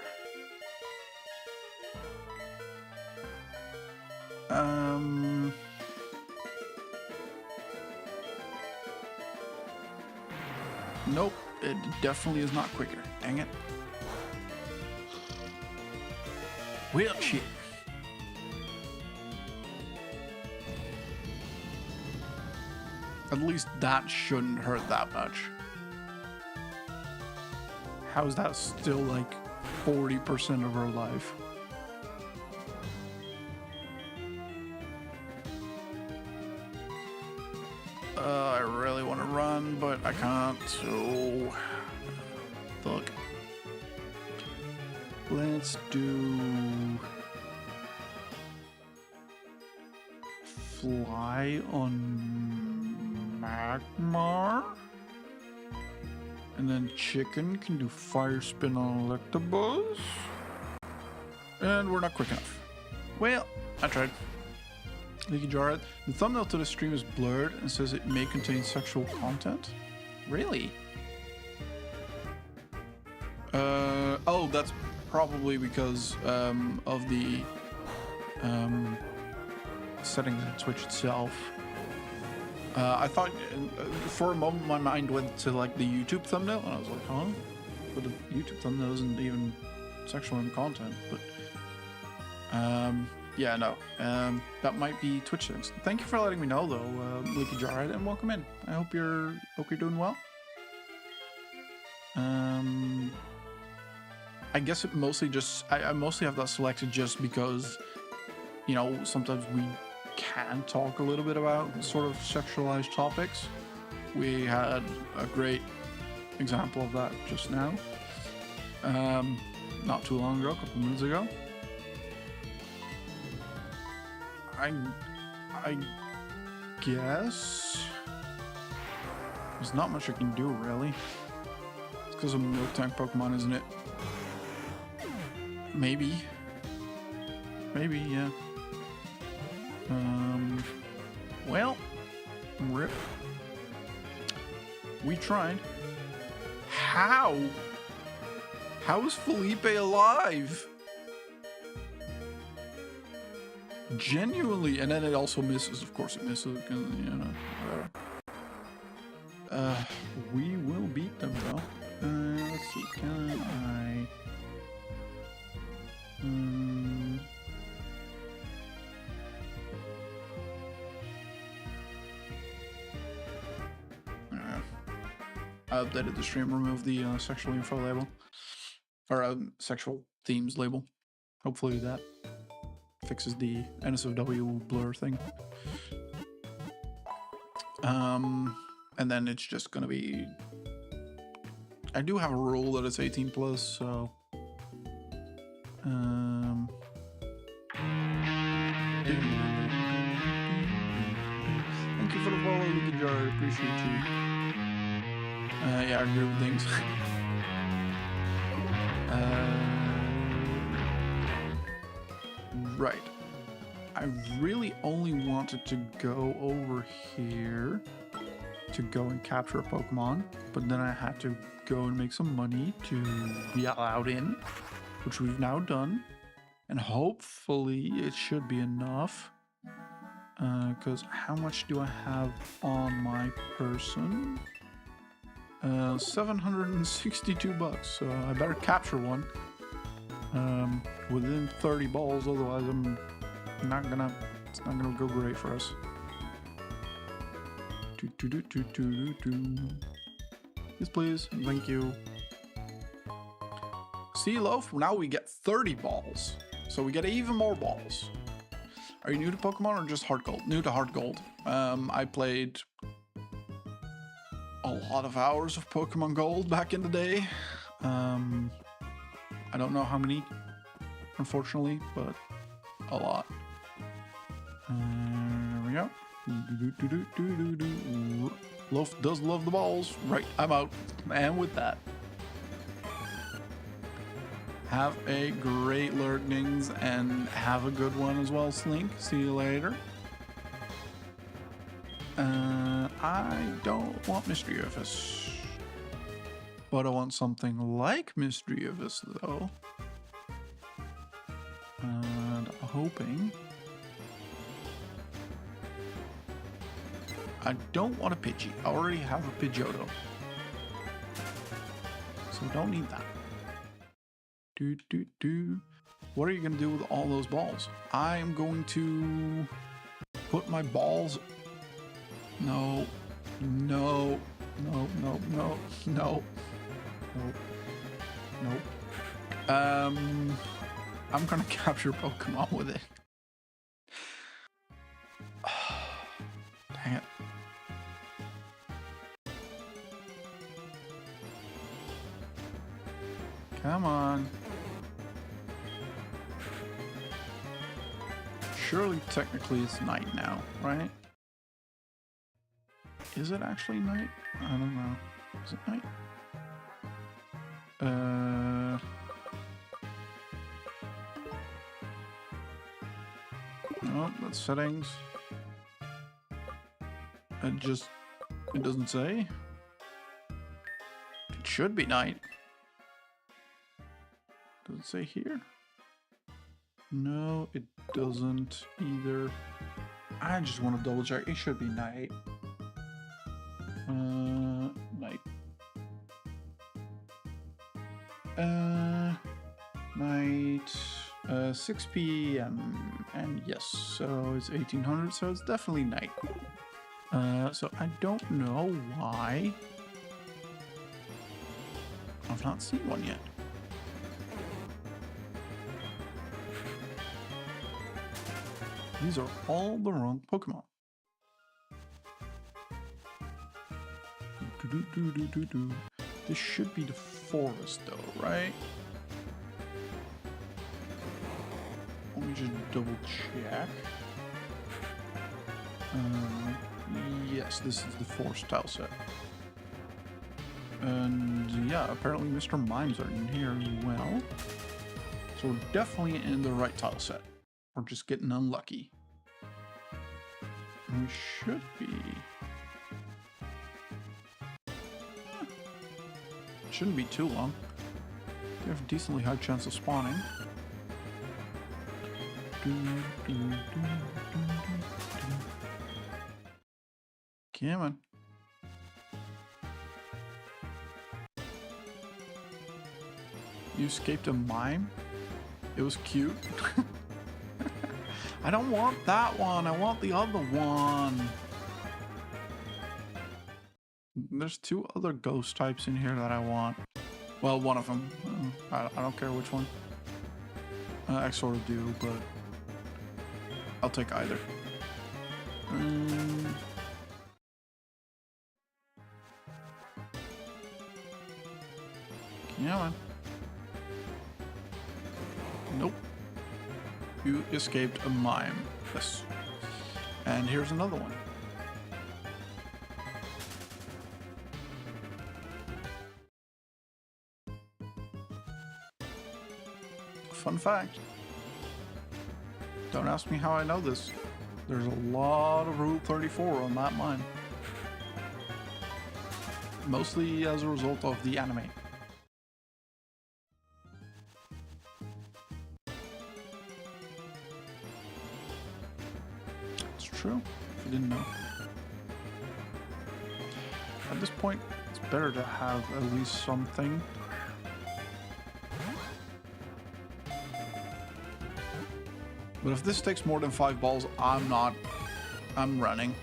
Nope, it definitely is not quicker. Dang it. Well, shit. At least that shouldn't hurt that much. How is that still like 40% of her life? I really want to run, but I can't, so... Look. Let's do... Fly on Magmar. And then Chicken can do Fire Spin on Electabuzz. And we're not quick enough. Well, I tried. Leaky Jarhead. The thumbnail to the stream is blurred and says it may contain sexual content. Really? Oh, that's probably because of the settings in Twitch itself. I thought for a moment my mind went to like the YouTube thumbnail, and I was like, huh? But the YouTube thumbnail isn't even sexual in content. But yeah, no. That might be Twitch things. Thank you for letting me know, though, Leaky Jarhead, and welcome in. I hope you're doing well. I guess it mostly just I mostly have that selected just because, you know, sometimes we can talk a little bit about sort of sexualized topics. We had a great example of that just now. Not too long ago, a couple minutes ago. I guess there's not much I can do, really. It's because I'm a milk tank Pokemon, isn't it? Maybe, yeah. Well, rip. We tried. How? How is Felipe alive? Genuinely, and then it also misses. Of course, it misses. You know, whatever. We will beat them though. Let's see. Can I? I updated the stream, removed the sexual info label, or sexual themes label. Hopefully that fixes the NSFW blur thing. And then it's just gonna be. I do have a rule that it's 18 plus, so. Thank you for the follow, Leaky Jar. Appreciate you. Yeah, I agree with things. Right. I really only wanted to go over here to go and capture a Pokemon, but then I had to go and make some money to be allowed in, which we've now done. And hopefully it should be enough. Because how much do I have on my person? 762 bucks, so I better capture one within 30 balls, otherwise it's not gonna go great for us. Yes, please. Thank you. See, Loaf, now we get 30 balls, so we get even more balls. Are you new to Pokemon or just HeartGold? New to HeartGold. I played a lot of hours of Pokemon Gold back in the day. I don't know how many, unfortunately, but a lot. There we go. Loaf does love the balls. Right, I'm out. And with that, have a great learnings and have a good one as well, Slink. See you later. I don't want Misdreavus, but I want something like Misdreavus though, and I'm hoping. I don't want a Pidgey. I already have a Pidgeotto. so we don't need that. What are you gonna do with all those balls? I am going to put my balls. No. I'm gonna capture Pokemon with it. Dang it. Come on. Surely, technically, it's night now, right? Is it actually night? I don't know. Is it night? No, that's settings. It doesn't say. It should be night. Does it say here? No, it doesn't either. I just want to double check. It should be night. Night. Night. 6 p.m. And yes, so it's 1800, so it's definitely night. So I don't know why I've not seen one yet. These are all the wrong Pokemon. This should be the forest though, right? Let me just double check. Yes, this is the forest tile set. And yeah, apparently Mr. Mimes are in here as well. So we're definitely in the right tile set. We're just getting unlucky. We should be. Shouldn't be too long. They have a decently high chance of spawning. Come on. You escaped a mime? It was cute. I don't want that one. I want the other one. There's 2 other ghost types in here that I want. Well, one of them. I don't care which one. I sort of do, but I'll take either. Yeah, man. Nope. You escaped a mime. Yes. And here's another one. Fun fact. Don't ask me how I know this. There's a lot of Rule 34 on that mine. Mostly as a result of the anime. It's true, if you didn't know. At this point, it's better to have at least something. But if this takes more than 5 balls, I'm running.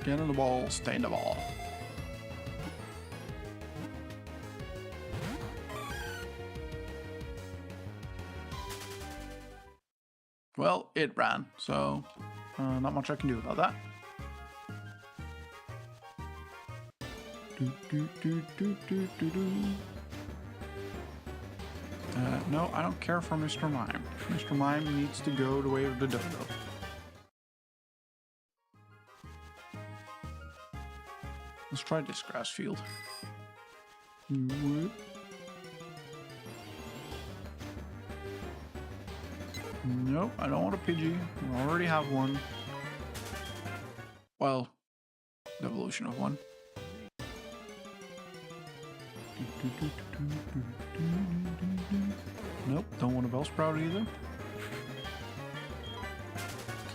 Get in the ball, stay in the ball. Well, it ran, so not much I can do about that. No, I don't care for Mr. Mime. Mr. Mime needs to go the way of the dodo. Let's try this grass field. Nope, I don't want a Pidgey. I already have one. Well, the evolution of one. Nope, don't want a Bellsprout either.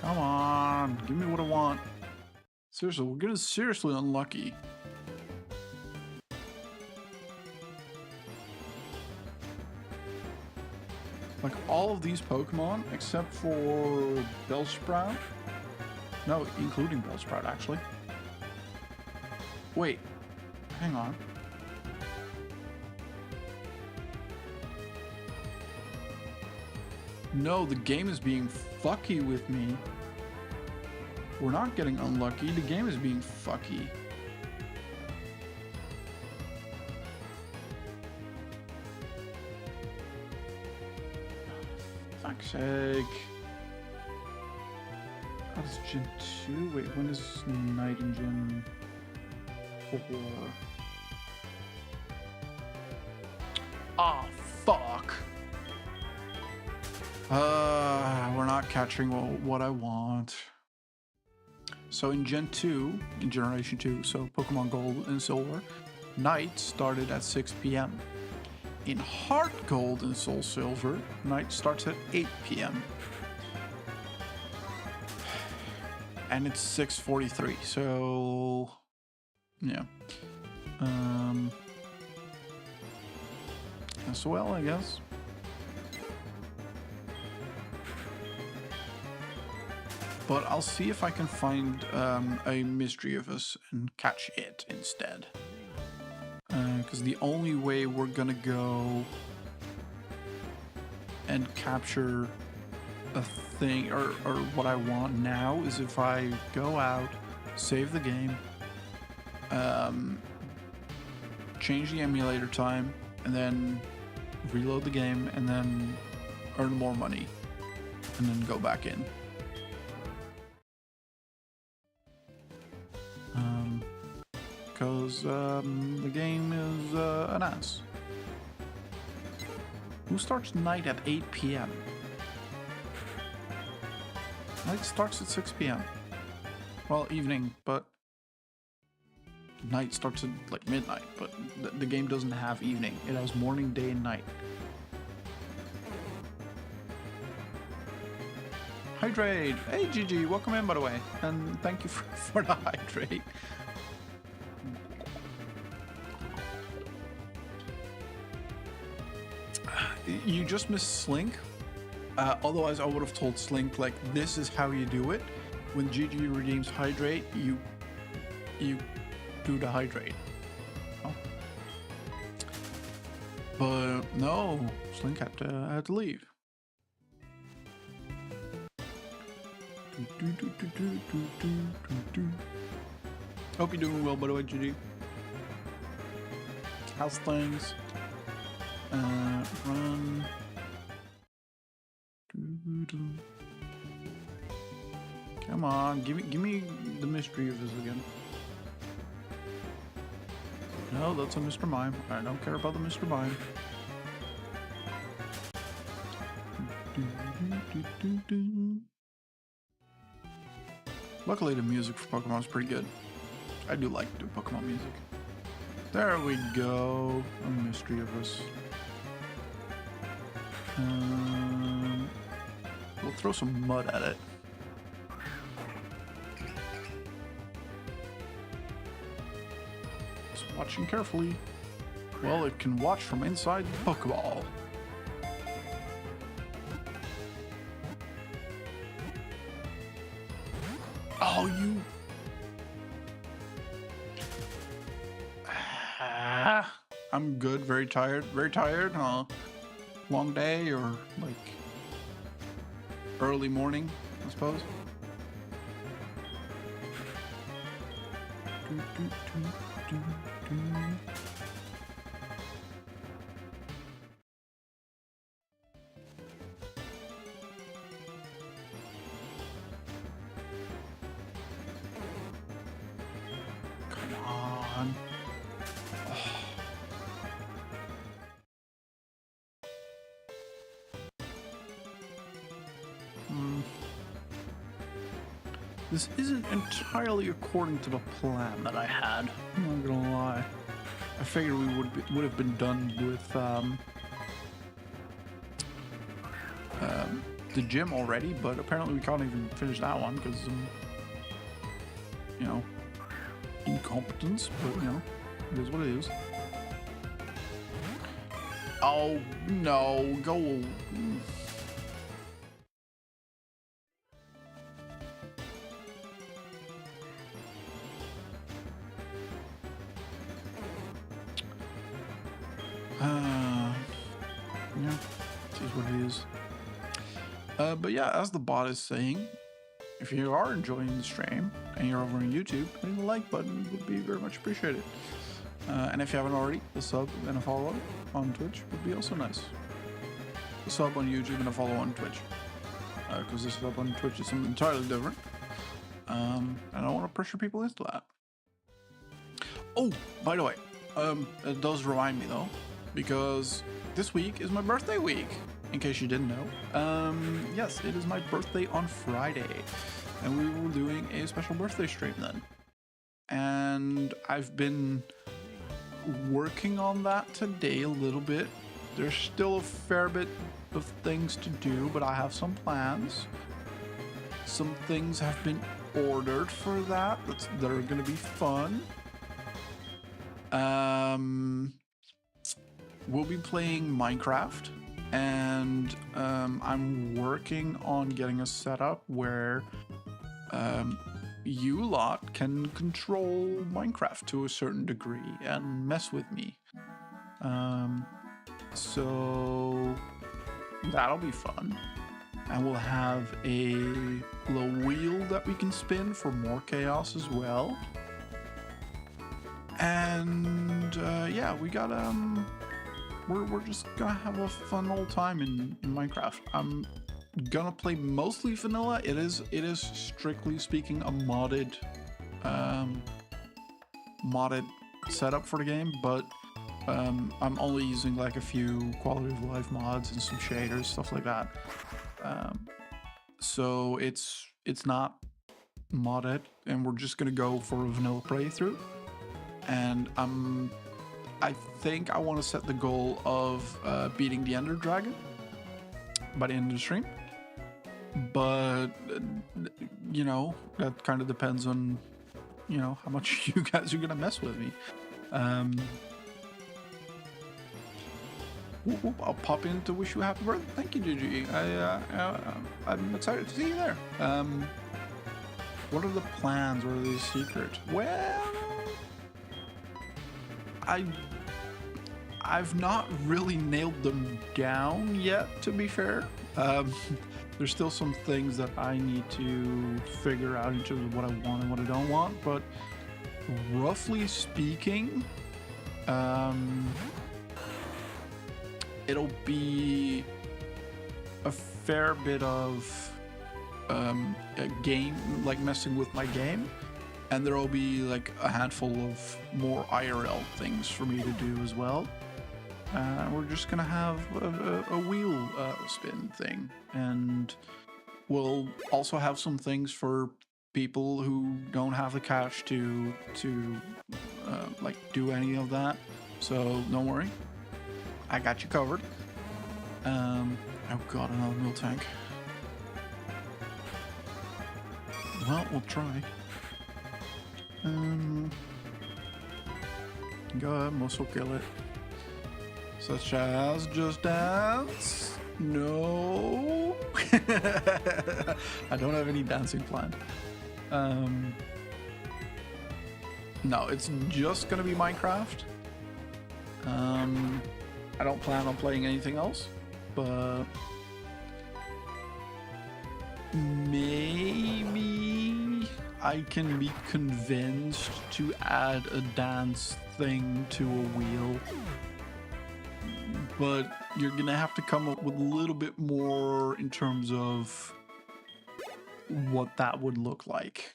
Come on, give me what I want. Seriously, we're getting seriously unlucky. Like all of these Pokemon, except for Bellsprout. No, including Bellsprout, actually. Wait, hang on. No, the game is being fucky with me. We're not getting unlucky, the game is being fucky. Fuck's sake. Oh, it's Gen 2? Wait, when is Night in Gen 4? Ah, fuck. We're not catching what I want. So in Gen 2, in Generation 2, so Pokemon Gold and Silver, night started at 6 p.m. In Heart Gold and Soul Silver, night starts at 8 p.m. And it's 6:43, so yeah. As well, I guess. But I'll see if I can find a Mystery of Us and catch it instead. Because the only way we're gonna go and capture a thing or what I want now is if I go out, save the game, change the emulator time, and then reload the game, and then earn more money, and then go back in. Because the game is an ass. Who starts night at 8 p.m.? Night starts at 6 p.m. Well, evening, but night starts at like midnight, but the game doesn't have evening. It has morning, day, and night. Hydrate! Hey GG, welcome in by the way, and thank you for the hydrate. You just missed Slink. Otherwise, I would have told Slink, like, this is how you do it. When GG redeems Hydrate, you do the Hydrate. Oh. But no, Slink had to leave. Hope you're doing well, by the way, GG. How's things? Run. Come on, give me the Mystery of this again. No, that's a Mr. Mime. I don't care about the Mr. Mime. Luckily, the music for Pokemon is pretty good. I do like the Pokemon music. There we go. A Mystery of Us. We'll throw some mud at it. Just watching carefully. Well, it can watch from inside the Pokeball. Oh, you... I'm good, very tired, huh? Long day or like early morning, I suppose. Come on. This isn't entirely according to the plan that I had. I'm not gonna lie. I figured we would have been done with the gym already, but apparently we can't even finish that one because, you know, incompetence. But you know, it is what it is. Oh no, go. Yeah, it is what it is. But yeah, as the bot is saying, if you are enjoying the stream and you're over on YouTube, hitting the like button would be very much appreciated. And if you haven't already, a sub and a follow on Twitch would be also nice. A sub on YouTube and a follow on Twitch. Because this sub on Twitch is something entirely different. And I don't want to pressure people into that. Oh, by the way, it does remind me though, because this week is my birthday week, in case you didn't know. Yes, it is my birthday on Friday, and we were doing a special birthday stream then. And I've been working on that today a little bit. There's still a fair bit of things to do, but I have some plans. Some things have been ordered for that that are going to be fun. We'll be playing Minecraft, and I'm working on getting a setup where you lot can control Minecraft to a certain degree and mess with me. So that'll be fun. And we'll have a little wheel that we can spin for more chaos as well. And yeah, we got we're just gonna have a fun old time in Minecraft. I'm gonna play mostly vanilla. It is strictly speaking a modded setup for the game, but I'm only using like a few quality of life mods and some shaders, stuff like that. So it's not modded, and we're just gonna go for a vanilla playthrough. And I think I want to set the goal of beating the Ender Dragon by the end of the stream. But, you know, that kind of depends on, you know, how much you guys are going to mess with me. I'll pop in to wish you a happy birthday. Thank you, Gigi. I'm excited to see you there. What are the plans? What are these secrets? Well, I've not really nailed them down yet, to be fair. There's still some things that I need to figure out in terms of what I want and what I don't want, but roughly speaking, it'll be a fair bit of a game, like messing with my game. And there will be like a handful of more IRL things for me to do as well. We're just gonna have a wheel spin thing, and we'll also have some things for people who don't have the cash to like do any of that. So don't worry, I got you covered. Oh god, another milk tank. Well, we'll try. Go ahead, muscle kill it. Such as Just Dance. No. I don't have any dancing planned. No, it's just gonna be Minecraft. I don't plan on playing anything else, but maybe I can be convinced to add a dance thing to a wheel, but you're gonna have to come up with a little bit more in terms of what that would look like.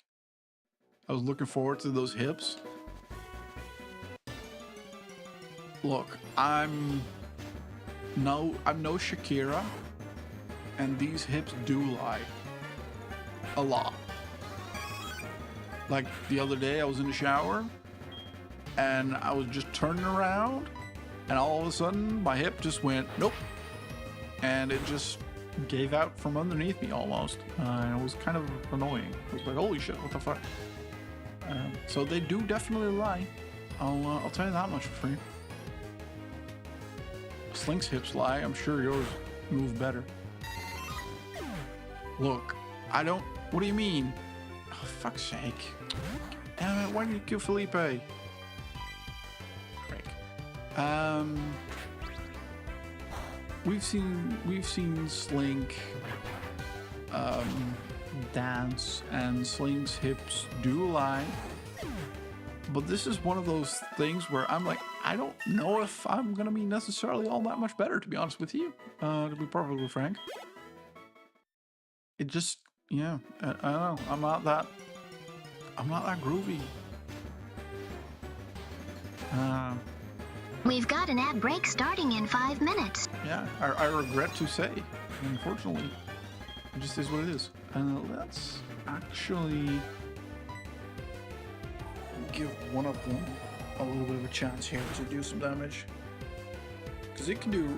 I was looking forward to those hips. Look, I'm no Shakira, and these hips do lie a lot. Like the other day, I was in the shower and I was just turning around, and all of a sudden my hip just went nope, and it just gave out from underneath me almost. It was kind of annoying. I was like, holy shit, what the fuck? So they do definitely lie. I'll tell you that much for free. Slink's hips lie. I'm sure yours move better. Look, I don't... What do you mean? Oh, fuck's sake. Damn it, why did you kill Felipe? Frick. We've seen Slink dance, and Slink's hips do lie. But this is one of those things where I'm like, I don't know if I'm gonna be necessarily all that much better, to be honest with you. To be perfectly frank. It just, yeah, I don't know. I'm not that groovy. We've got an ad break starting in 5 minutes. Yeah, I regret to say, unfortunately, it just is what it is. And let's actually give one of them a little bit of a chance here to do some damage, because it can do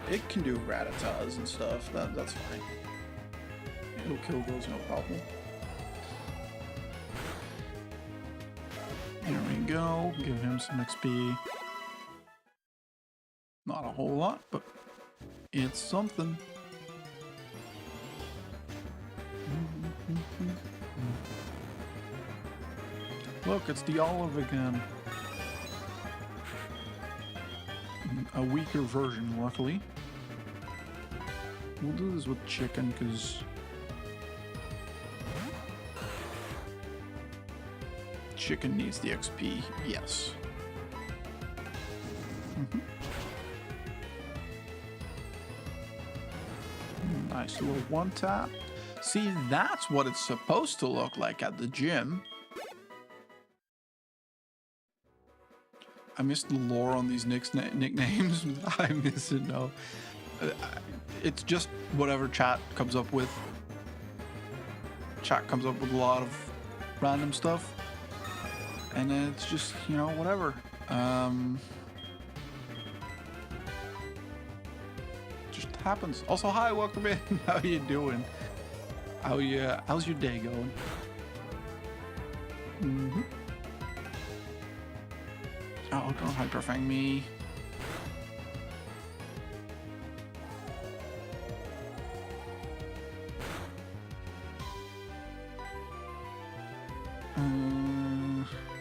Ratatas and stuff. That's fine. It'll kill those, no problem. There we go. Give him some XP. Not a whole lot, but it's something. Look, it's the olive again. A weaker version, luckily. We'll do this with chicken, because chicken needs the XP, yes. Nice little one tap. See, that's what it's supposed to look like at the gym. I miss the lore on these nicknames. I miss it, no. It's just whatever chat comes up with. Chat comes up with a lot of random stuff. And it's just, you know, whatever. Just happens. Also, hi, welcome in. How you doing? How's your day going? Oh, don't hyperfang me.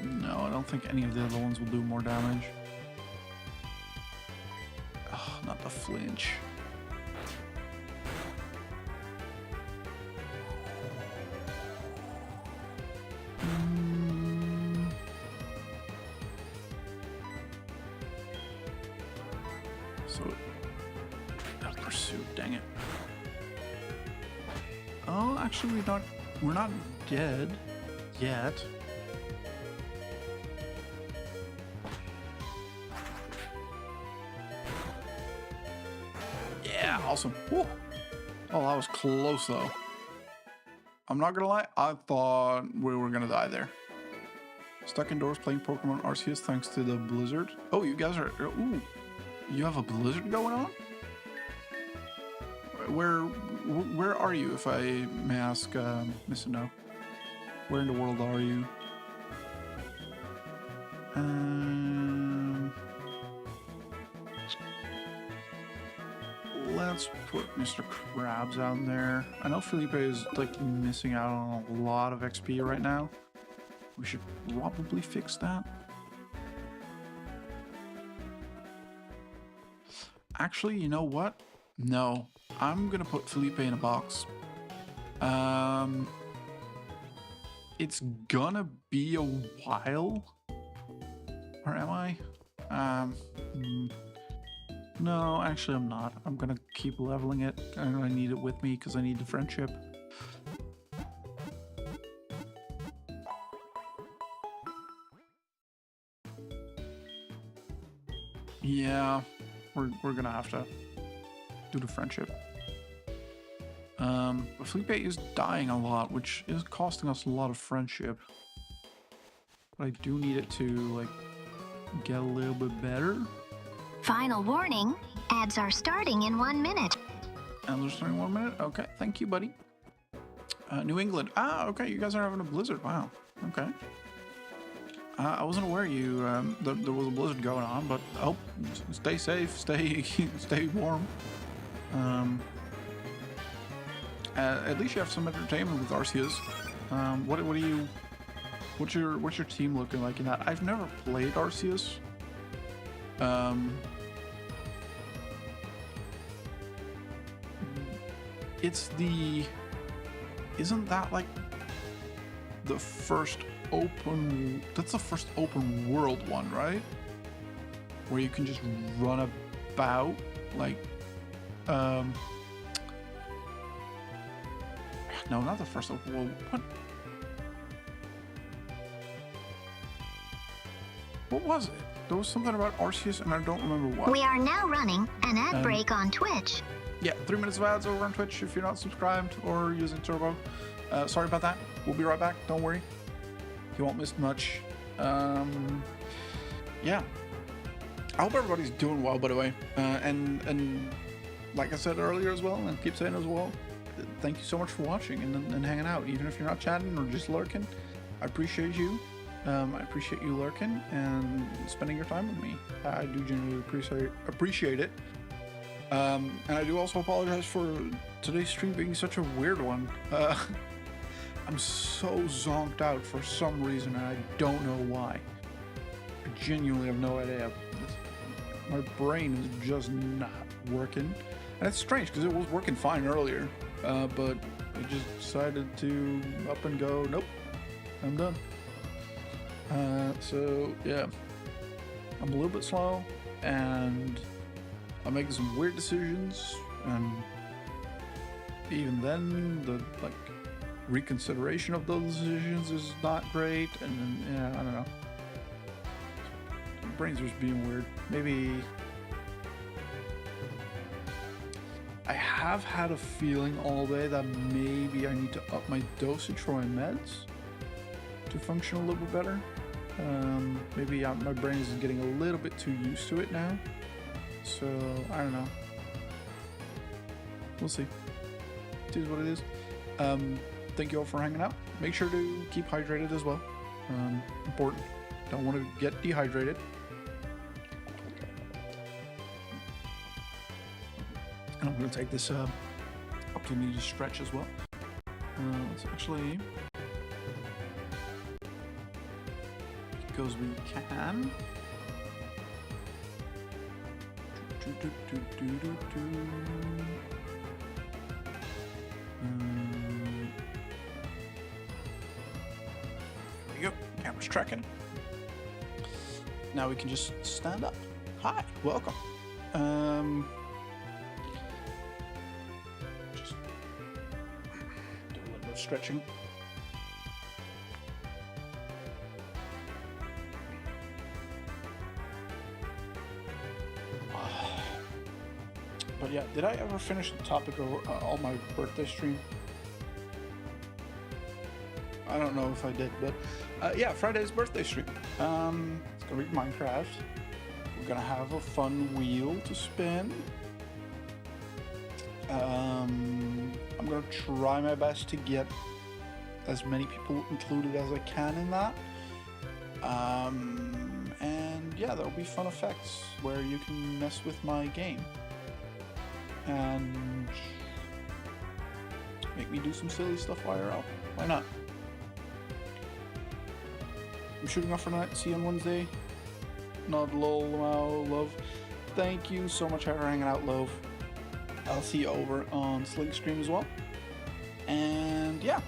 No, I don't think any of the other ones will do more damage. Oh, not the flinch. So, that pursuit, dang it. Oh, actually, we're not dead yet. Yeah, awesome. Woo. Oh, that was close though. I'm not gonna lie, I thought we were gonna die there. Stuck indoors playing Pokemon Arceus thanks to the blizzard. Oh, you guys are, ooh, you have a blizzard going on? Where are you, if I may ask, Mr. No? Where in the world are you? Let's put Mr. Krabs out there. I know Felipe is like missing out on a lot of XP right now. We should probably fix that. Actually, you know what? No, I'm gonna put Felipe in a box. It's gonna be a while. Or am I? No, actually I'm not. I'm gonna keep leveling it. I need it with me because I need the friendship. Yeah, we're gonna have to do the friendship. But Felipe is dying a lot, which is costing us a lot of friendship. But I do need it to, like, get a little bit better. Final warning, ads are starting in 1 minute. And there's 21 minutes. Okay, thank you, buddy. New England. Ah, okay, you guys are having a blizzard. Wow. Okay. I wasn't aware there was a blizzard going on, but stay safe, stay warm. At least you have some entertainment with Arceus. What's your team looking like in that? I've never played Arceus. Isn't that like the first that's the first open world one, right? Where you can just run about, like, no, not the first open world. What was it? There was something about Arceus and I don't remember what. We are now running an ad break on Twitch. Yeah, 3 minutes of ads over on Twitch if you're not subscribed or using Turbo. Sorry about that. We'll be right back. Don't worry. You won't miss much. Yeah. I hope everybody's doing well, by the way. And like I said earlier as well, and keep saying as well, thank you so much for watching and hanging out. Even if you're not chatting or just lurking, I appreciate you. I appreciate you lurking and spending your time with me. I do genuinely appreciate it. And I do also apologize for today's stream being such a weird one. I'm so zonked out for some reason, and I don't know why. I genuinely have no idea. My brain is just not working. And it's strange, because it was working fine earlier, but it just decided to up and go, nope, I'm done. So, yeah. I'm a little bit slow, and I'm making some weird decisions, and even then, the reconsideration of those decisions is not great, and then, yeah, I don't know. My brain's just being weird. Maybe I have had a feeling all day that maybe I need to up my dosage for my meds to function a little bit better. Maybe my brain is getting a little bit too used to it now. So, I don't know. We'll see. It is what it is. Thank you all for hanging out. Make sure to keep hydrated as well. Important. Don't want to get dehydrated. And I'm going to take this opportunity to stretch as well. Let's actually go as we can. There you go. Camera's tracking. Now we can just stand up. Hi, welcome. Just do a little bit of stretching. But yeah, did I ever finish the topic of all my birthday stream? I don't know if I did, but yeah, Friday's birthday stream. It's gonna be Minecraft. We're gonna have a fun wheel to spin. I'm gonna try my best to get as many people included as I can in that. And yeah, there'll be fun effects where you can mess with my game and make me do some silly stuff IRL. Why not? I'm shooting off for night. See you on Wednesday. Nod, lol, wow, love. Thank you so much for hanging out, love. I'll see you over on Slink Stream as well. And yeah,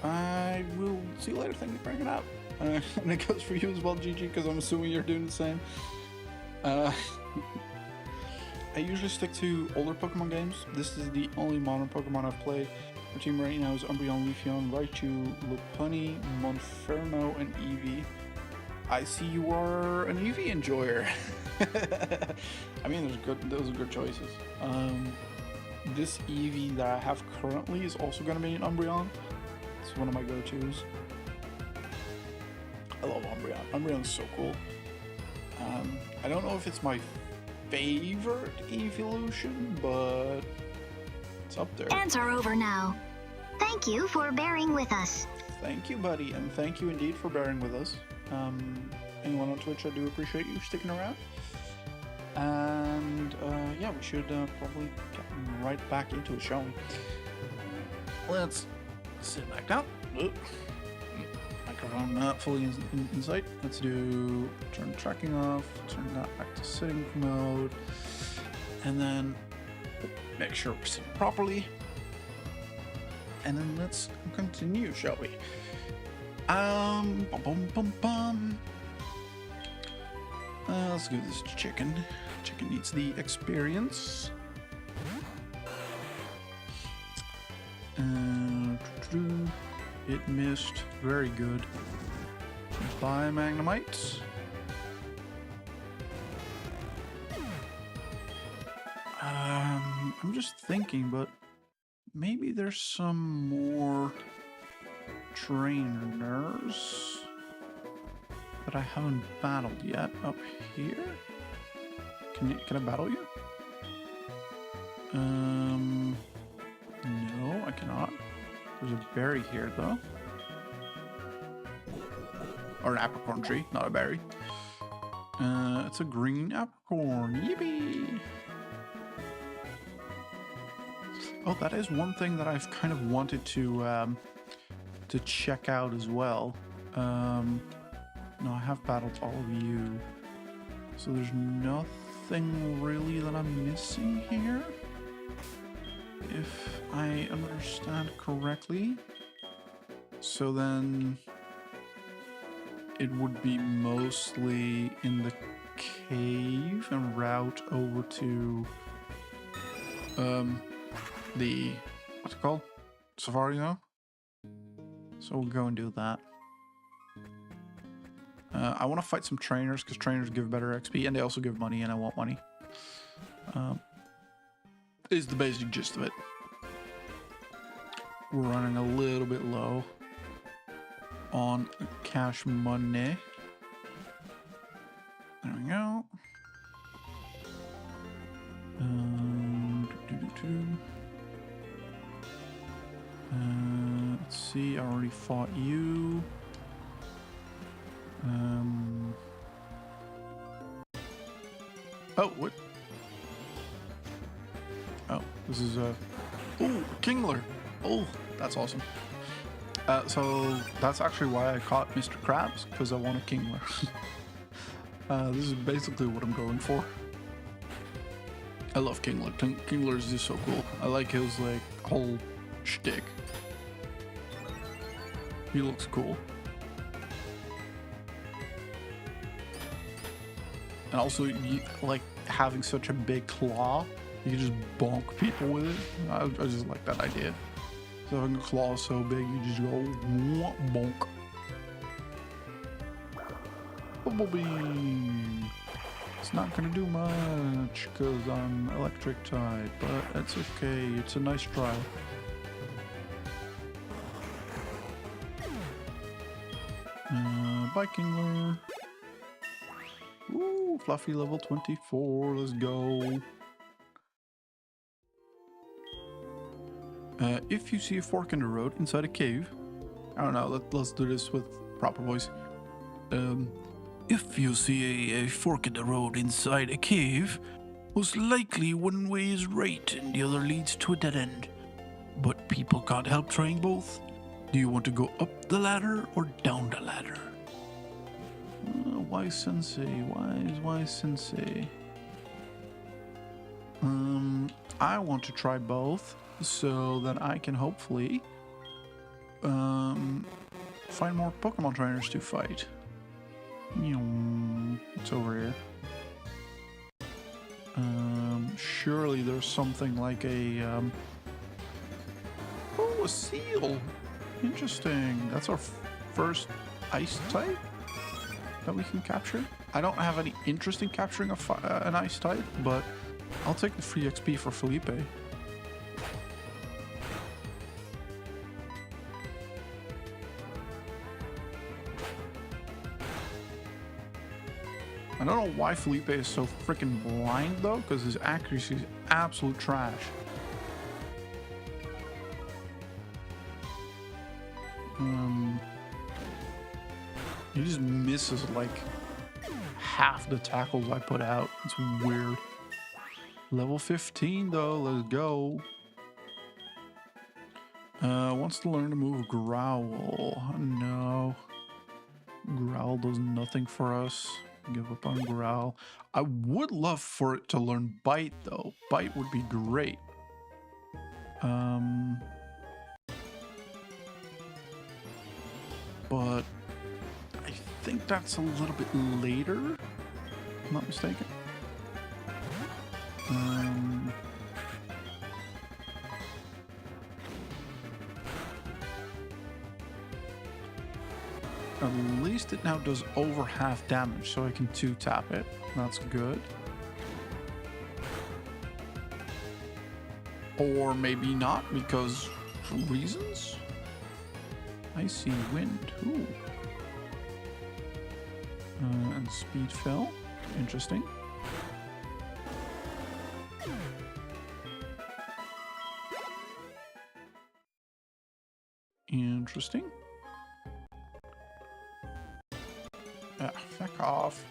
I will see you later. Thank you for hanging out. And it goes for you as well, GG, because I'm assuming you're doing the same. I usually stick to older Pokemon games. This is the only modern Pokemon I've played. My team right now is Umbreon, Leafeon, Raichu, Lopunny, Monferno, and Eevee. I see you are an Eevee enjoyer. I mean, those are good choices. This Eevee that I have currently is also going to be an Umbreon. It's one of my go-tos. I love Umbreon. Umbreon's so cool. I don't know if it's my favorite evolution, but It's up there. Ads are over now. Thank you for bearing with us. Thank you, buddy, and thank you indeed for bearing with us. Anyone on Twitch, I do appreciate you sticking around. And yeah, we should probably get right back into it, shall we? Let's sit back down. Microphone fully in sight. Let's do turn tracking off, turn that back to sitting mode, and then make sure we're sitting properly. And then let's continue, shall we? Let's give this to chicken. Chicken needs the experience. It missed. Very good. Bye, Magnemites. I'm just thinking, but maybe there's some more trainers that I haven't battled yet up here. Can I battle you? No, I cannot. There's a berry here though. Or an apricorn tree, not a berry. It's a green apricorn. Yippee! Oh, that is one thing that I've kind of wanted to check out as well. No, I have battled all of you. So there's nothing really that I'm missing here. If I understand correctly. So then it would be mostly in the cave and route over to the what's it called? Safari now? So we'll go and do that. I want to fight some trainers because trainers give better XP and they also give money and I want money. Is the basic gist of it. We're running a little bit low on cash money. There we go. Let's see, I already fought you. Oh, what? Oh, this is a... Oh, Kingler. Oh, that's awesome. So that's actually why I caught Mr. Krabs, because I want a Kingler. This is basically what I'm going for. I love Kingler. Kingler is just so cool. I like his like whole shtick. He looks cool. And also, like having such a big claw, you can just bonk people with it. I just like that idea. So having a claw so big, you just go bonk. Bubble beam. It's not gonna do much because I'm electric type, but that's okay. It's a nice try. Bye, Kingler. Ooh, Fluffy level 24. Let's go. If you see a fork in the road inside a cave, I don't know. Let's do this with proper voice. If you see a fork in the road inside a cave, most likely one way is right and the other leads to a dead end. But people can't help trying both. Do you want to go up the ladder or down the ladder? Wise Sensei, wise Sensei. I want to try both so that I can hopefully find more Pokemon trainers to fight. It's over here. Surely there's something like a oh, a seal. Interesting. That's our first ice type that we can capture. I don't have any interest in capturing an ice type, but I'll take the free XP for Felipe. I don't know why Felipe is so freaking blind though, because his accuracy is absolute trash. He just misses like half the tackles I put out. It's weird. Level 15 though, let's go. Wants to learn to move Growl. No. Growl does nothing for us. Give up on Growl. I would love for it to learn Bite though. Bite would be great. But I think that's a little bit later. If I'm not mistaken. At least it now does over half damage, so I can 2-tap it. That's good. Or maybe not, because for reasons. Icy Wind. Ooh. And Speed fell. Interesting. Interesting. Fuck off.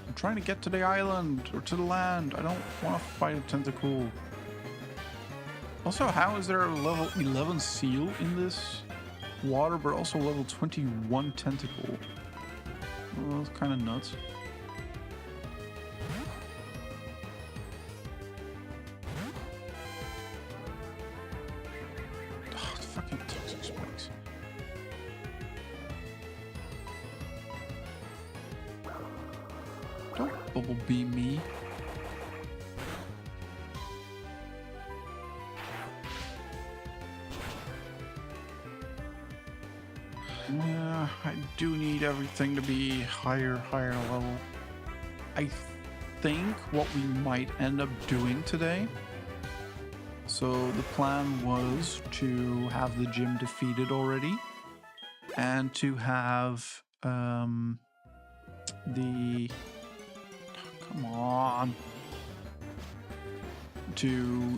I'm trying to get to the island or to the land. I don't want to fight a tentacle. Also, how is there a level 11 seal in this water, but also level 21 tentacle? Well, that's kind of nuts. Oh, fucking toxic spikes. Don't bubble beam me. I do need everything to be higher level. I think what we might end up doing today. So the plan was to have the gym defeated already, and to have come on, to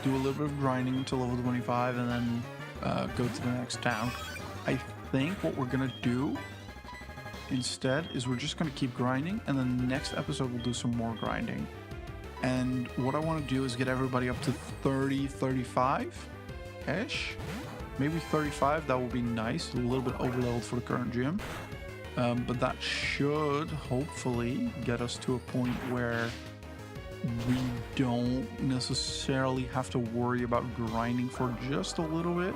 do a little bit of grinding until level 25, and then go to the next town. I think what we're gonna do instead is we're just gonna keep grinding, and then the next episode we'll do some more grinding. And what I want to do is get everybody up to 30, 35-ish. Maybe 35, that would be nice. A little bit overleveled for the current gym. But that should hopefully get us to a point where we don't necessarily have to worry about grinding for just a little bit.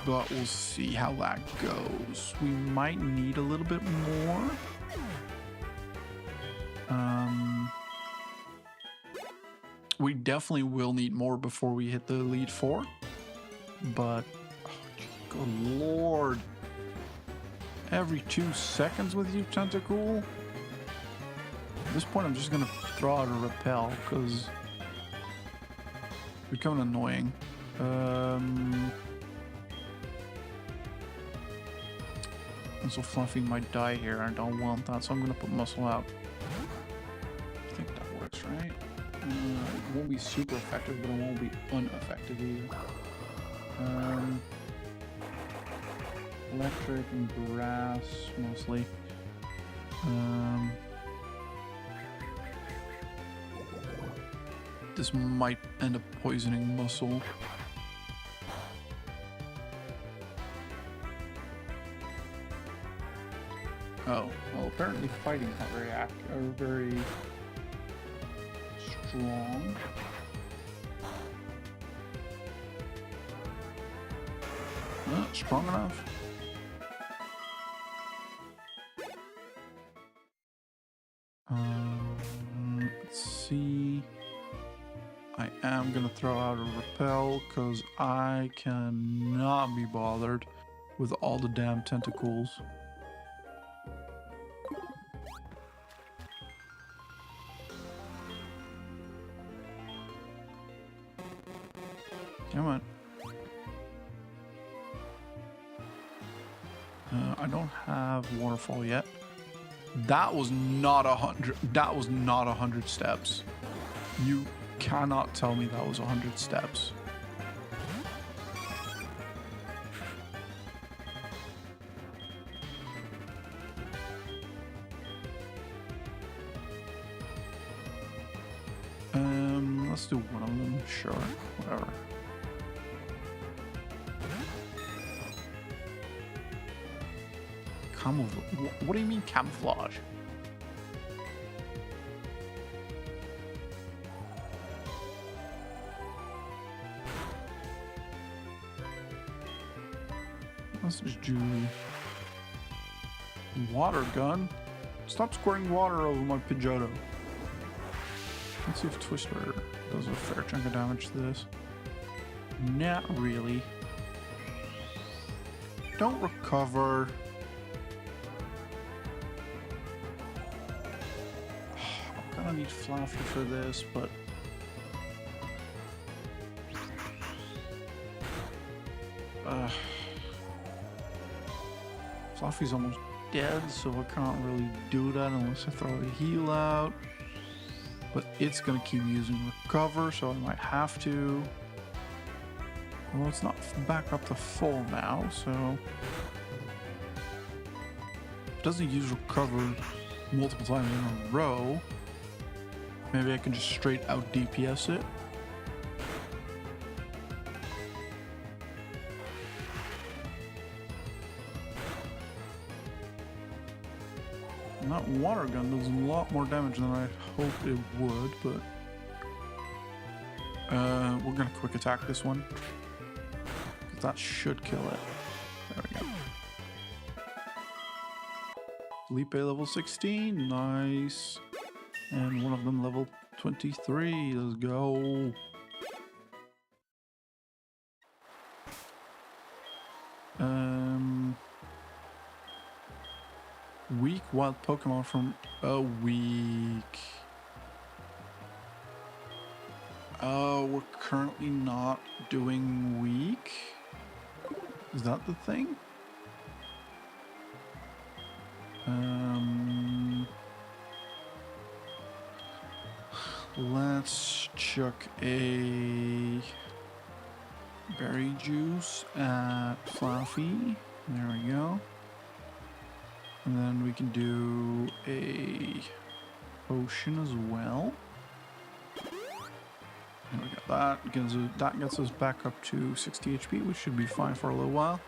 But we'll see how that goes. We might need a little bit more. We definitely will need more before we hit the Elite 4. But, oh, good lord. Every 2 seconds with you, Tentacool? At this point, I'm just going to throw out a Repel, because it's becoming annoying. And so Fluffy might die here. I don't want that, so I'm going to put Muscle out. I think that works, right? It won't be super effective, but it won't be ineffective either. Electric and grass, mostly. This might end up poisoning Muscle. Oh, well, apparently fighting is not very strong. Not strong enough. Let's see. I am gonna throw out a Repel because I cannot be bothered with all the damn tentacles. Come on. I don't have Waterfall yet. That was not 100. That was not 100 steps. You cannot tell me that was 100 steps. to one of them. Sure, whatever. Camouflage? What do you mean camouflage? Let's just do water gun. Stop squirting water over my Pidgeotto. Let's see if Twister does a fair chunk of damage to this. Not really. Don't recover. I'm gonna need Fluffy for this, but Fluffy's almost dead, so I can't really do that unless I throw a heal out. But it's gonna keep using recover, so I might have to. Well, it's not back up to full now, so it doesn't use recover multiple times in a row. Maybe I can just straight out DPS it. And that water gun does a lot more damage than I hoped it would, but we're gonna quick attack this one. That should kill it. There we go. Felipe level 16, nice. And one of them level 23, let's go. Weak wild Pokemon from a week. Oh, we're currently not doing weak. Is that the thing? Let's chuck a berry juice at Fluffy. There we go. And then we can do a potion as well. And we got that. That gets us back up to 60 HP, which should be fine for a little while.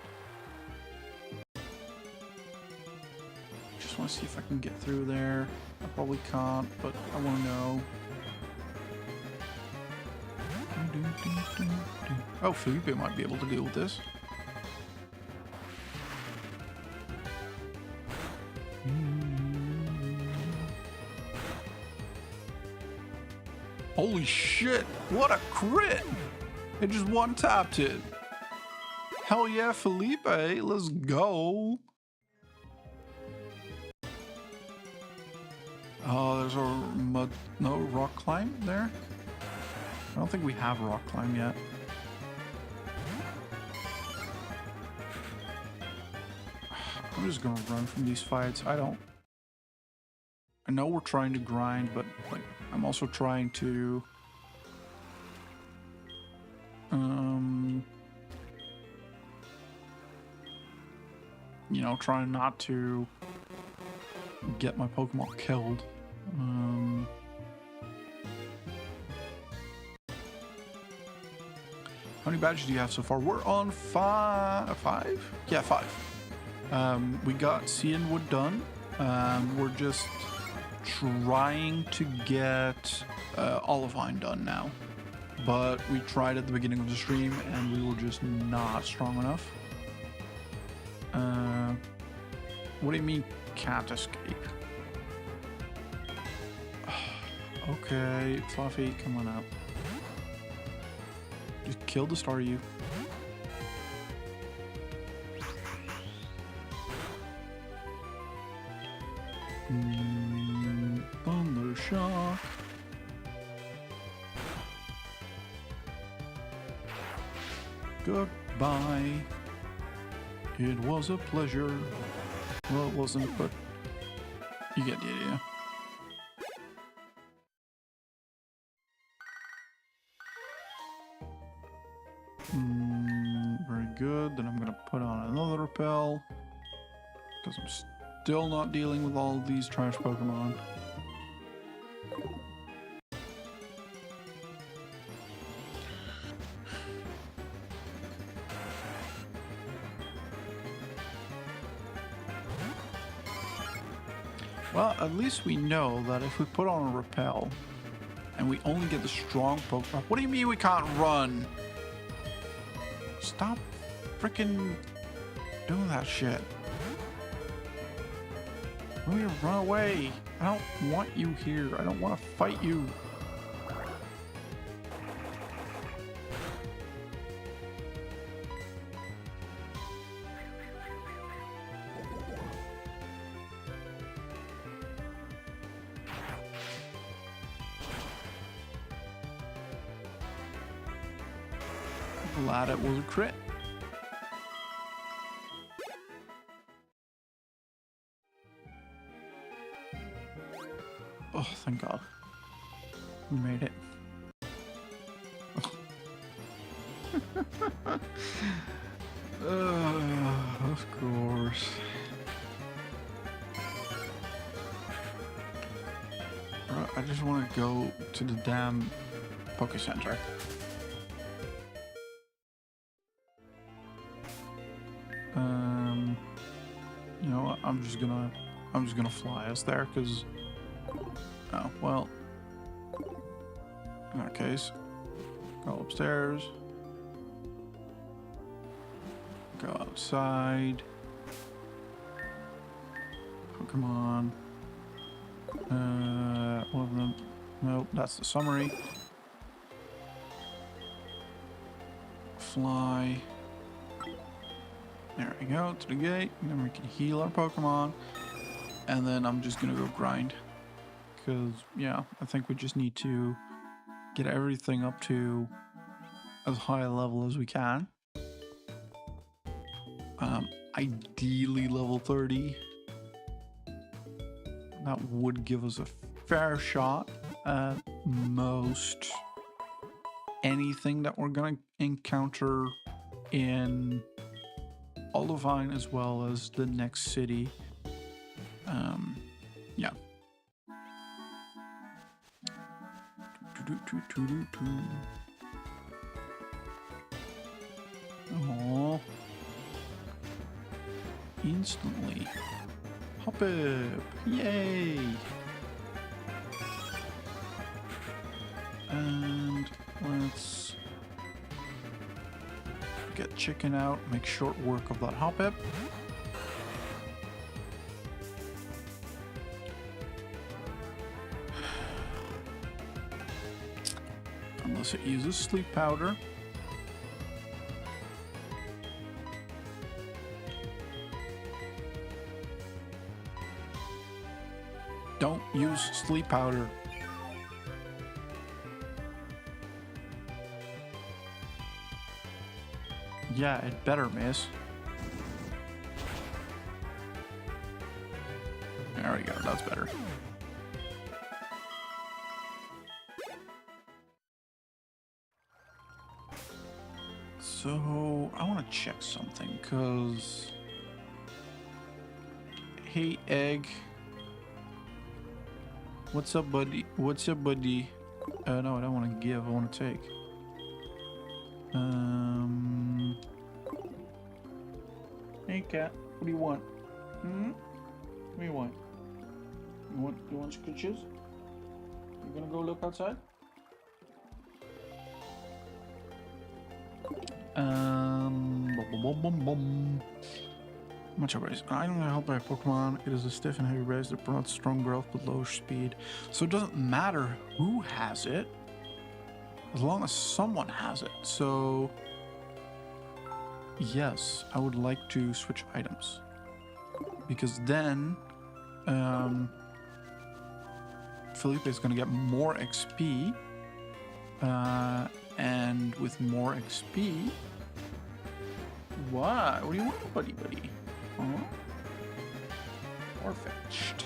Just want to see if I can get through there. I probably can't, but I want to know. Oh, Felipe might be able to deal with this. Holy shit, what a crit! It just one-tapped it. Hell yeah, Felipe, let's go. Oh, there's a no rock climb there? I don't think we have rock climb yet. I'm just gonna run from these fights. I know we're trying to grind, but like I'm also trying to you know, trying not to get my Pokemon killed. How many badges do you have so far? We're on five? Yeah, 5. We got Cianwood done. We're just trying to get Olivine done now. But we tried at the beginning of the stream and we were just not strong enough. What do you mean can't escape? Okay, Fluffy, come on up. Just kill the Staryu. Thunder Shock. Goodbye. It was a pleasure. Well, it wasn't, but you get the idea. Very good. Then I'm gonna put on another repel because I'm still not dealing with all of these trash Pokemon. Well, at least we know that if we put on a repel and we only get the strong Pokemon. What do you mean we can't run? Stop freaking doing that shit. Will you run away? I don't want you here. I don't want to fight you. Glad it was a crit. Oh, thank God. We made it. Of course. Right, I just want to go to the damn Poké Center. You know what? I'm just gonna fly us there, because oh well. In that case, go upstairs, go outside. Pokemon. One of them. Nope, that's the summary. Fly. There we go, to the gate, and then we can heal our Pokemon. And then I'm just gonna go grind. Because, yeah, I think we just need to get everything up to as high a level as we can. Ideally level 30. That would give us a fair shot at most anything that we're gonna encounter in Olivine as well as the next city. Yeah. Oh. Instantly. Hop up. Yay. And let's get chicken out, make short work of that Hoppip. Unless it uses sleep powder. Don't use sleep powder. Yeah, it better miss. There we go, that's better. So, I want to check something, because... Hey, Egg. What's up, buddy? What's up, buddy? No, I don't want to give, I want to take. Hey, cat. What do you want? What do you want? You want scritches? You gonna go look outside? Much race. I don't know how by Pokemon. It is a stiff and heavy race that promotes strong growth but low speed. So it doesn't matter who has it, as long as someone has it. So yes, I would like to switch items, because then Felipe is going to get more XP, and with more XP, what do you want, buddy? Huh? Farfetched.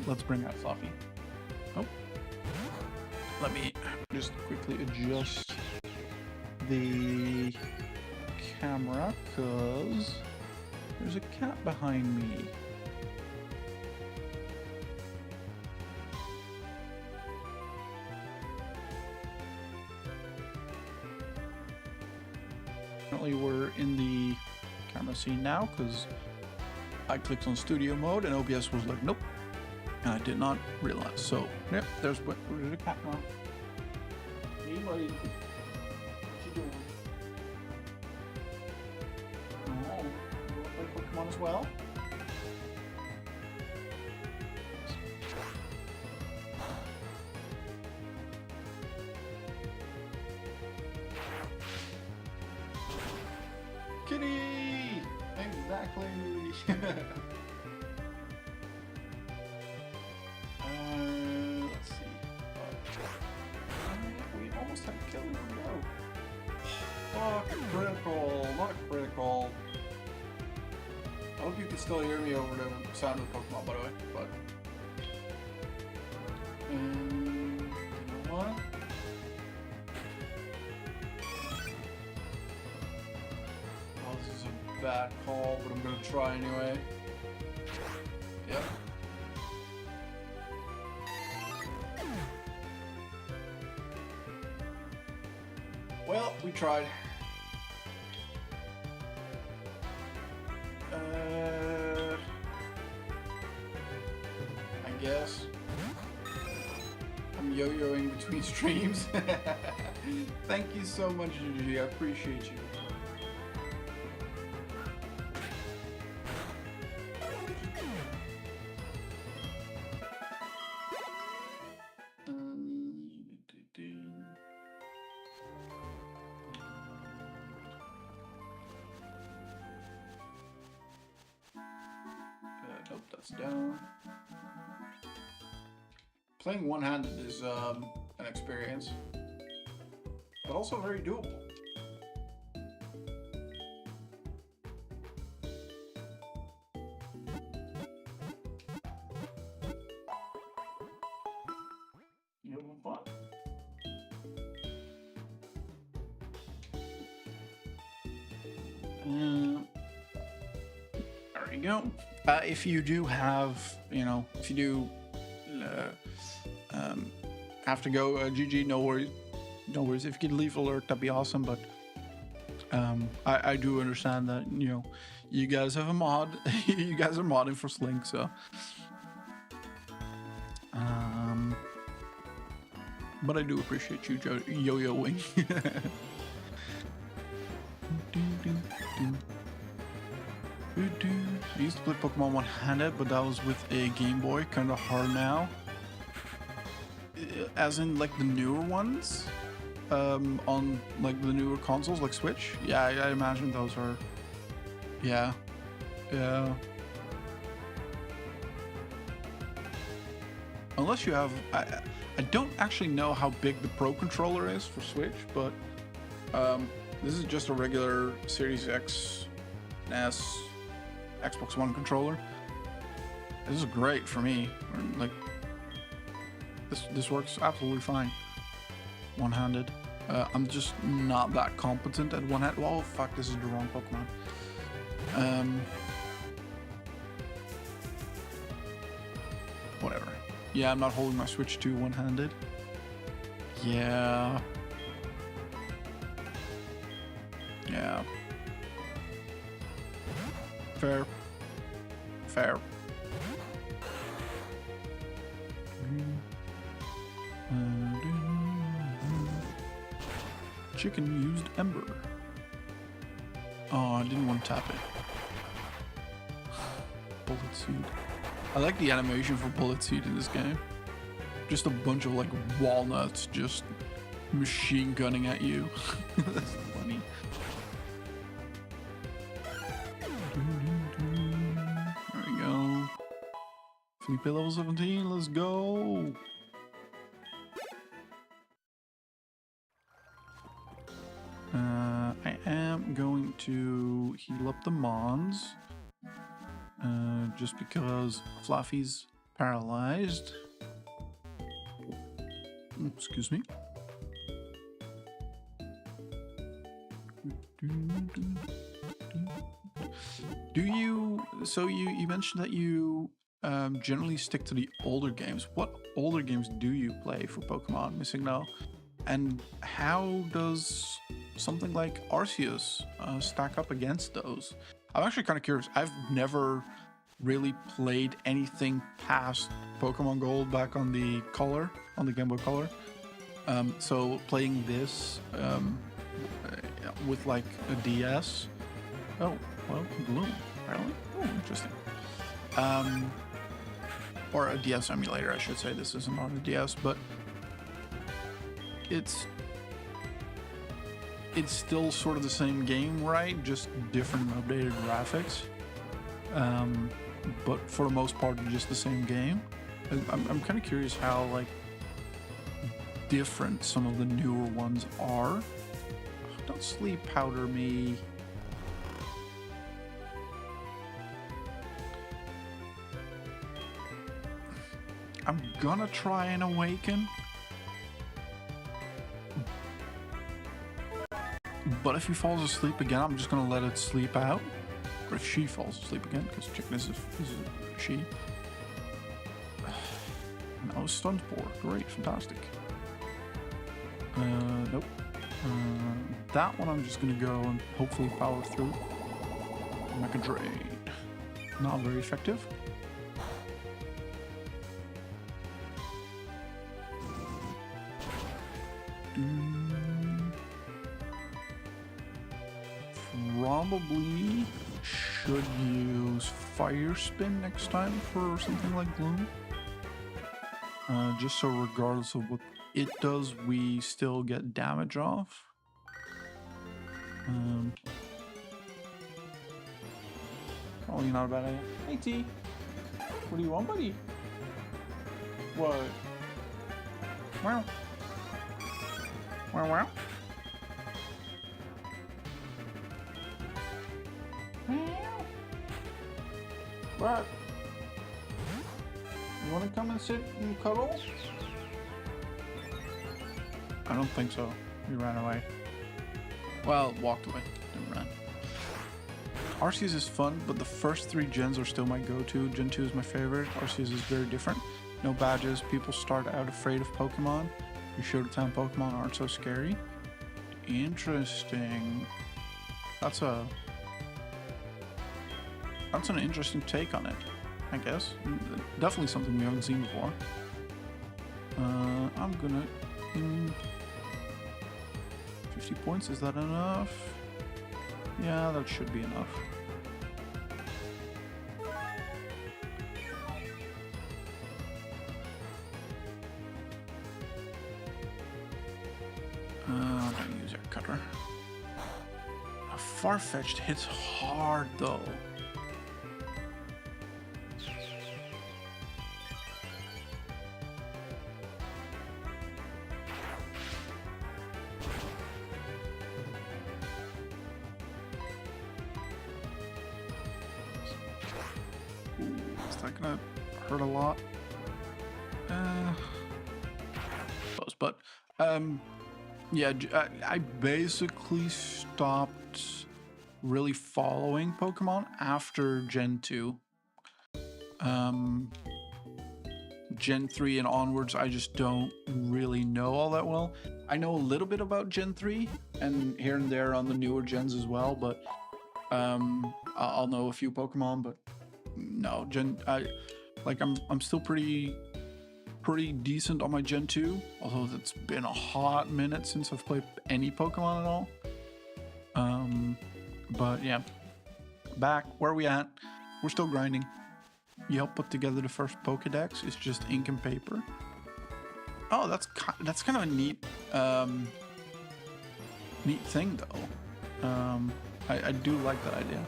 Let's bring out Fluffy. Oh, let me just quickly adjust the camera, cause there's a cat behind me. cutscene now because I clicked on studio mode and OBS was like, nope. And I did not realize. So, yep, there's the cat now. Hey, buddy. What you doing? Oh, you want to play Pokemon as well? Kitty! Exactly! Let's see. We almost have a kill in a row. Fuck, a critical! Not a critical. I hope you can still hear me over the sound of the Pokemon, by the way, but... you know what? Oh, this is a bad call, but I'm gonna try anyway. Yep. Well, we tried. I guess. I'm yo-yoing between streams. Thank you so much, Gigi. I appreciate you. Nope, that's down. Playing one-handed is an experience, but also very doable. You having fun? There we go. If you do have, if you do have to go, GG, no worries. No worries. If you could leave alert, that'd be awesome. But I do understand that, you guys have a mod. You guys are modding for Slink, so. But I do appreciate you yo-yoing. I used to play Pokemon one-handed, but that was with a Game Boy. Kind of hard now. As in, like, the newer ones? On, like, the newer consoles, like Switch? Yeah, I imagine those are... Yeah. Yeah. Unless you have... I don't actually know how big the Pro Controller is for Switch, but... this is just a regular Series X, S, Xbox One controller. This is great for me. Like, this works absolutely fine. One-handed. I'm just not that competent at one-handed. Oh fuck! This is the wrong Pokemon. Whatever. Yeah, I'm not holding my Switch 2 one-handed. Yeah. Yeah. Fair. Fair. Chicken used Ember. Oh, I didn't want to tap it. Bullet Seed. I like the animation for Bullet Seed in this game. Just a bunch of like walnuts just machine gunning at you. That's funny. There we go. Felipe level 17, let's go. I am going to heal up the Mons. Just because Fluffy's paralyzed. Excuse me. Do you... So you mentioned that you generally stick to the older games. What older games do you play for Pokemon Missing Now? And how does something like Arceus stack up against those? I'm actually kind of curious. I've never really played anything past Pokemon Gold back on the Color, on the Game Boy Color. So playing this with like a DS. Oh, well, Bloom, apparently. Oh, interesting. Or a DS emulator, I should say. This isn't on a DS, but it's still sort of the same game, right? Just different updated graphics. But for the most part, just the same game. I'm kind of curious how like different some of the newer ones are. Don't sleep powder me. I'm gonna try and awaken. But if he falls asleep again, I'm just gonna let it sleep out. Or if she falls asleep again, because chicken is a she. No, stun spore. Great, fantastic. Nope. That one I'm just gonna go and hopefully power through. Mega Drain. Not very effective. Probably should use Fire Spin next time for something like Gloom. Just so regardless of what it does, we still get damage off. Probably not a bad idea. Hey T, what do you want, buddy? What? Wow. Wow, wow. What? You want to come and sit and cuddle? I don't think so. You ran away. Well, walked away. Didn't run. Arceus is fun, but the first 3 gens are still my go-to. Gen 2 is my favorite. Arceus is very different. No badges. People start out afraid of Pokemon. You Showdown Pokemon aren't so scary. Interesting. That's an interesting take on it, I guess. Definitely something we haven't seen before. I'm gonna... 50 points, is that enough? Yeah, that should be enough. I'm gonna use our cutter. A Farfetch'd hits hard though. Is that gonna hurt a lot? Close, but yeah, I basically stopped really following Pokemon after Gen 2. Gen 3 and onwards, I just don't really know all that well. I know a little bit about Gen 3 and here and there on the newer gens as well, but I'll know a few Pokemon, but no, I'm still pretty decent on my Gen 2, although it's been a hot minute since I've played any Pokemon at all. But yeah, back where we at. We're still grinding. You help put together the first Pokedex. It's just ink and paper. Oh, that's kind of a neat thing though. I do like that idea.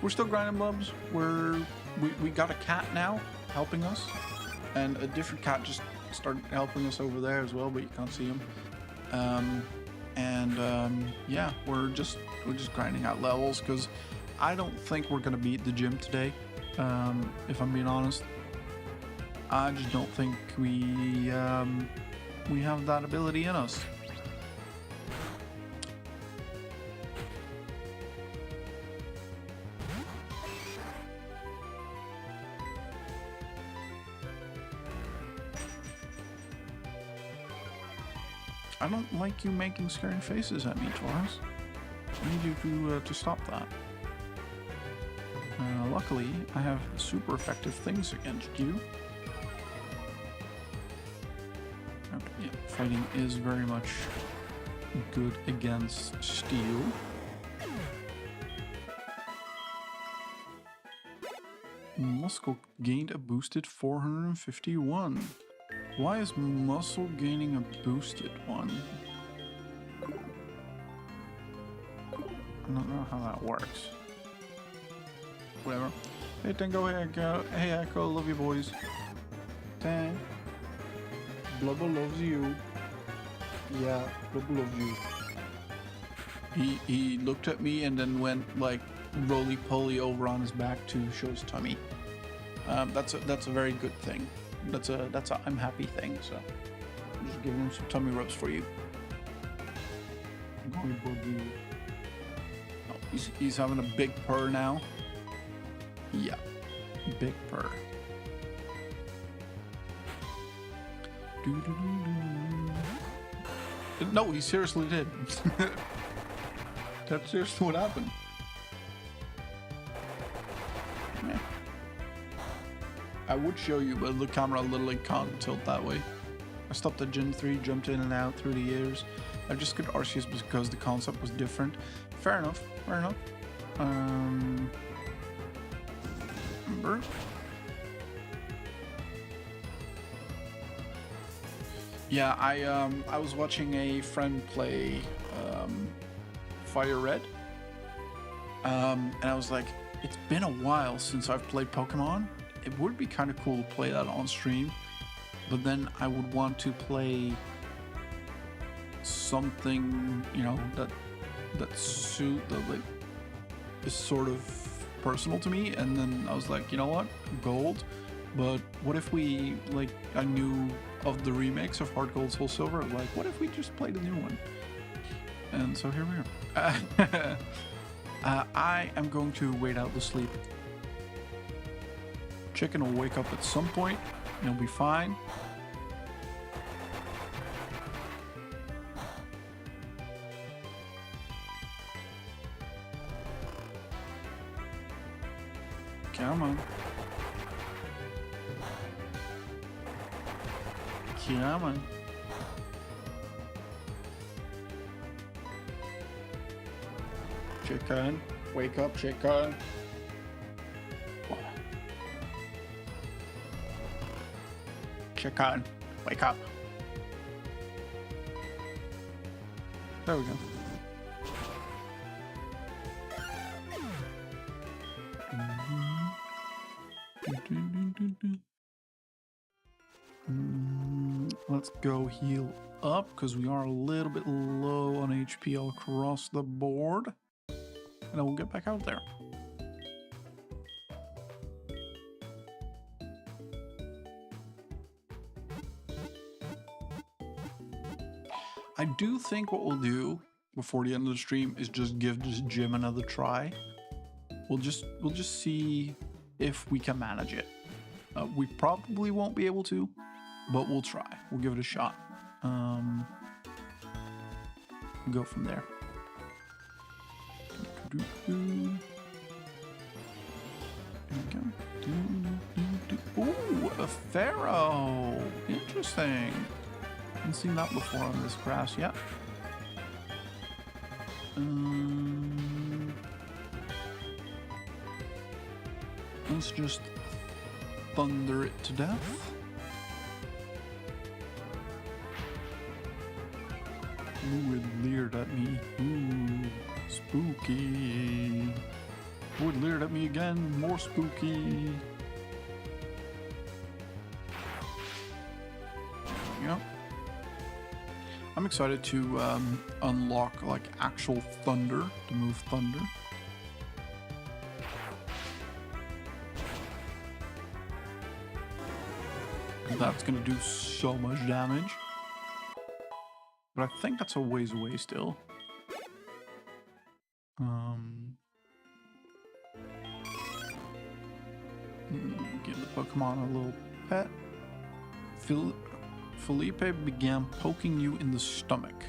We're still grinding, Blubs. We got a cat now helping us, and a different cat just started helping us over there as well, but you can't see him. Yeah, we're just grinding out levels because I don't think we're gonna beat the gym today. If I'm being honest, I just don't think we have that ability in us. I don't like you making scary faces at me, Taurus. I need you to stop that. luckily, I have super effective things against you. Okay, yeah, fighting is very much good against steel. Muscle gained a boosted 451. Why is muscle gaining a boosted one? I don't know how that works. Whatever. Hey Tango, hey Echo, hey Echo, love you boys. Tang. Blubber loves you. Yeah, Blubber loves you. He looked at me and then went like roly-poly over on his back to show his tummy. That's a very good thing. That's a I'm happy thing. So I'm just giving him some tummy rubs for you. I'm going to boogie. Oh, he's having a big purr now. Yeah, big purr. No, he seriously did. That's seriously what happened. Yeah. I would show you, but the camera literally can't tilt that way. I stopped at Gen 3, jumped in and out through the years. I just got Arceus because the concept was different. Fair enough, fair enough. Remember? Yeah, I was watching a friend play Fire Red, and I was like, it's been a while since I've played Pokemon. It would be kind of cool to play that on stream, but then I would want to play something, you know, that like is sort of personal to me. And then I was like, you know what, Gold. But what if we, like, I knew of the remakes of HeartGold, Soul Silver, like, what if we just played a new one? And so here we are. I am going to wait out the sleep. Chicken will wake up at some point, and he'll be fine. Come on. Come on. Chicken, wake up, chicken. Chicken, wake up. There we go. Let's go heal up because we are a little bit low on HP all across the board. And then we'll get back out there. I do think what we'll do before the end of the stream is just give this gym another try. We'll just see if we can manage it. We probably won't be able to, but we'll try. We'll give it a shot. Go from there. There we go. Ooh, a Pharaoh. Interesting. Haven't seen that before on this grass yet. Let's just thunder it to death. Ooh, it leered at me. Ooh, spooky. Ooh, it leered at me again. More spooky. Yep. I'm excited to unlock like actual thunder, to move thunder. That's gonna do so much damage. But I think that's a ways away still. Give the Pokemon a little pet. Felipe began poking you in the stomach.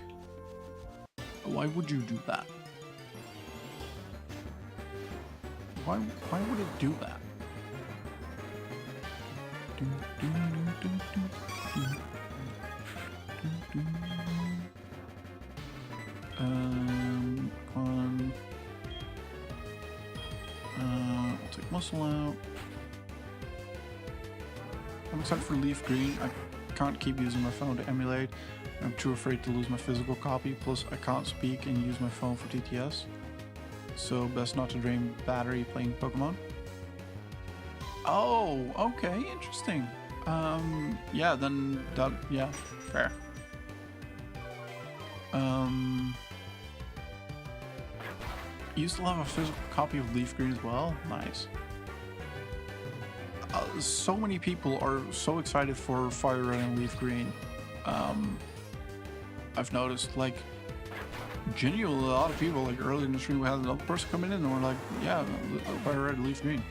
Why would you do that? Why would it do that? On. I'll take muscle out. I'm excited for Leaf Green. I can't keep using my phone to emulate. I'm too afraid to lose my physical copy. Plus, I can't speak and use my phone for TTS. So, best not to drain battery playing Pokemon. Oh, okay, interesting. Yeah, then that, yeah, fair. You still have a physical copy of Leaf Green as well? Nice. So many people are so excited for Fire Red and Leaf Green. I've noticed, like, genuinely a lot of people, like, early in the stream we had another person come in and we're like, yeah, Fire Red, Leaf Green.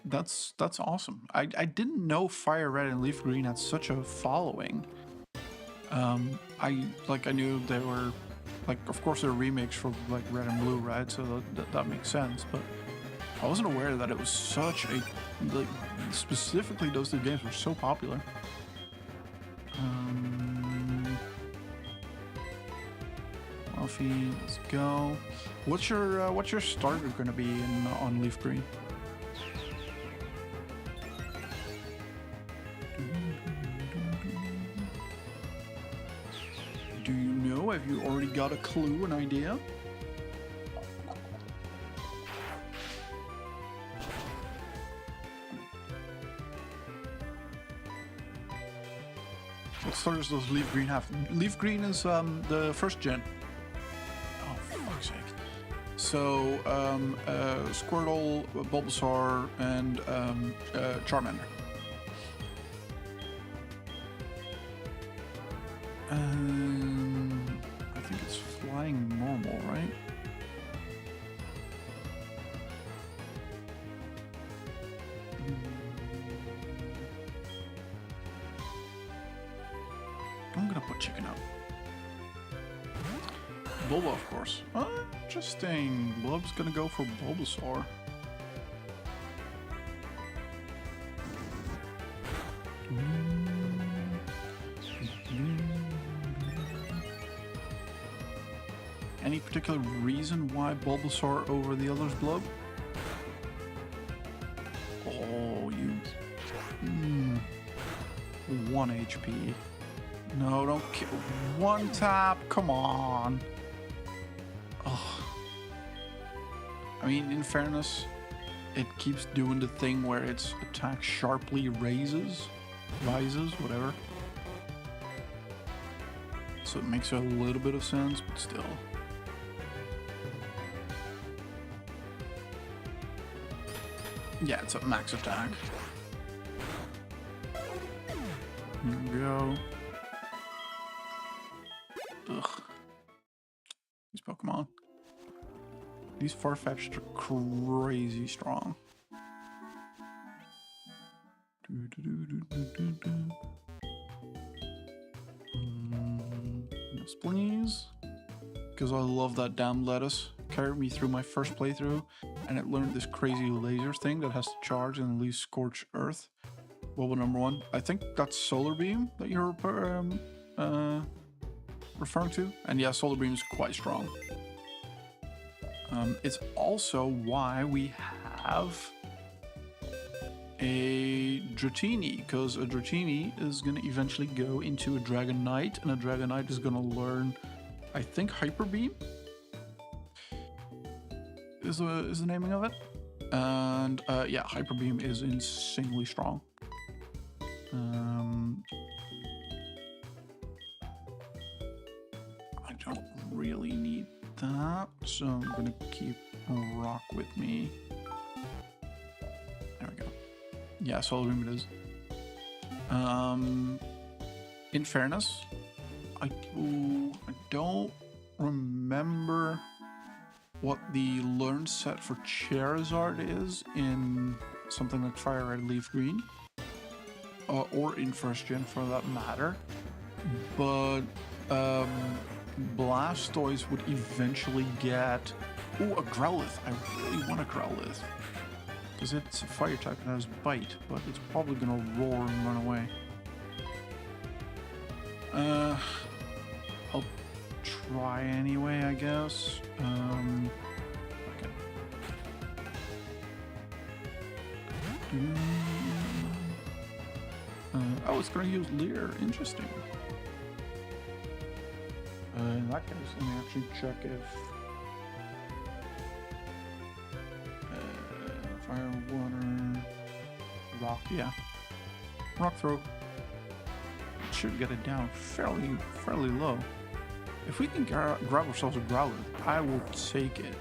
That's awesome. I didn't know Fire Red and Leaf Green had such a following. I knew they were, like, of course they're remakes for like Red and Blue, right? So that makes sense. But I wasn't aware that it was such a, like, specifically those two games were so popular. Alfie, let's go. What's your starter gonna be on Leaf Green? Do you know? Have you already got a clue, an idea? What starters does Leaf Green have? Leaf Green is the first gen. Oh, for fuck's sake. So, Squirtle, Bulbasaur, and Charmander. I think it's flying normal, right? I'm gonna put chicken out. Bulba, of course. Interesting. Bulba's gonna go for Bulbasaur. Any particular reason why Bulbasaur over the others, Blub? Oh, you... 1 HP. No, don't kill. One tap, come on. Oh. I mean, in fairness, it keeps doing the thing where its attack sharply rises, whatever. So it makes a little bit of sense, but still. Yeah, it's a max attack. Here we go. Ugh. These Pokemon. These Farfetch'd are crazy strong. Yes, please. Because I love that damn lettuce. Carried me through my first playthrough, and it learned this crazy laser thing that has to charge and at least scorch earth. Bulba number 1. I think that's Solar Beam that you're referring to. And yeah, Solar Beam is quite strong. It's also why we have a Dratini, because a Dratini is going to eventually go into a Dragonite, and a Dragonite is going to learn, I think, Hyper Beam is the naming of it. And yeah, Hyper Beam is insanely strong. I don't really need that, so I'm gonna keep Rock with me. There we go. Yeah, Solar Beam it is. In fairness, I don't remember what the learn set for Charizard is in something like Fire Red, Leaf Green, or in first gen for that matter. But Blastoise would eventually get... Ooh, a Growlithe. I really want a Growlithe. Because it's a fire type and has bite, but it's probably gonna roar and run away. I'll try anyway, I guess. Okay. Oh, it's gonna use Leer. Interesting. In that case, let me actually check if fire, water, rock. Yeah, rock throw should get it down fairly low. If we can grab ourselves a Growler, I will take it.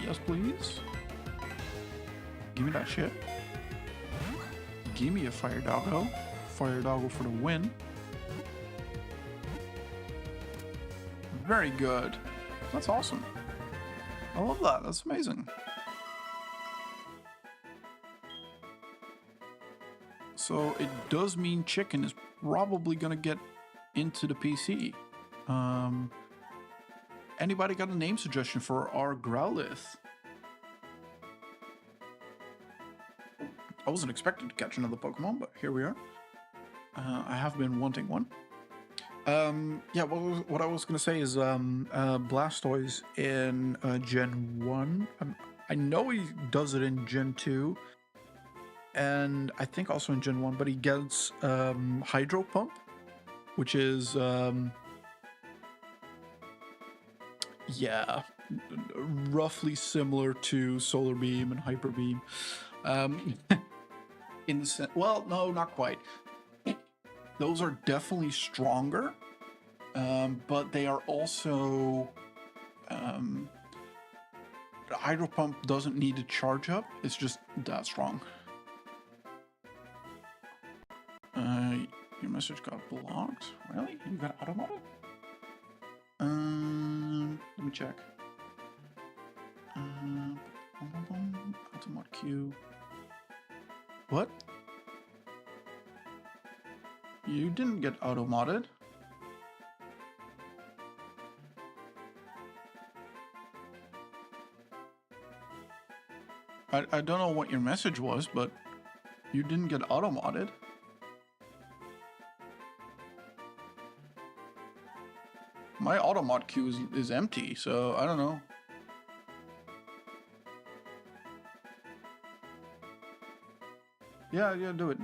Yes, please. Give me that shit. Give me a Fire Doggo. Fire Doggo for the win. Very good. That's awesome. I love that. That's amazing. So it does mean Chicken is probably gonna get into the PC. Anybody got a name suggestion for our Growlithe? I wasn't expecting to catch another Pokemon, but here we are. I have been wanting one. Yeah, what I was gonna say is Blastoise in Gen 1. I know he does it in Gen 2. And I think also in Gen 1, but he gets Hydro Pump, which is yeah, roughly similar to Solar Beam and Hyper Beam. In the sense, well, no, not quite. Those are definitely stronger, but they are also the Hydro Pump doesn't need to charge up. It's just that strong. Your message got blocked. Really? You got automated? Let me check. Automod Q. What? You didn't get auto-modded. I don't know what your message was, but you didn't get auto-modded. My automod queue is empty, so I don't know. Yeah, do it.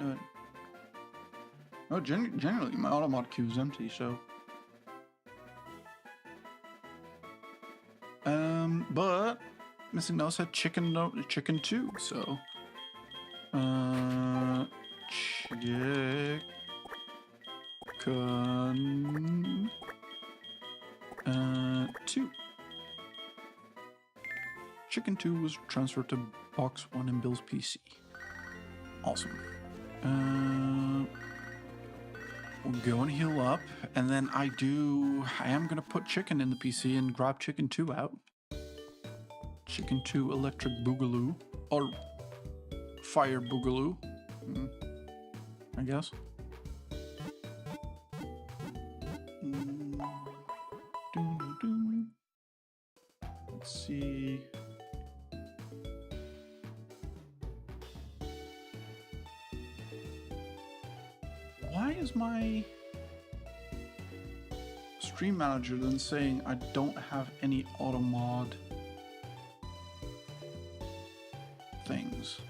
No, generally my automod queue is empty, so. But Missing Nose had chicken 2, so. Chicken. 2. Chicken 2 was transferred to box 1 in Bill's PC. Awesome. We'll go and heal up, and then I am gonna put Chicken in the PC and grab Chicken 2 out. Chicken 2 Electric Boogaloo, or Fire Boogaloo, I guess. Let's see. Why is my stream manager then saying I don't have any auto mod things?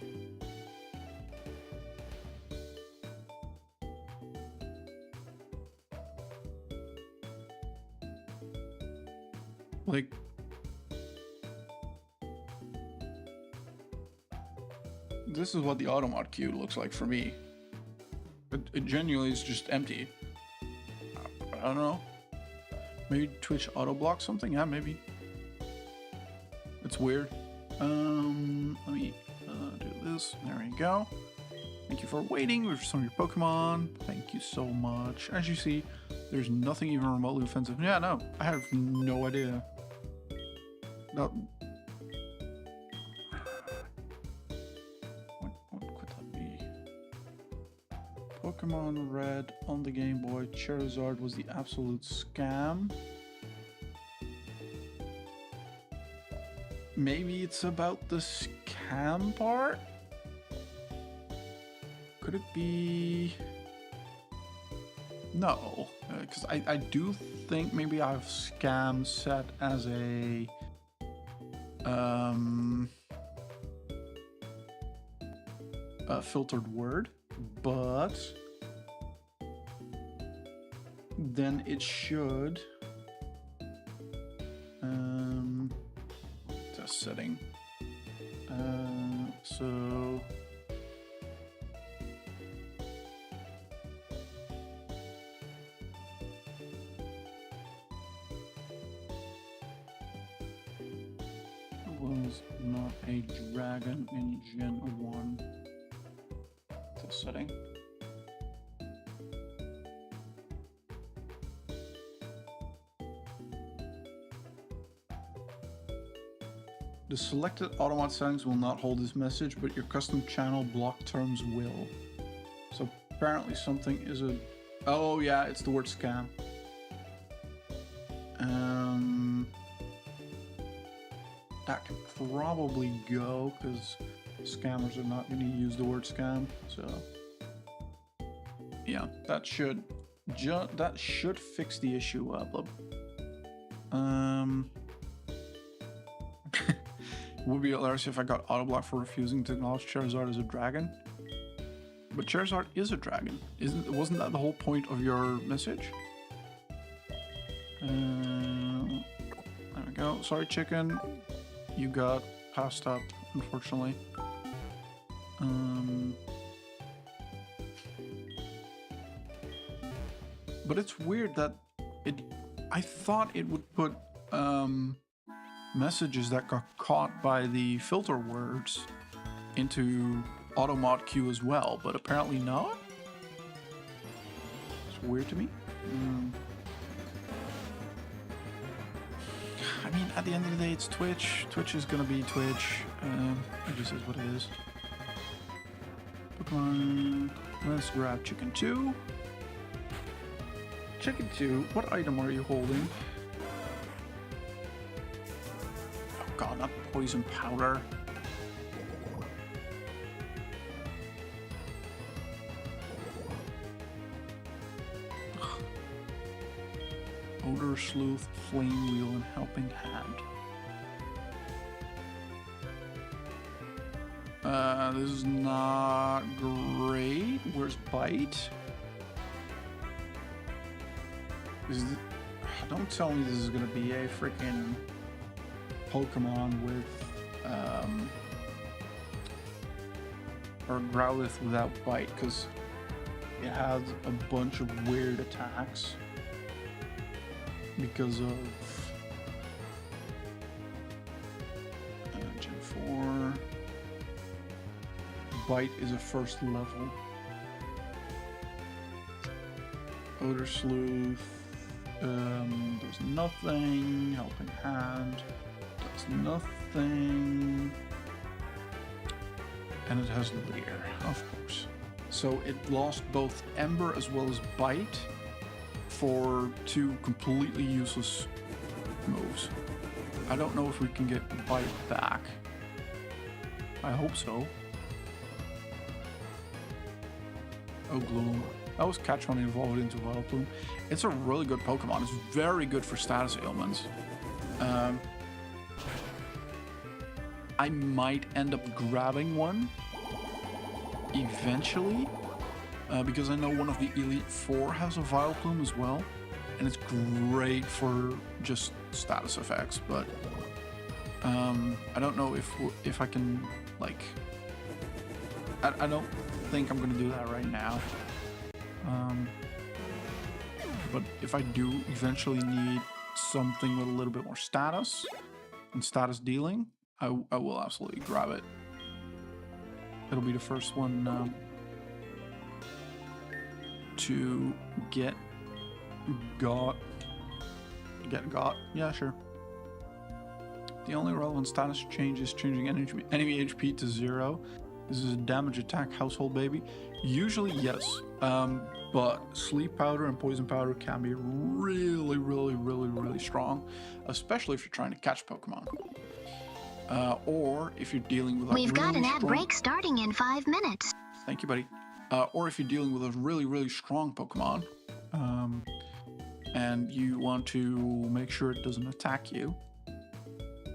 Like, this is what the automod queue looks like for me. It genuinely is just empty. I don't know. Maybe Twitch auto block something? Yeah, maybe. It's weird. Let me do this. There we go. Thank you for waiting with some of your Pokemon. Thank you so much. As you see, there's nothing even remotely offensive. Yeah, no, I have no idea. No. What could that be? Pokemon Red on the Game Boy, Charizard was the absolute scam. Maybe it's about the scam part? Could it be... No, because I do think maybe I have scam set as a... a filtered word, but then it should test setting, so it was not a dragon in Gen 1. Setting. The selected automat settings will not hold this message, but your custom channel block terms will. So apparently something is a... Oh yeah, it's the word scam. That can probably go, because scammers are not going to use the word scam, so yeah, that should fix the issue up. Would be hilarious if I got autoblock for refusing to acknowledge Charizard as a dragon, but Charizard is a dragon, wasn't that the whole point of your message? There we go. Sorry, chicken, you got passed up, unfortunately. But it's weird that I thought it would put messages that got caught by the filter words into automod queue as well, but apparently not. It's weird to me. I mean, at the end of the day, it's Twitch. Twitch is gonna be Twitch. It just is what it is. Pokemon. Let's grab Chicken 2. Chicken 2, what item are you holding? Oh god, not poison powder. Ugh. Odor Sleuth, Flame Wheel, and Helping Hand. This is not great. Where's Bite? Don't tell me this is gonna be a freaking Pokemon with or Growlithe without Bite, because it has a bunch of weird attacks because of Gen 4. Bite is a first level. Odor Sleuth. There's nothing. Helping Hand. Does nothing. And it has Leer, of course. So it lost both Ember as well as Bite for two completely useless moves. I don't know if we can get Bite back. I hope so. Oh, Gloom. That was Catch when it evolved into Vileplume. It's a really good Pokemon. It's very good for status ailments. I might end up grabbing one eventually, because I know one of the Elite Four has a Vileplume as well, and it's great for just status effects. But I don't know if I can, like, I don't think I'm gonna do that right now. But if I do eventually need something with a little bit more status and status dealing, I will absolutely grab it. It'll be the first one to get got. Yeah, sure. The only relevant status change is changing enemy HP to 0. This is a damage attack household baby. Usually, yes. But sleep powder and poison powder can be really strong, especially if you're trying to catch Pokemon. Or if you're dealing with a We've got really an ad strong... break starting in 5 minutes. Thank you, buddy. Or if you're dealing with a really strong Pokemon, and you want to make sure it doesn't attack you,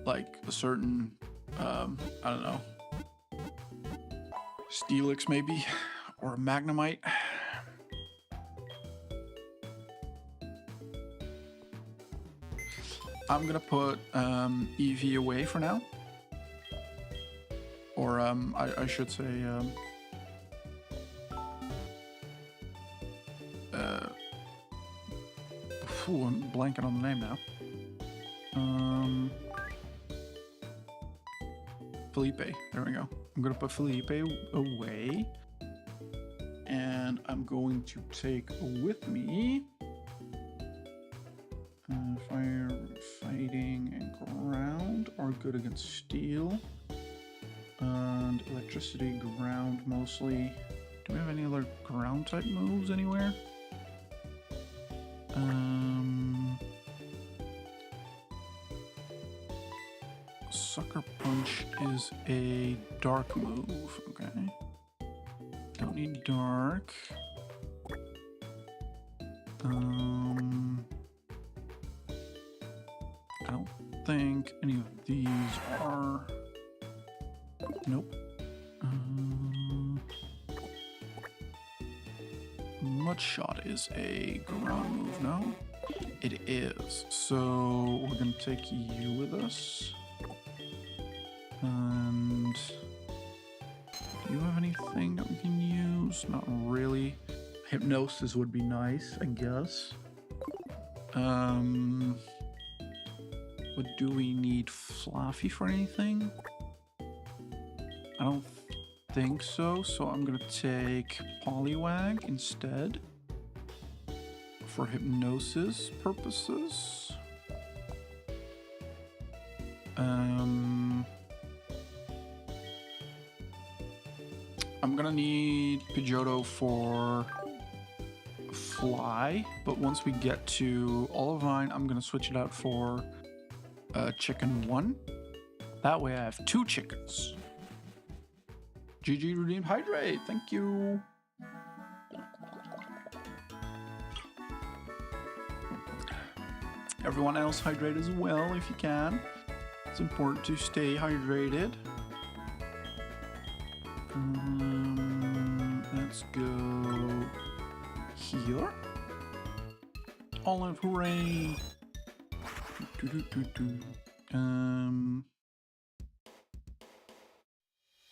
like a certain, I don't know, Steelix maybe, or a Magnemite. I'm gonna put Eevee away for now. Or I should say I'm blanking on the name now. Felipe, there we go. I'm gonna put Felipe away. And I'm going to take with me fire, fighting, and ground are good against steel. And electricity, ground mostly. Do we have any other ground type moves anywhere? Sucker Punch is a dark move. Okay. Don't need dark. I don't think any of these are. Nope. Mudshot is a ground move, no? It is. So we're gonna take you with us. And do you have anything that we can use? Not really. Hypnosis would be nice, I guess. But do we need Fluffy for anything? I don't think so, so I'm gonna take Poliwag instead for hypnosis purposes. I'm gonna need Pidgeotto for Fly, but once we get to Olivine, I'm gonna switch it out for Chicken 1. That way I have 2 chickens. GG redeemed hydrate, thank you. Everyone else hydrate as well if you can. It's important to stay hydrated. Let's go here. Olive, hooray!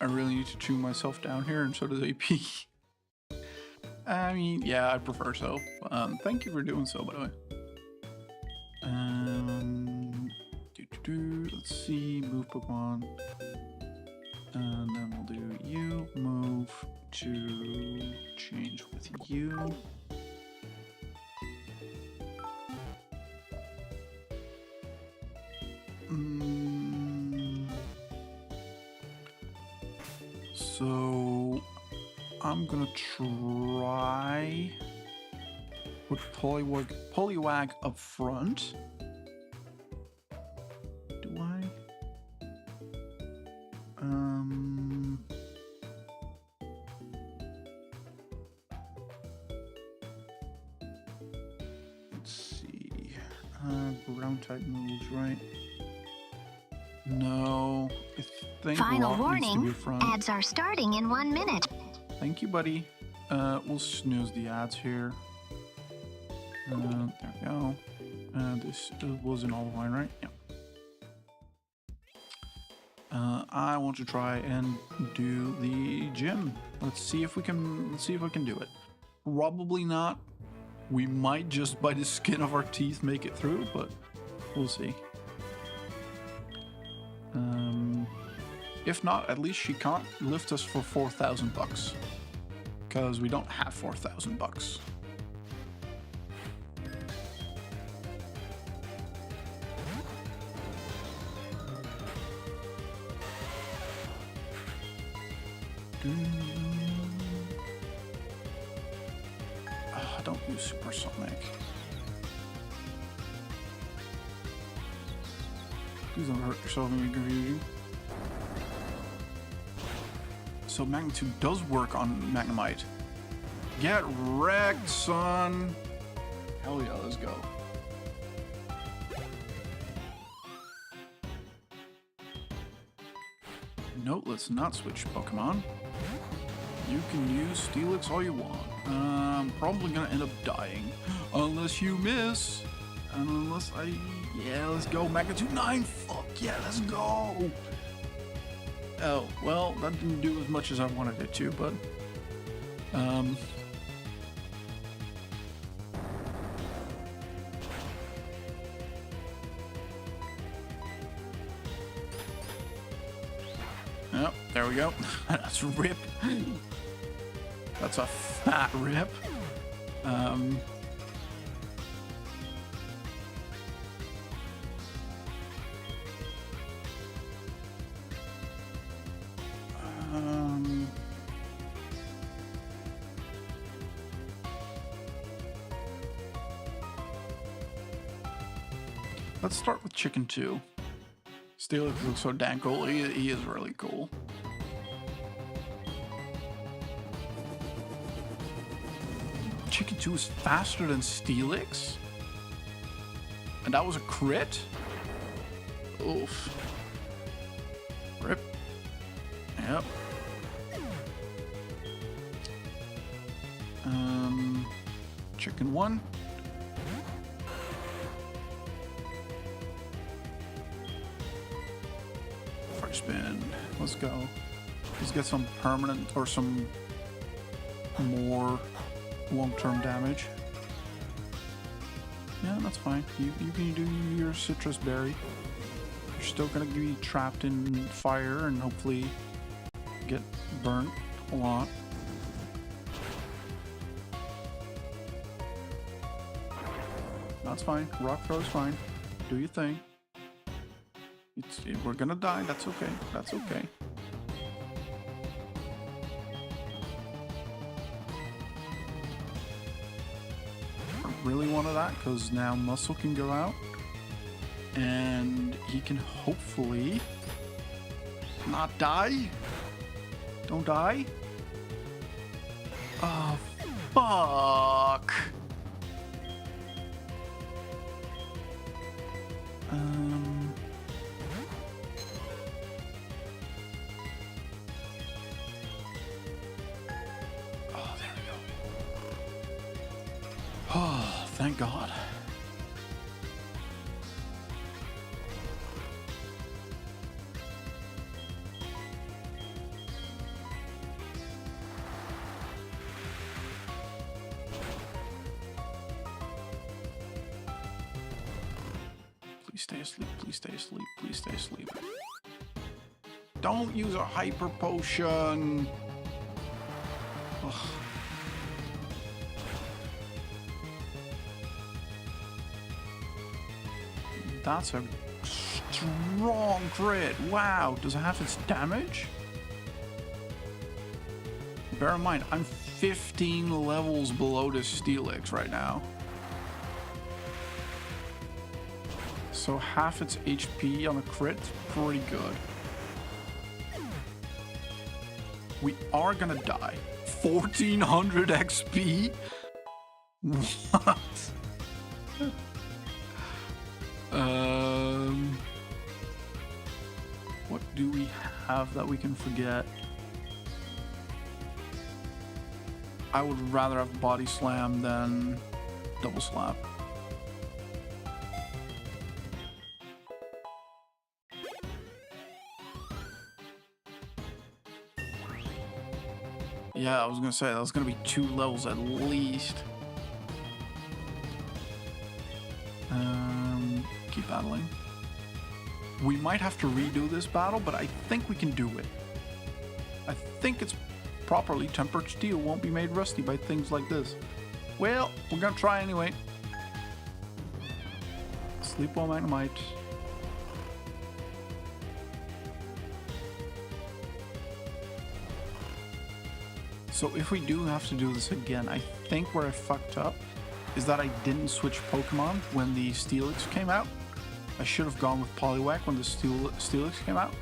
I really need to tune myself down here, and so does AP. I mean, yeah, I prefer so. Thank you for doing so, by the way. Let's see, move Pokemon. And then we'll do you, move to change with you. So I'm gonna try with Poliwag up front. Do I? Let's see. Ground type moves, right? No, I think Final Rock needs to be warning, front. ads are starting in 1 minute. Thank you, buddy. We'll snooze the ads here. There we go. This was an Olivine, right? Yeah. I want to try and do the gym. Let's see if we can. Let's see if I can do it. Probably not. We might just by the skin of our teeth make it through, but we'll see. If not, at least she can't lift us for 4,000 bucks, because we don't have 4,000 bucks. Don't use supersonic. Please don't hurt yourself in your confusion. So magnitude does work on Magnemite. Get wrecked, son! Hell yeah, let's go. No, let's not switch Pokemon. You can use Steelix all you want. I'm probably gonna end up dying. Unless you miss. And unless I... Yeah, let's go. Magnitude 9! Fuck yeah, let's go! Oh, well, that didn't do as much as I wanted it to, but... Yep, there we go. That's a rip. That's a fat rip. Let's start with Chicken 2. Steelix looks so dang cool. He is really cool. Chicken 2 is faster than Steelix? And that was a crit? Oof. Rip. Yep. Chicken 1. First spin. Let's go. Let's get some permanent or some more long-term damage. Yeah, that's fine. You can do your citrus berry. You're still gonna be trapped in fire and hopefully get burnt a lot. That's fine. Rock throw is fine. Do your thing. We're gonna die. That's okay. That's okay. Really wanted that because now Muscle can go out and he can hopefully not die. Don't die. Oh, fuck. Oh, there we go. Oh, thank God. Please stay asleep, please stay asleep, please stay asleep. Don't use a hyper potion. Ugh. That's a strong crit. Wow, does it have its damage? Bear in mind, I'm 15 levels below this Steelix right now. So half its HP on a crit, pretty good. We are gonna die. 1400 XP? What? What do we have that we can forget? I would rather have Body Slam than Double Slap. Yeah, I was gonna say that was gonna be 2 levels at least. Keep battling. We might have to redo this battle, but I think we can do it. I think it's properly tempered steel won't be made rusty by things like this. Well, we're gonna try anyway. Sleep While Magnemite. So if we do have to do this again, I think where I fucked up is that I didn't switch Pokemon when the Steelix came out. I should have gone with Poliwag when the Steelix came out.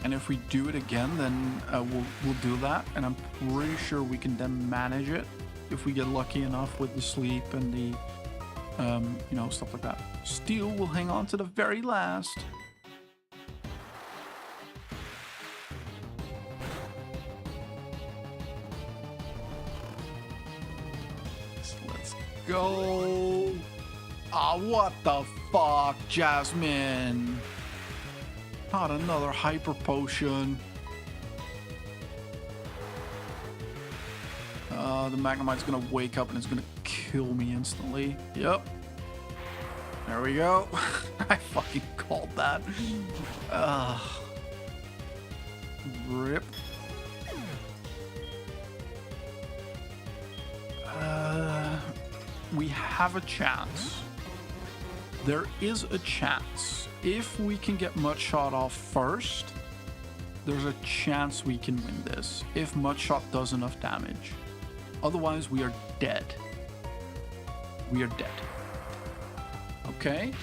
And if we do it again, then we'll do that. And I'm pretty sure we can then manage it if we get lucky enough with the sleep and the, you know, stuff like that. Steel will hang on to the very last. Let's go. Ah, what the fuck, Jasmine? Not another hyper potion. The Magnemite's gonna wake up and it's gonna kill me instantly. Yep. There we go. I fucking called that. Rip. We have a chance. There is a chance. If we can get Mudshot off first, there's a chance we can win this. If Mudshot does enough damage. Otherwise, we are dead. We are dead. Okay?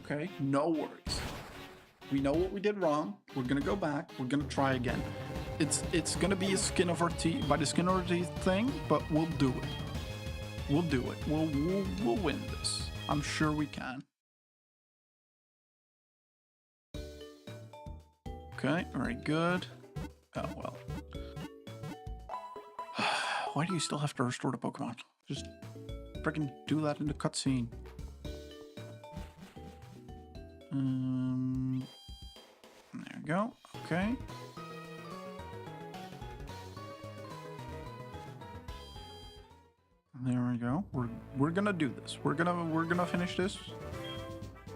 Okay, no worries. We know what we did wrong. We're gonna go back. We're gonna try again. It's gonna be a skin of our teeth, by the skin of our teeth thing, but we'll do it. We'll do it. We'll win this. I'm sure we can. Okay, very good. Oh, well. Why do you still have to restore the Pokemon? Just freaking do that in the cutscene. There we go. Okay. There we go. We're gonna do this. We're gonna finish this.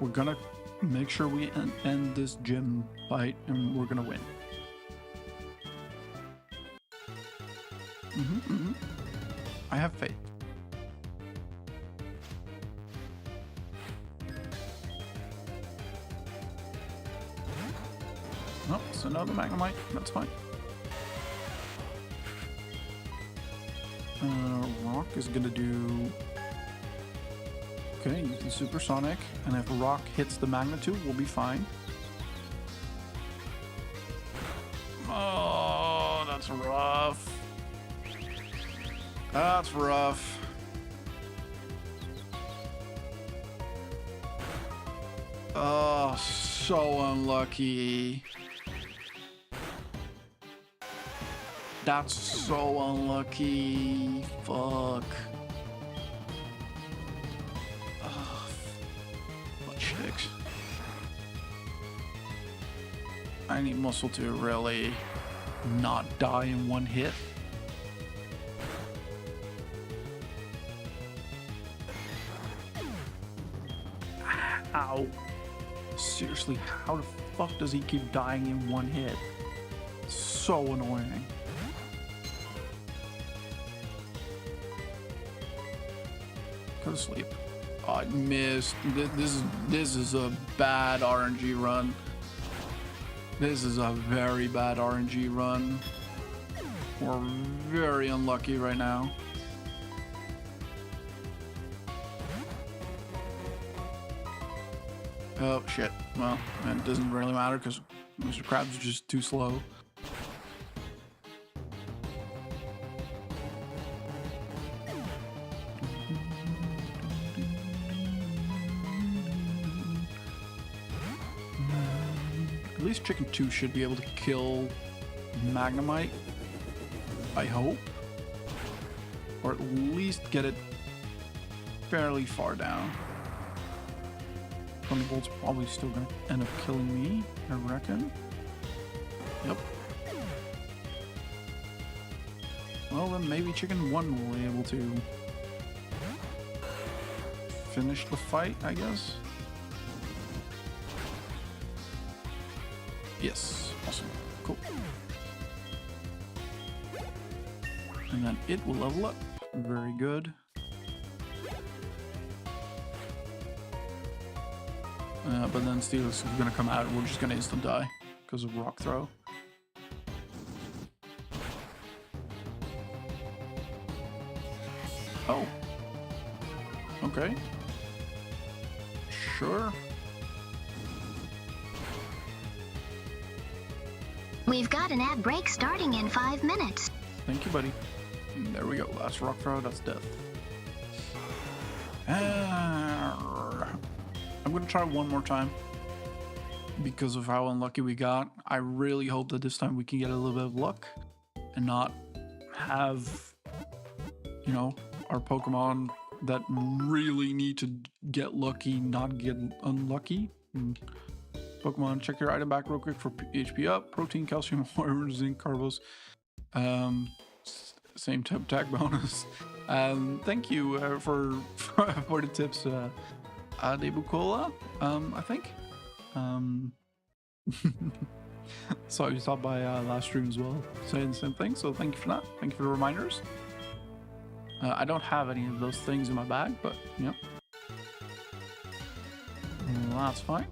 We're gonna make sure we end this gym fight, and we're gonna win. I have faith. Oh, it's another Magnemite. That's fine. Rock is gonna do... Okay, use the Supersonic, and if Rock hits the Magnitude, we'll be fine. Oh, that's rough. That's rough. Oh, so unlucky. That's so unlucky. Fuck. Oh, butt sticks. I need Muscle to really not die in one hit. Ow. Seriously, how the fuck does he keep dying in one hit? So annoying. Go to sleep. Oh, I missed. This is a bad RNG run. This is a very bad RNG run. We're very unlucky right now. Oh shit. Well, it doesn't really matter because Mr. Krabs is just too slow. At least Chicken 2 should be able to kill Magnemite. I hope. Or at least get it fairly far down. Thunderbolt's probably still gonna end up killing me, I reckon. Yep. Well, then maybe Chicken 1 will be able to finish the fight, I guess. Yes, awesome, cool. And then it will level up. Very good. But then Steelix is gonna come out and we're just gonna instant die because of Rock Throw. Okay. Sure. We've got an ad break starting in 5 minutes. Thank you, buddy. And there we go. Last rock throw. That's death. I'm gonna try one more time because of how unlucky we got. I really hope that this time we can get a little bit of luck and not have, you know, our Pokemon that really need to get lucky not get unlucky. Pokemon, check your item back real quick for HP up, protein, calcium, iron, zinc, carbos. Same type attack bonus. Thank you for the tips, Debukola, I think. Saw you stopped by last stream as well, saying the same thing, so thank you for that. Thank you for the reminders. I don't have any of those things in my bag, but, you know. That's fine.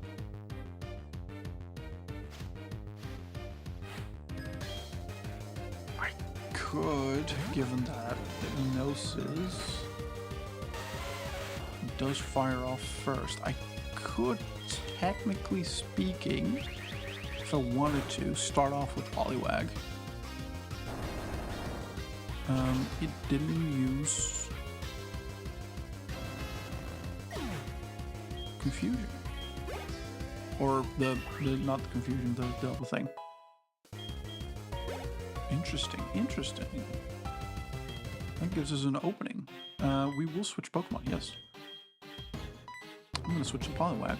I could, given that Hypnosis does fire off first, I could, technically speaking, if I wanted to, start off with Poliwag. It didn't use confusion, or the not the confusion, the other thing. Interesting. That gives us an opening. We will switch Pokemon. Yes, I'm gonna switch to Poliwag.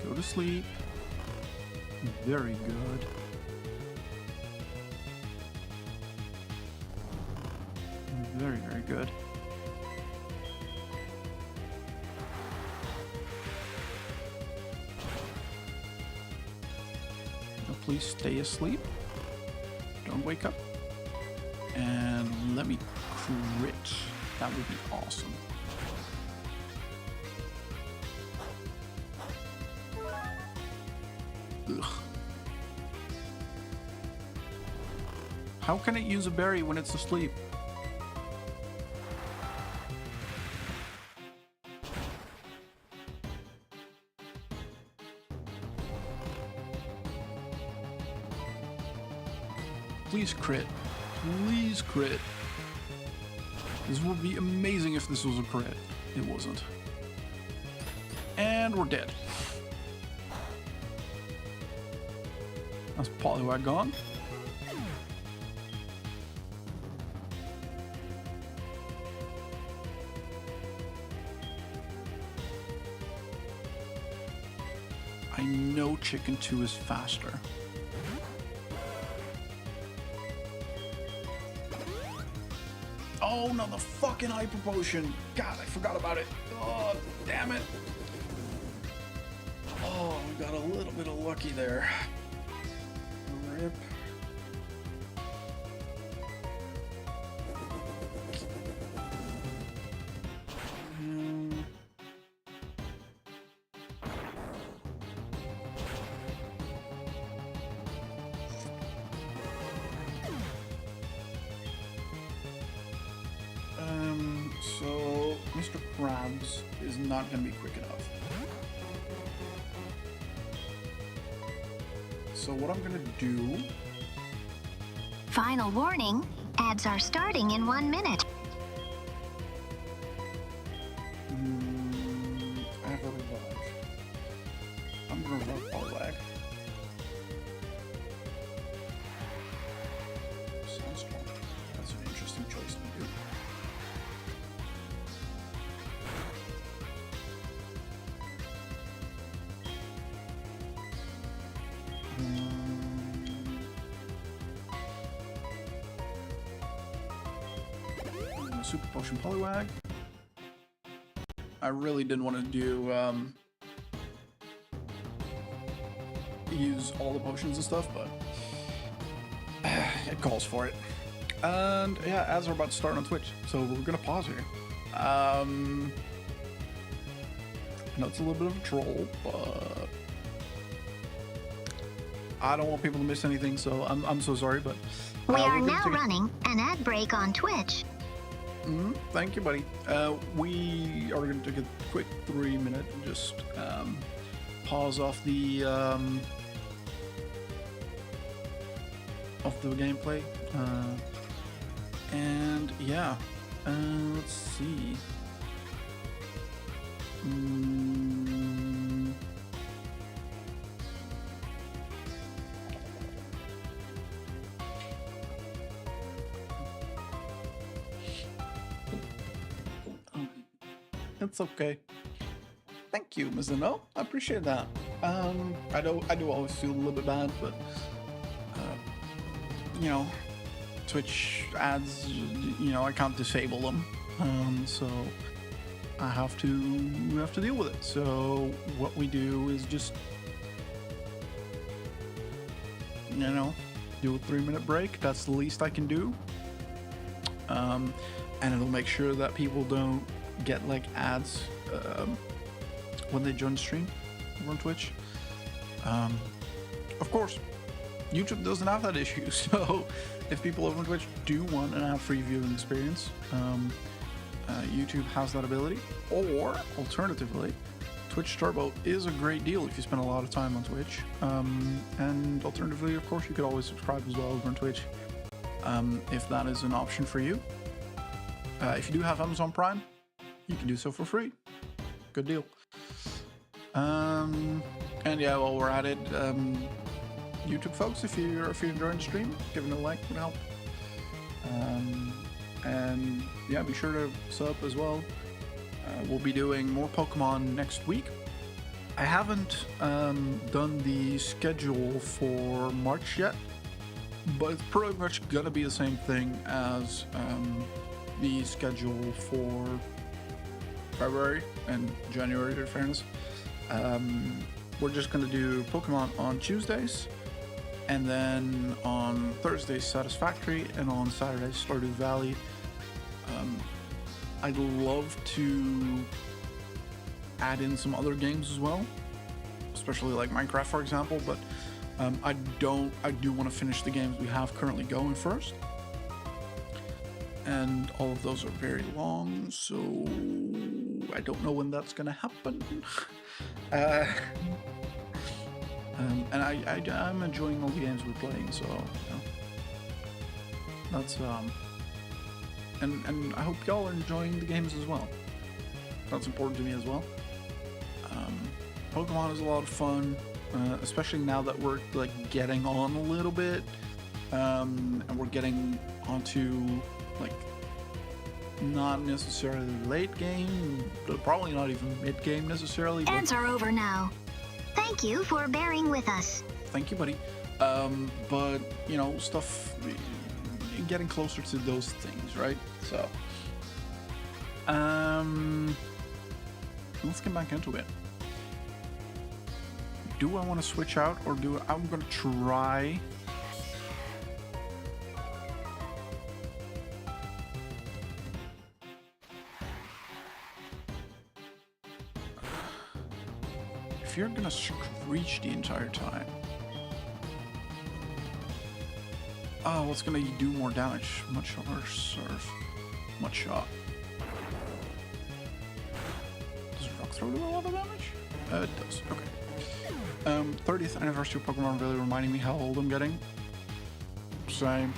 Go to sleep. Very good. Very, very good. Now please stay asleep. Don't wake up. And let me crit. That would be awesome. Ugh. How can it use a berry when it's asleep? Please crit. Please crit. This would be amazing if this was a crit. It wasn't. And we're dead. That's Poliwag gone. I know Chicken 2 is faster. Oh no, the fucking Hyper Potion! God, I forgot about it. Oh, damn it. Oh, we got a little bit of lucky there. Rip. So Mr. Krabs is not going to be quick enough. So what I'm going to do... Final warning, ads are starting in 1 minute. I have a revive. I'm going to revive Poliwag. Sandstorm. That's an interesting choice to do. Super Potion Poliwag. I really didn't want to do use all the potions and stuff, but it calls for it. And yeah, ads are about to start on Twitch, so we're gonna pause here. I know it's a little bit of a troll, but I don't want people to miss anything, so I'm so sorry, but We are we're gonna now take running an ad break on Twitch. Thank you, buddy. We are going to take a quick 3-minute and just pause off the gameplay, and yeah, let's see. It's okay. Thank you, Ms. No. I appreciate that. I do always feel a little bit bad, but you know, Twitch ads, you know, I can't disable them, so we have to deal with it. So what we do is just, you know, do a 3-minute break. That's the least I can do, and it'll make sure that people don't get like ads when they join the stream over on Twitch. Of course, YouTube doesn't have that issue, so if people over on Twitch do want an ad-free viewing experience, YouTube has that ability. Or alternatively, Twitch Turbo is a great deal if you spend a lot of time on Twitch. And alternatively, of course, you could always subscribe as well over on Twitch, if that is an option for you. If you do have Amazon Prime, you can do so for free. Good deal. And yeah, while we're at it, YouTube folks, if you're enjoying the stream, giving it a like would help. And yeah, be sure to sub as well. We'll be doing more Pokemon next week. I haven't done the schedule for March yet, but it's pretty much gonna be the same thing as the schedule for February and January, in fairness. We're just gonna do Pokemon on Tuesdays, and then on Thursdays Satisfactory, and on Saturdays Stardew Valley. I'd love to add in some other games as well, especially like Minecraft, for example, but I do want to finish the games we have currently going first, and all of those are very long, so I don't know when that's gonna happen. And I'm enjoying all the games we're playing, so you know, that's and I hope y'all are enjoying the games as well. That's important to me as well. Pokemon is a lot of fun, especially now that we're like getting on a little bit, and we're getting onto like not necessarily late game, but probably not even mid game necessarily. But Ads are over now. Thank you for bearing with us. thank you, buddy. But you know, stuff, getting closer to those things, right? So let's get back into it. Do I want to switch out, or I'm gonna try if you're gonna screech the entire time. Oh, what's gonna do more damage? Much harder surf. Much shot. Does Rock Throw do a lot of damage? It does. Okay. 30th anniversary of Pokemon really reminding me how old I'm getting. Same.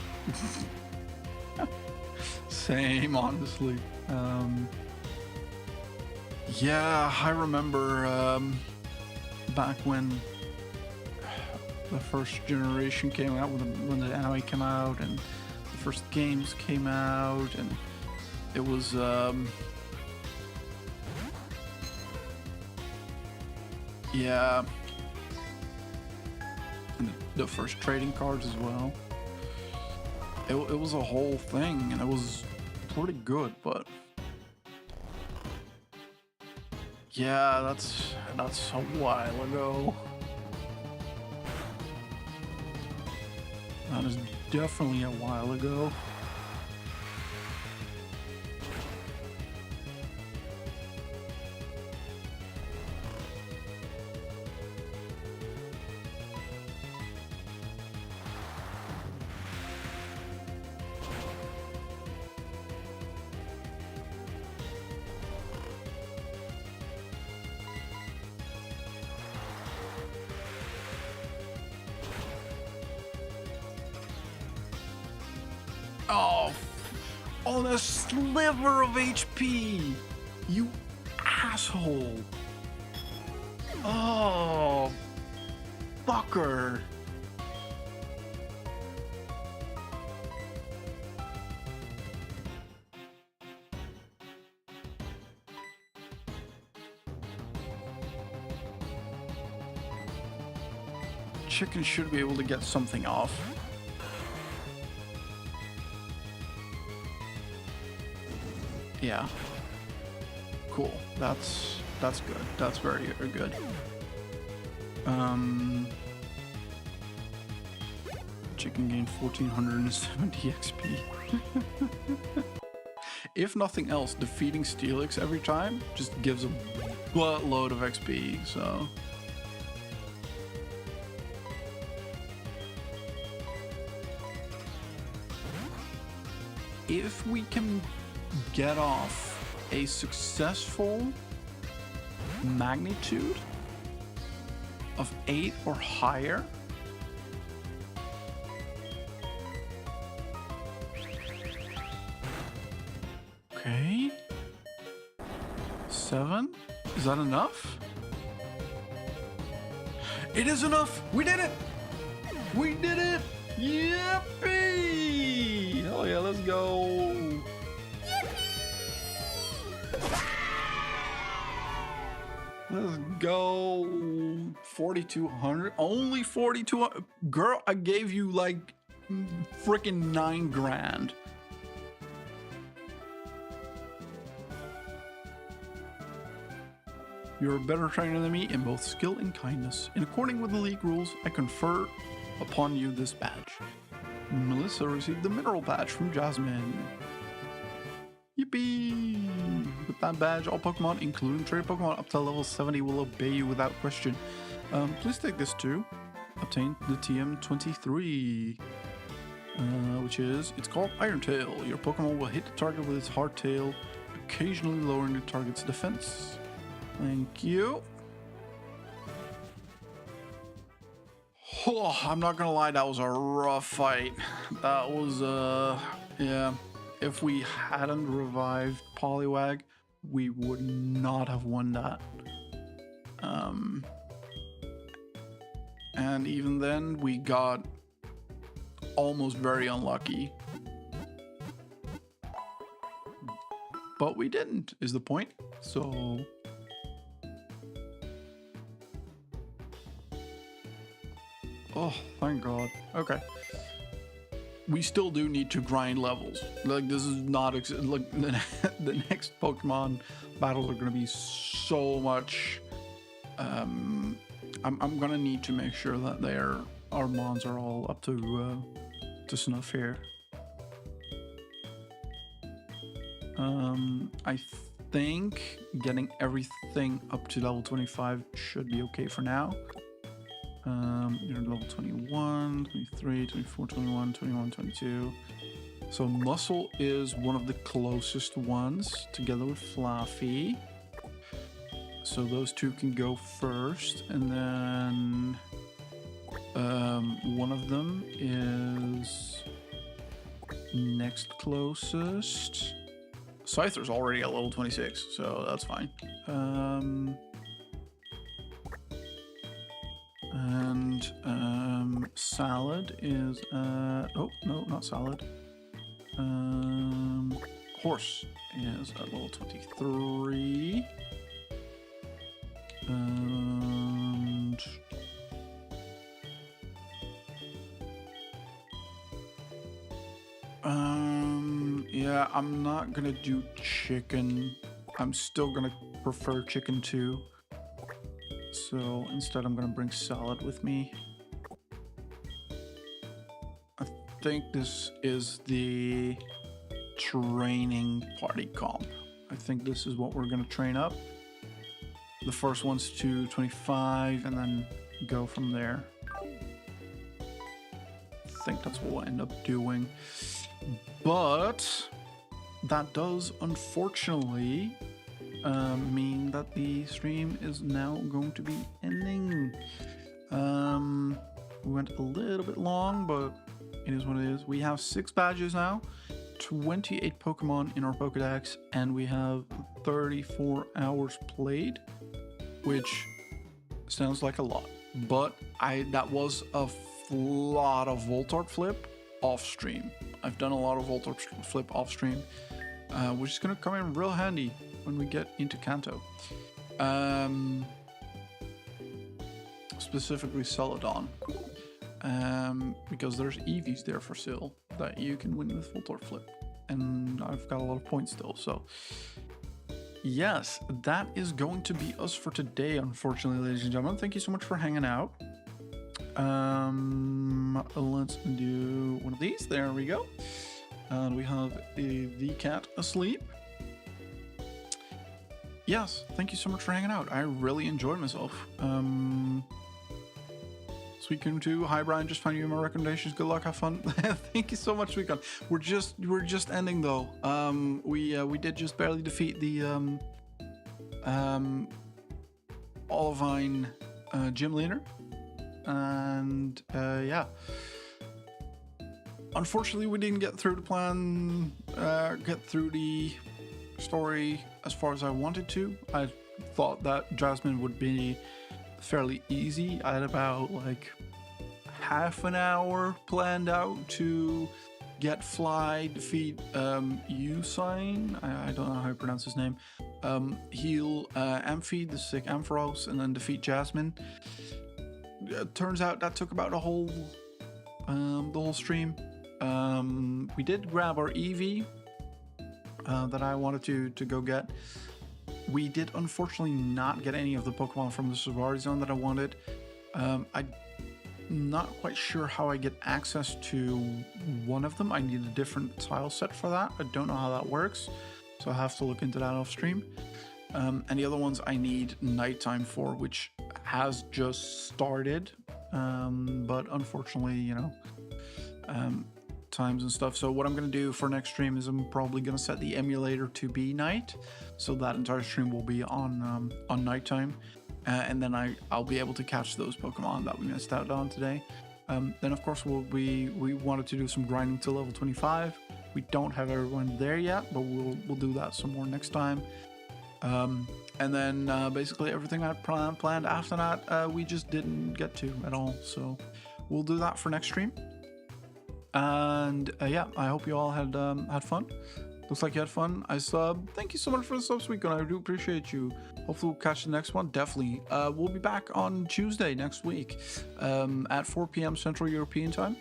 Same, honestly. Yeah, I remember back when the first generation came out, when the anime came out and the first games came out, and it was yeah, and the first trading cards as well. It was a whole thing, and it was pretty good, but yeah, that's a while ago. That is definitely a while ago. Oh, on a sliver of HP. You asshole. Oh, fucker. Chicken should be able to get something off. Yeah. Cool. That's good. That's very, very good. Chicken gained 1470 XP. If nothing else, defeating Steelix every time just gives a buttload of XP, so... If we can get off a successful magnitude of 8 or higher, okay, 7, is that enough? It is enough. We did it. We did it. Yippee! Oh yeah, let's go. Let's go. 4,200. Only 4,200. Girl, I gave you like freaking 9 grand. You're a better trainer than me in both skill and kindness. In accordance with the league rules, I confer upon you this badge. Melissa received the mineral badge from Jasmine. Yippee! With that badge, all Pokemon, including trade Pokemon up to level 70, will obey you without question. Please take this too. Obtain the TM23, which is, it's called Iron Tail. Your Pokemon will hit the target with its hard tail, occasionally lowering the target's defense. Thank you. Oh, I'm not gonna lie, that was a rough fight. That was, yeah. If we hadn't revived Poliwag, we would not have won that. And even then, we got almost very unlucky. But we didn't, is the point. So... oh, thank God. Okay. We still do need to grind levels. Like, this is not... like, the next Pokemon battles are going to be so much... I'm going to need to make sure that our mons are all up to snuff here. I think getting everything up to level 25 should be okay for now. You're level 21, 23, 24, 21, 21, 22. So Muscle is one of the closest ones, together with Fluffy. So those two can go first, and then one of them is next closest. Scyther's already at level 26, so that's fine. Salad is oh no, not Salad. Horse is at level 23. And yeah, I'm not gonna do chicken. I'm still gonna prefer chicken too. So instead I'm gonna bring Salad with me. I think this is the training party comp. I think this is what we're gonna train up. The first one's to 25 and then go from there. I think that's what we'll end up doing. But that does unfortunately mean that the stream is now going to be ending. We went a little bit long, but It is what it is. We have 6 badges now, 28 Pokemon in our Pokedex, and we have 34 hours played, which sounds like a lot. But that was a lot of Voltorb flip off stream. I've done a lot of Voltorb flip off stream, which is going to come in real handy when we get into Kanto. Specifically Celadon. Because there's EVs there for sale that you can win with Voltorb flip. And I've got a lot of points still, so... Yes, that is going to be us for today, unfortunately, ladies and gentlemen. Thank you so much for hanging out. Let's do one of these. There we go. And we have the cat asleep. Yes, thank you so much for hanging out. I really enjoyed myself. Sweetcon 2, hi Brian, just found you in my recommendations. Good luck, have fun. Thank you so much, Sweetcon. We're just ending though. We did just barely defeat the Olivine gym leader, and yeah. Unfortunately, we didn't get through the plan, get through the story as far as I wanted to. I thought that Jasmine would be fairly easy. I had about like half an hour planned out to get Fly, defeat Usain, I don't know how to pronounce his name, heal Amphi, the sick Ampharos, and then defeat Jasmine. It turns out that took about the whole stream. We did grab our Eevee that I wanted to go get. We did unfortunately not get any of the Pokemon from the Safari Zone that I wanted. I'm not quite sure how I get access to one of them. I need a different tile set for that. I don't know how that works, so I have to look into that off stream. And the other ones I need nighttime for, which has just started, but unfortunately, you know, times and stuff. So what I'm going to do for next stream is I'm probably going to set the emulator to be night, so that entire stream will be on nighttime, and then I'll be able to catch those Pokemon that we missed out on today. Then of course we wanted to do some grinding to level 25. We don't have everyone there yet, but we'll do that some more next time. And then basically everything I planned after that we just didn't get to at all, so we'll do that for next stream. And yeah, I hope you all had fun. Looks like you had fun. I sub. Thank you so much for the subs, Sweetcon. I do appreciate you. Hopefully we'll catch the next one. Definitely. We'll be back on Tuesday next week at 4 p.m. Central European time.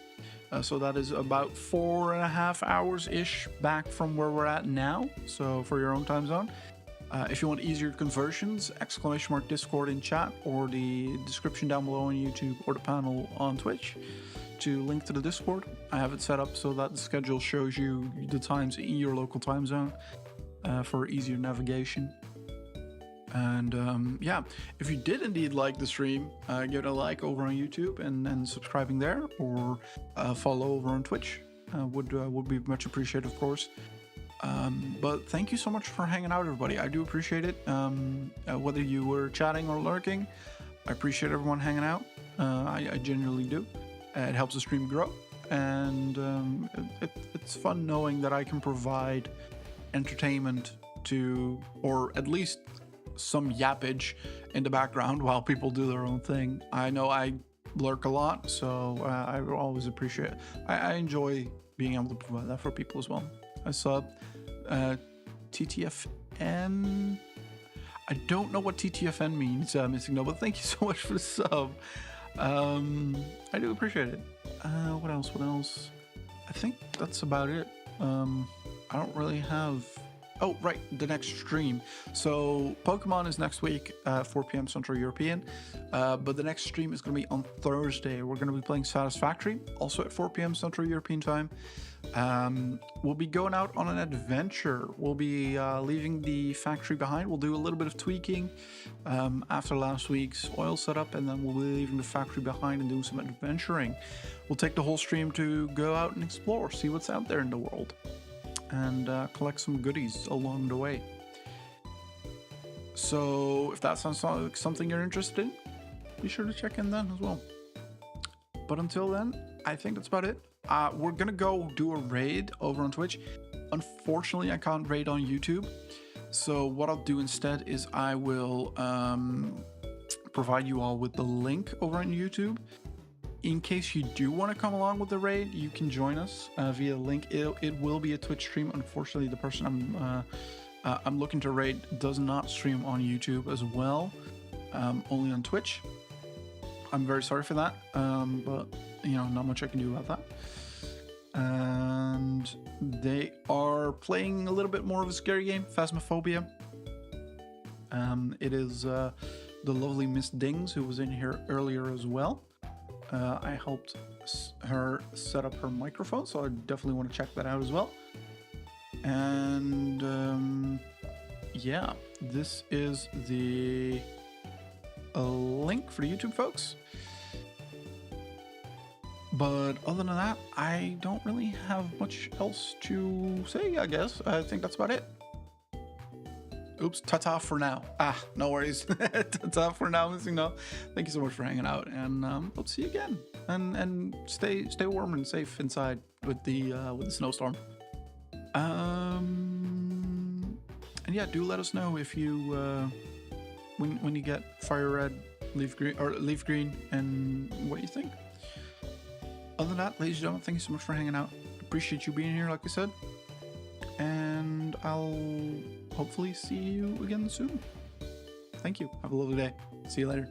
So that is about 4.5 hours ish back from where we're at now. So for your own time zone. If you want easier conversions, !Discord in chat, or the description down below on YouTube, or the panel on Twitch to link to the Discord. I have it set up so that the schedule shows you the times in your local time zone for easier navigation. And yeah, if you did indeed like the stream, give it a like over on YouTube and subscribing there, or follow over on Twitch. Would be much appreciated, of course. But thank you so much for hanging out, everybody. I do appreciate it. Whether you were chatting or lurking, I appreciate everyone hanging out. I genuinely do. It helps the stream grow, and it's fun knowing that I can provide entertainment to, or at least some yappage in the background while people do their own thing. I know I lurk a lot, so I always appreciate it. I enjoy being able to provide that for people as well. I saw TTFN. I don't know what TTFN means, Missing No, but thank you so much for the sub. I do appreciate it. What else? I think that's about it. I don't really have... Oh, right, the next stream. So Pokemon is next week, 4 p.m. Central European. But the next stream is going to be on Thursday. We're going to be playing Satisfactory, also at 4 p.m. Central European time. We'll be going out on an adventure. We'll be leaving the factory behind. We'll do a little bit of tweaking after last week's oil setup, and then we'll be leaving the factory behind and doing some adventuring. We'll take the whole stream to go out and explore, see what's out there in the world, and collect some goodies along the way. So if that sounds like something you're interested in, be sure to check in then as well. But until then, I think that's about it. we're gonna go do a raid over on Twitch. Unfortunately, I can't raid on YouTube. So what I'll do instead is I will provide you all with the link over on YouTube. In case you do want to come along with the raid, you can join us via the link. It will be a Twitch stream. Unfortunately, the person I'm looking to raid does not stream on YouTube as well, only on Twitch. I'm very sorry for that, but you know, not much I can do about that. And they are playing a little bit more of a scary game, Phasmophobia. It is the lovely Miss Dings, who was in here earlier as well. I helped her set up her microphone, so I definitely want to check that out as well. And yeah, this is the link for the YouTube folks. But other than that, I don't really have much else to say, I guess. I think that's about it. Oops, ta-ta for now. No worries. Ta-ta for now, Missing No. Thank you so much for hanging out, and hope to see you again. And stay warm and safe inside with the snowstorm. And yeah, do let us know if you when you get fire red, leaf green, and what you think. Other than that, ladies and gentlemen, thank you so much for hanging out. Appreciate you being here, like I said. And I'll hopefully see you again soon. Thank you. Have a lovely day. See you later.